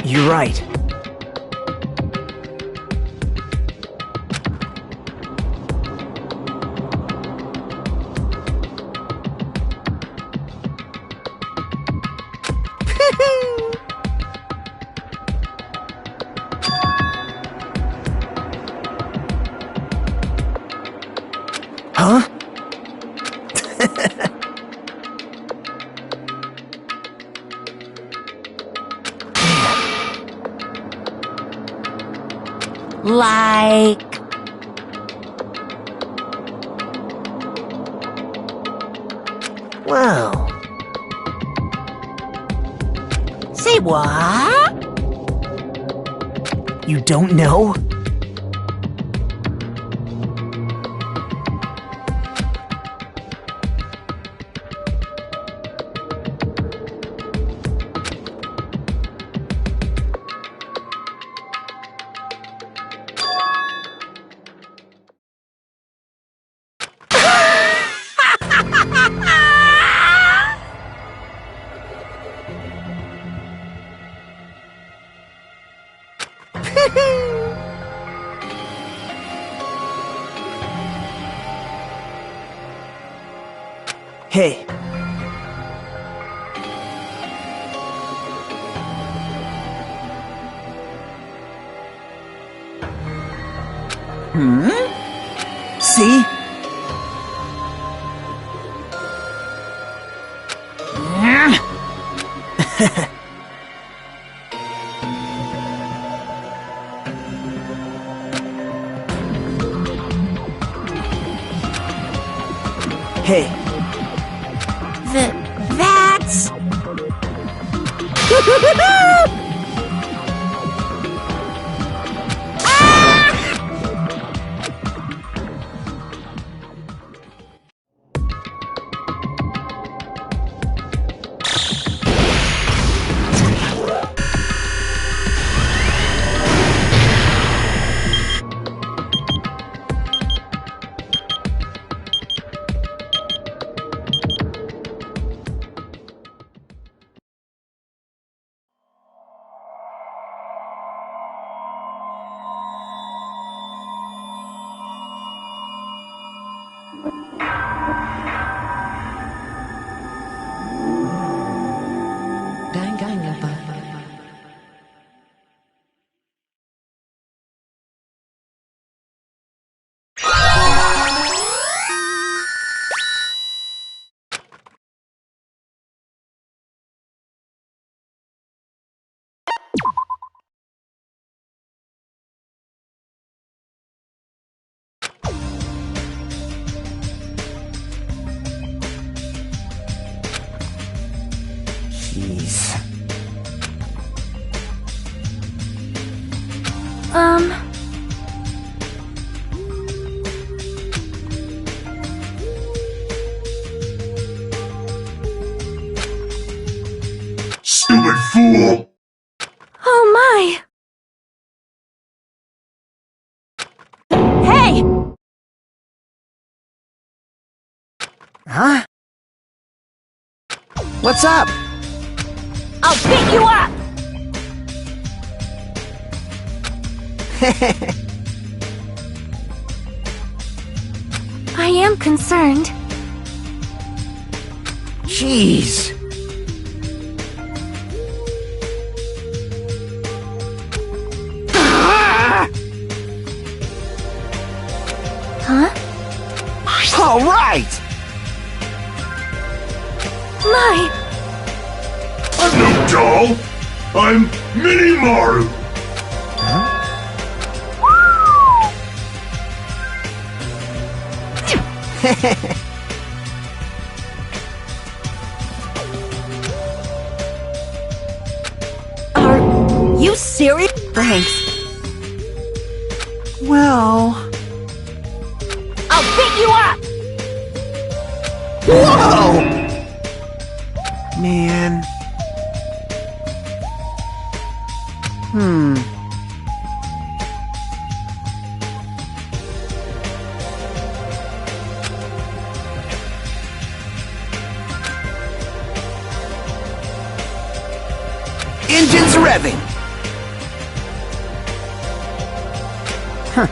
You're right. Huh?
Like...
Well...
Say what?
You don't know? Hey. See? Hey.
That's...
Dangaropa.
Jeez.
Stupid fool!
Oh my!
Hey!
Huh? What's up?
I'll pick you up!
I am concerned.
Jeez.
Huh?
All right!
My!
I'm no doll! I'm Mini Maru!
Are you serious?
Thanks. Well...
I'll pick you up!
Whoa! Man. Engines revving! Huh.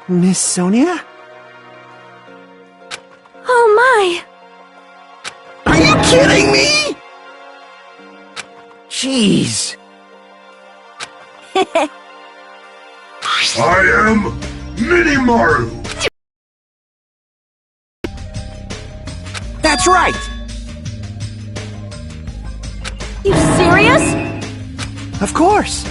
Miss Sonia?
Oh my!
Are you kidding me? Jeez.
I am Mini Maru!
That's right!
You serious?
Of course.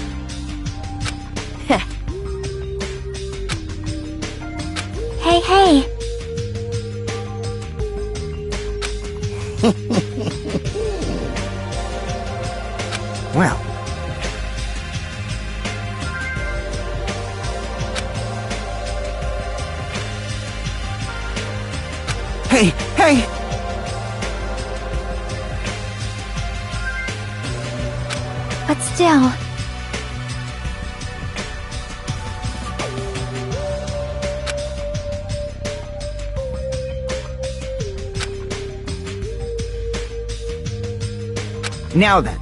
Hey, hey.
Well. Hey, hey!
But still...
Now then.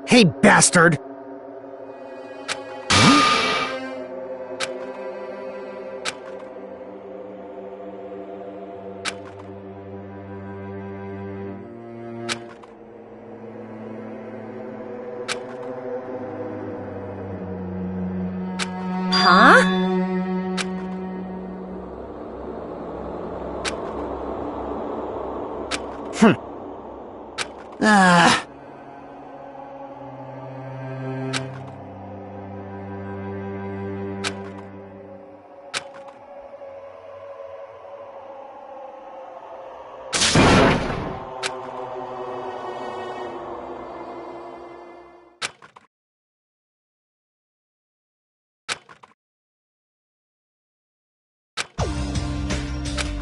Hey, bastard!
Huh?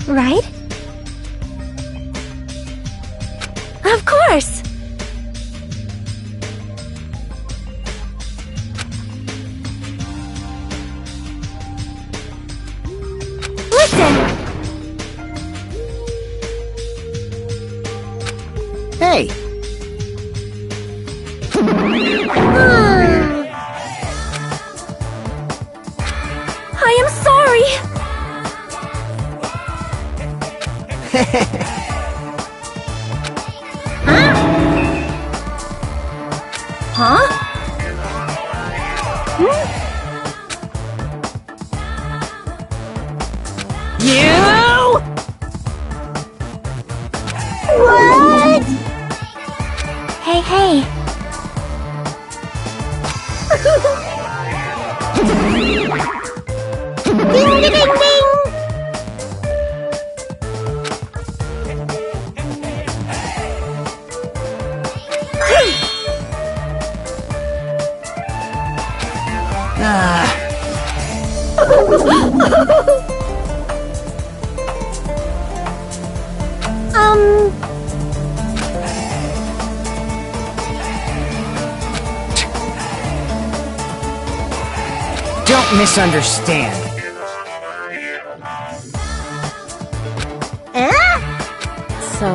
Right?
Of course! Listen!
Hey!
I am sorry!
Huh? You!
What?
Hey, hey!
Ding, ding, ding, ding!
Don't misunderstand.
So...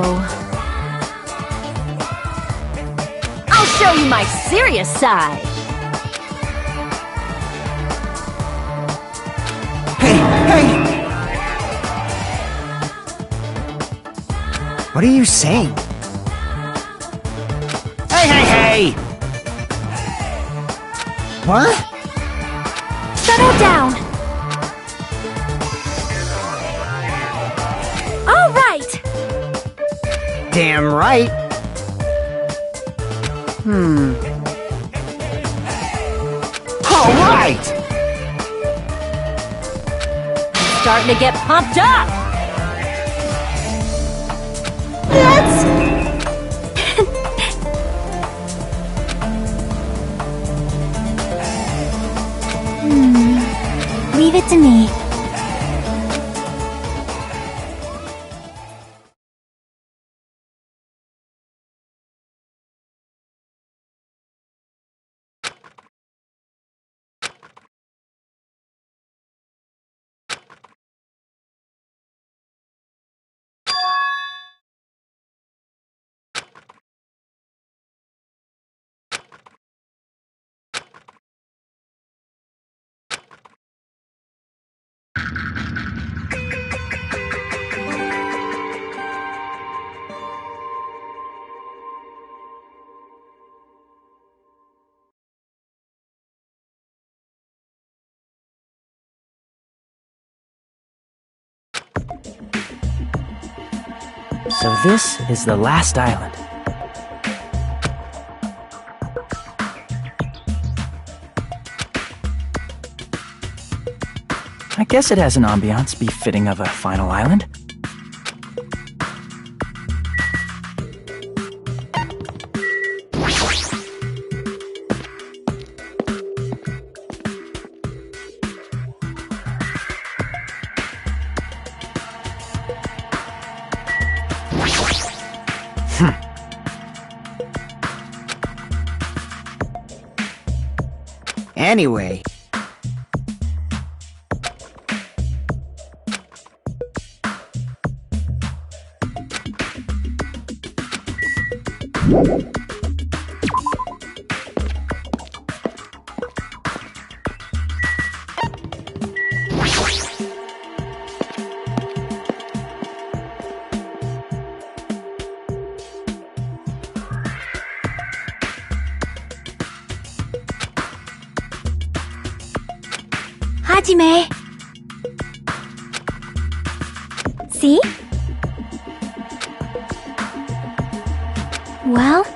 I'll show you my serious side.
Hey! What are you saying? Hey! What?
Settle down! All right!
Damn right! All right!
Starting to get pumped up.
Leave it to me.
So this is the last island. I guess it has an ambiance befitting of a final island.
Anyway...
Hajime. See? Well?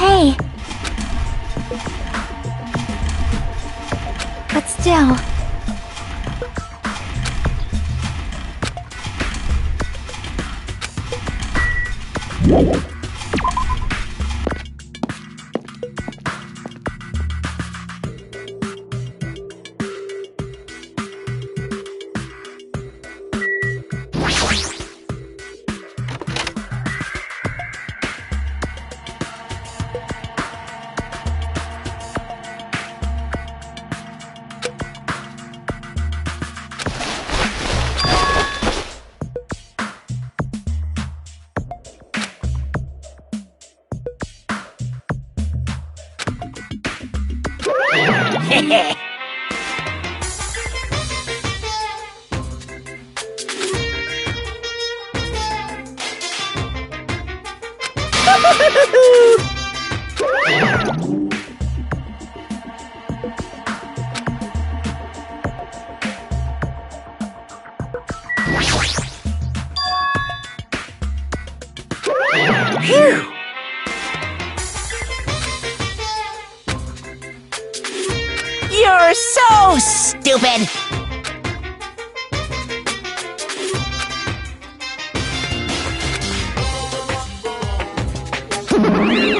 Hey. But still...
Phew! You're so stupid!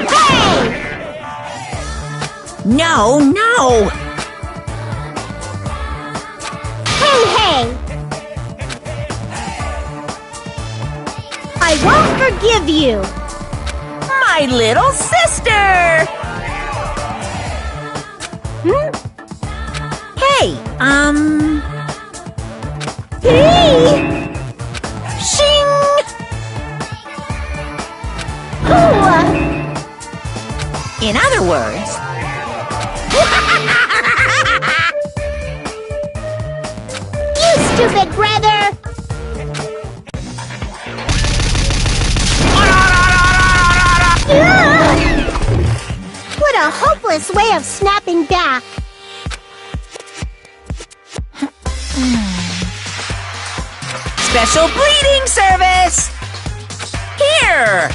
Hey! No!
Hey! I won't forgive you!
My little sister! Hey,
Hey!
Shing! In other words...
You stupid brother! What a hopeless way of snapping back!
Special bleeding service! Here!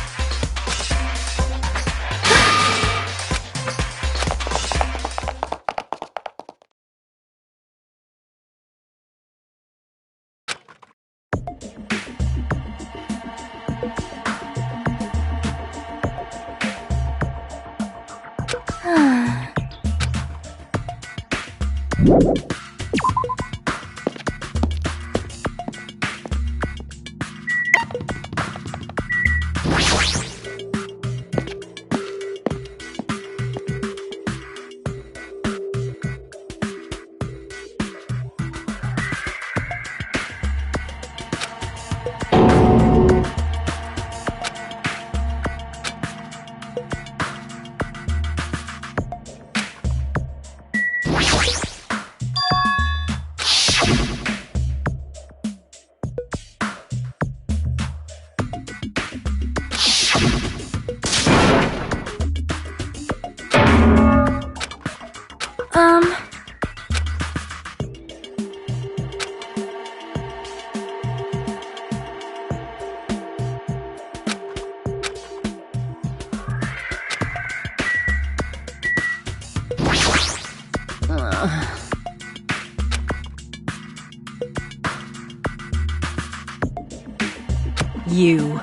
You.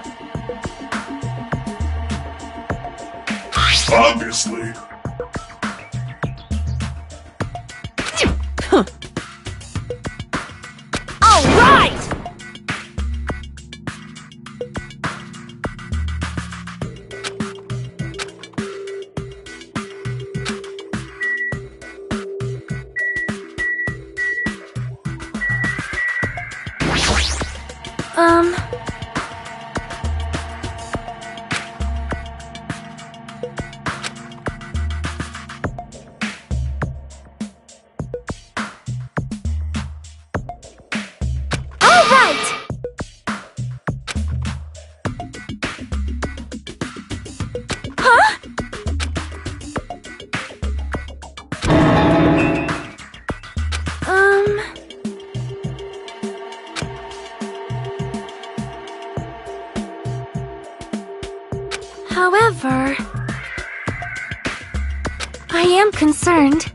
Obviously.
All right!
However, I am concerned.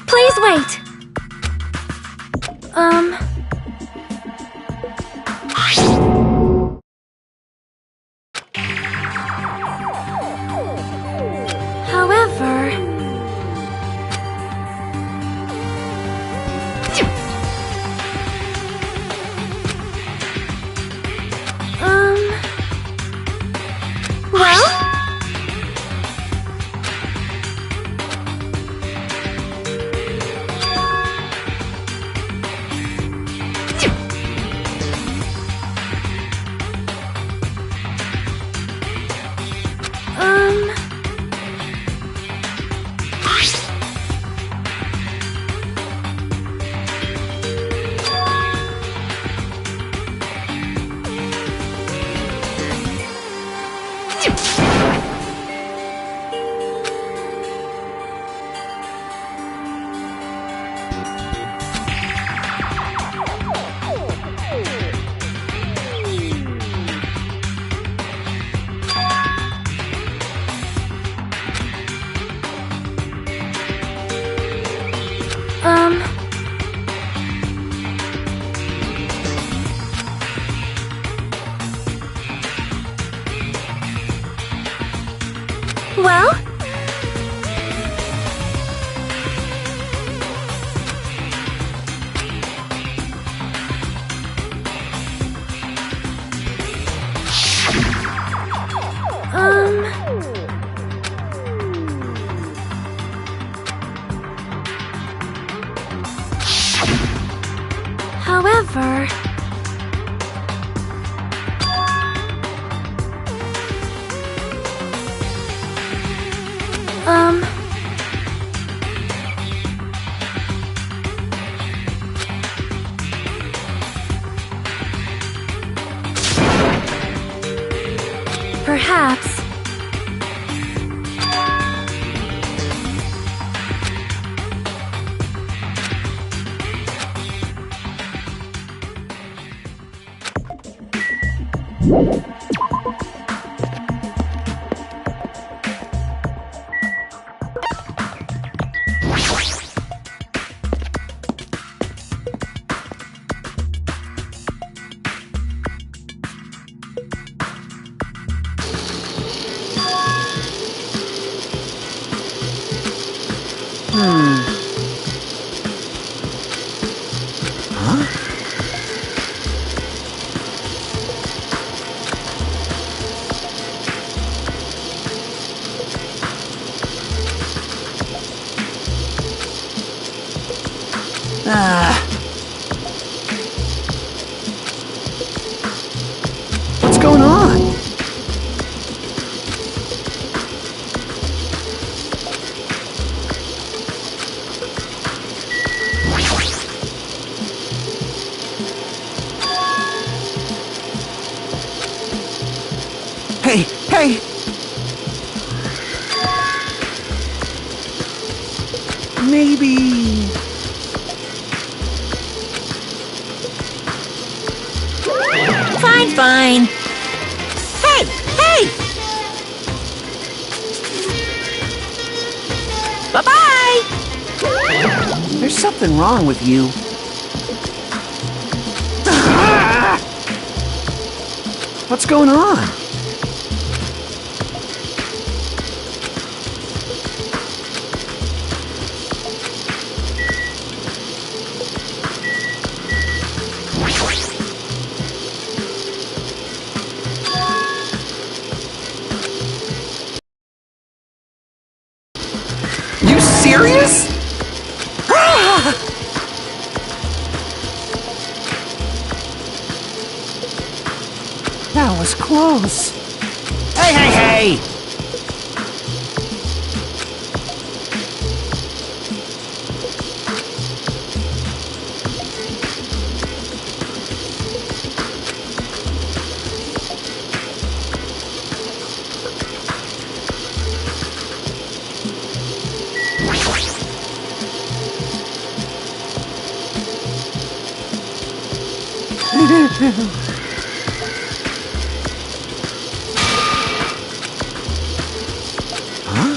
Please wait. However, well? Well? However, perhaps.
Huh? What's going on? Hey, hey! Maybe...
Fine, fine. Hey, hey! Bye-bye!
There's something wrong with you. What's going on? You serious? That was close. Hey, hey, hey! Huh?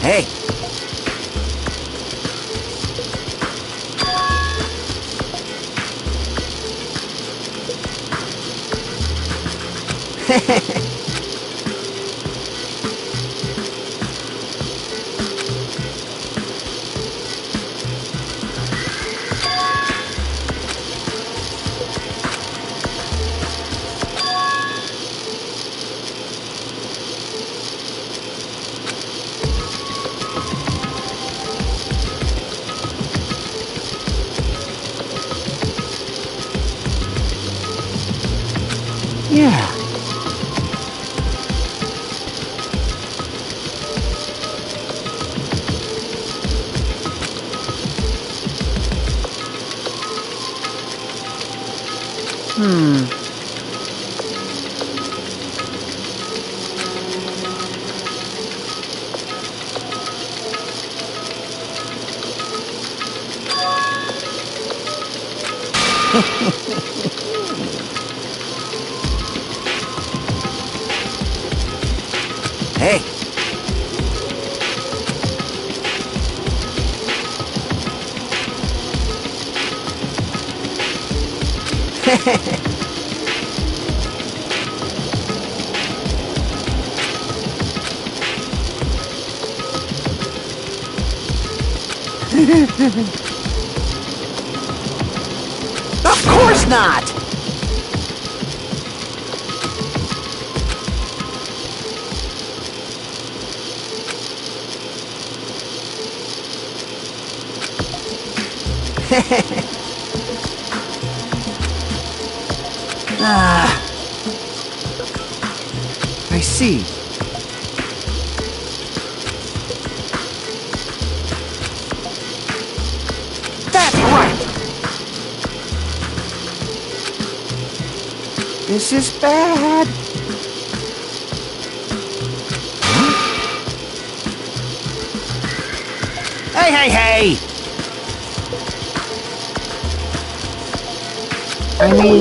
Hey. Yeah. Hey. Of course not! I see. That's right! This is bad. Huh? Hey, hey, hey! I mean...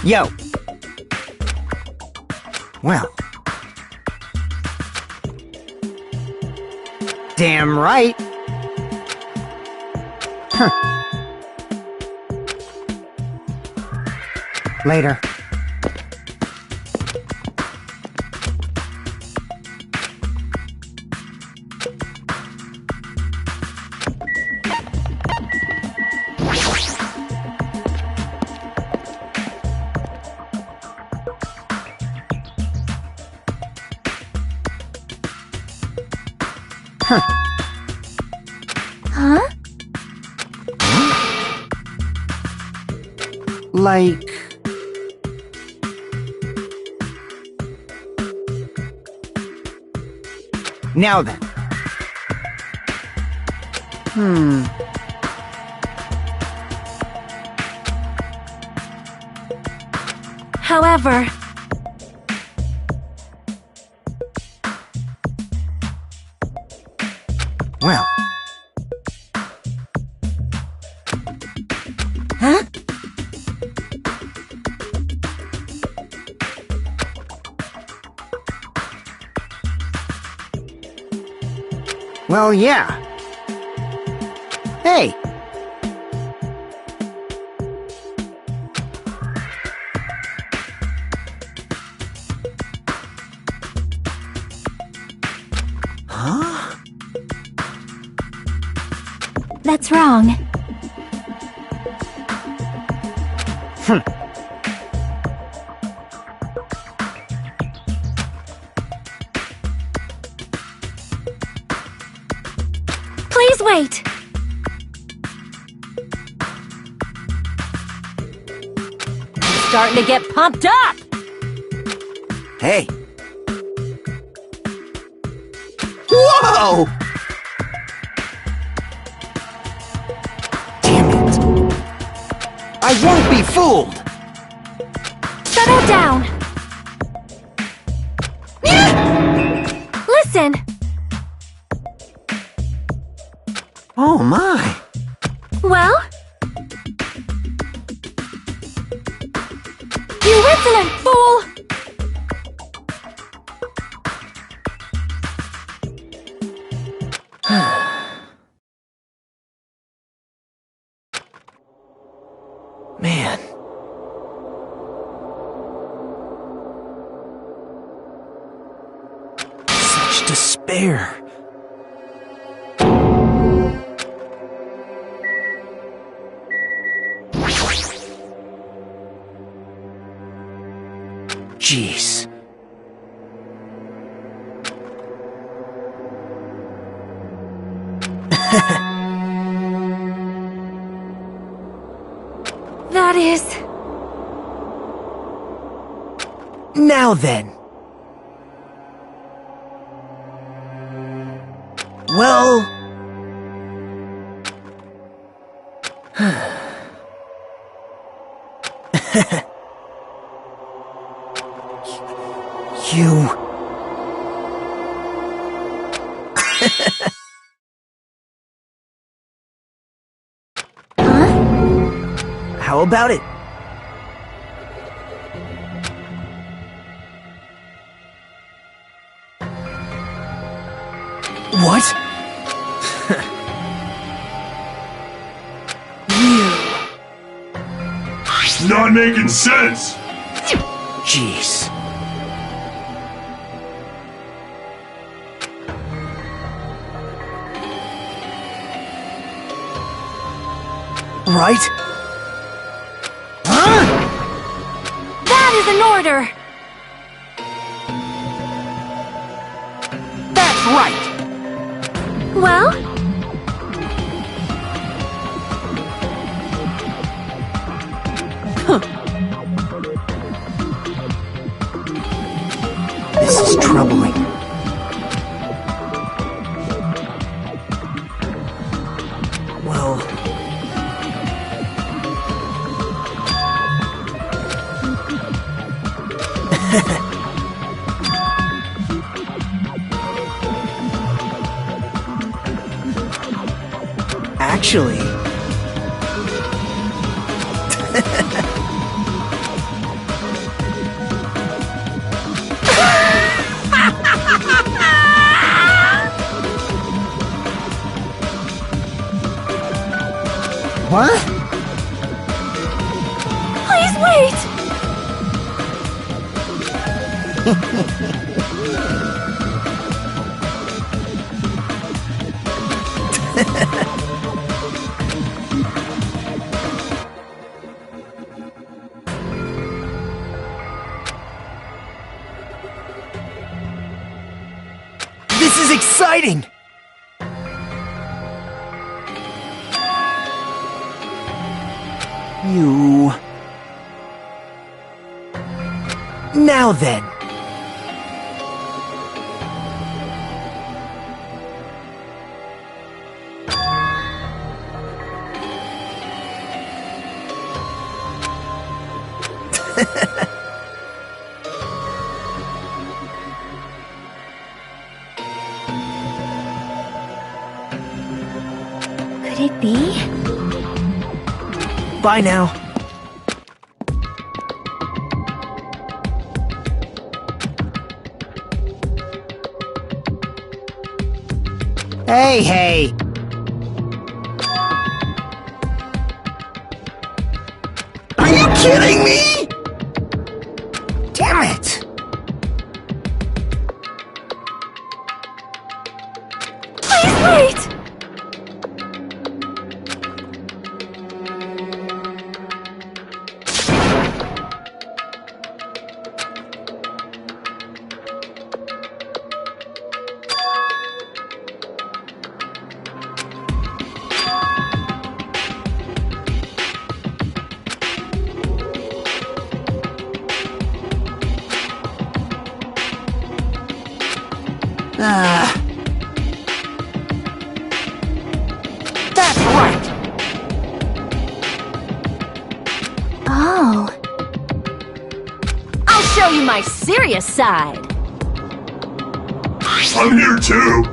Yo. Well. Damn right. Huh. Later.
Huh?
Like... Now then.
However,
Well.
Huh?
Well, yeah. Hey.
Huh?
That's wrong.
please wait.
I'm starting to get pumped up!
Hey. Whoa! Damn it. I won't be fooled!
Settle down. Listen.
Oh my.
Well? You insolent fool!
Man. Such despair. Jeez.
That is...
Now then. Well... You... How about it? What?
It's not making sense!
Jeez.
Right?
That is an order!
That's right!
Well?
This is troubling.
Well... Actually...
What?
Please wait!
This is exciting!
You...
Now then.
Could it be?
Bye now.
Hey!
Are you kidding me?
Damn it!
Please wait!
That's right!
Oh.
I'll show you my serious side.
I'm here too!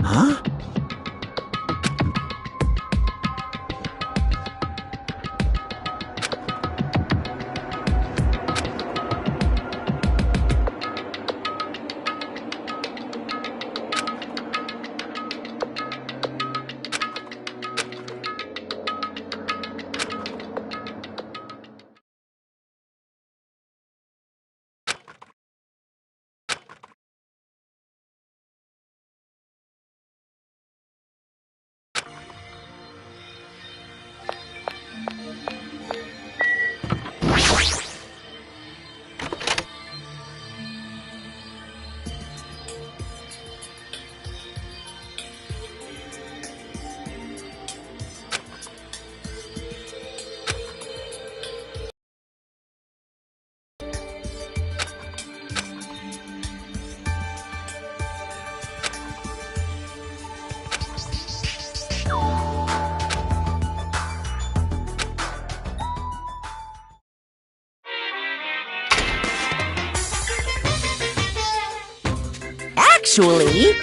Huh?
Actually,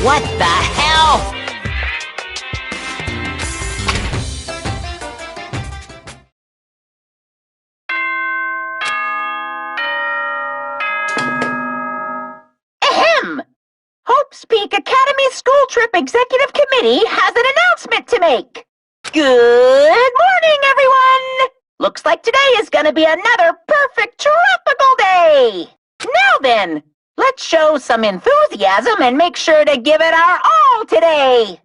what the hell?
Speak Academy School Trip Executive Committee has an announcement to make. Good morning, everyone! Looks like today is gonna be another perfect tropical day! Now then, let's show some enthusiasm and make sure to give it our all today!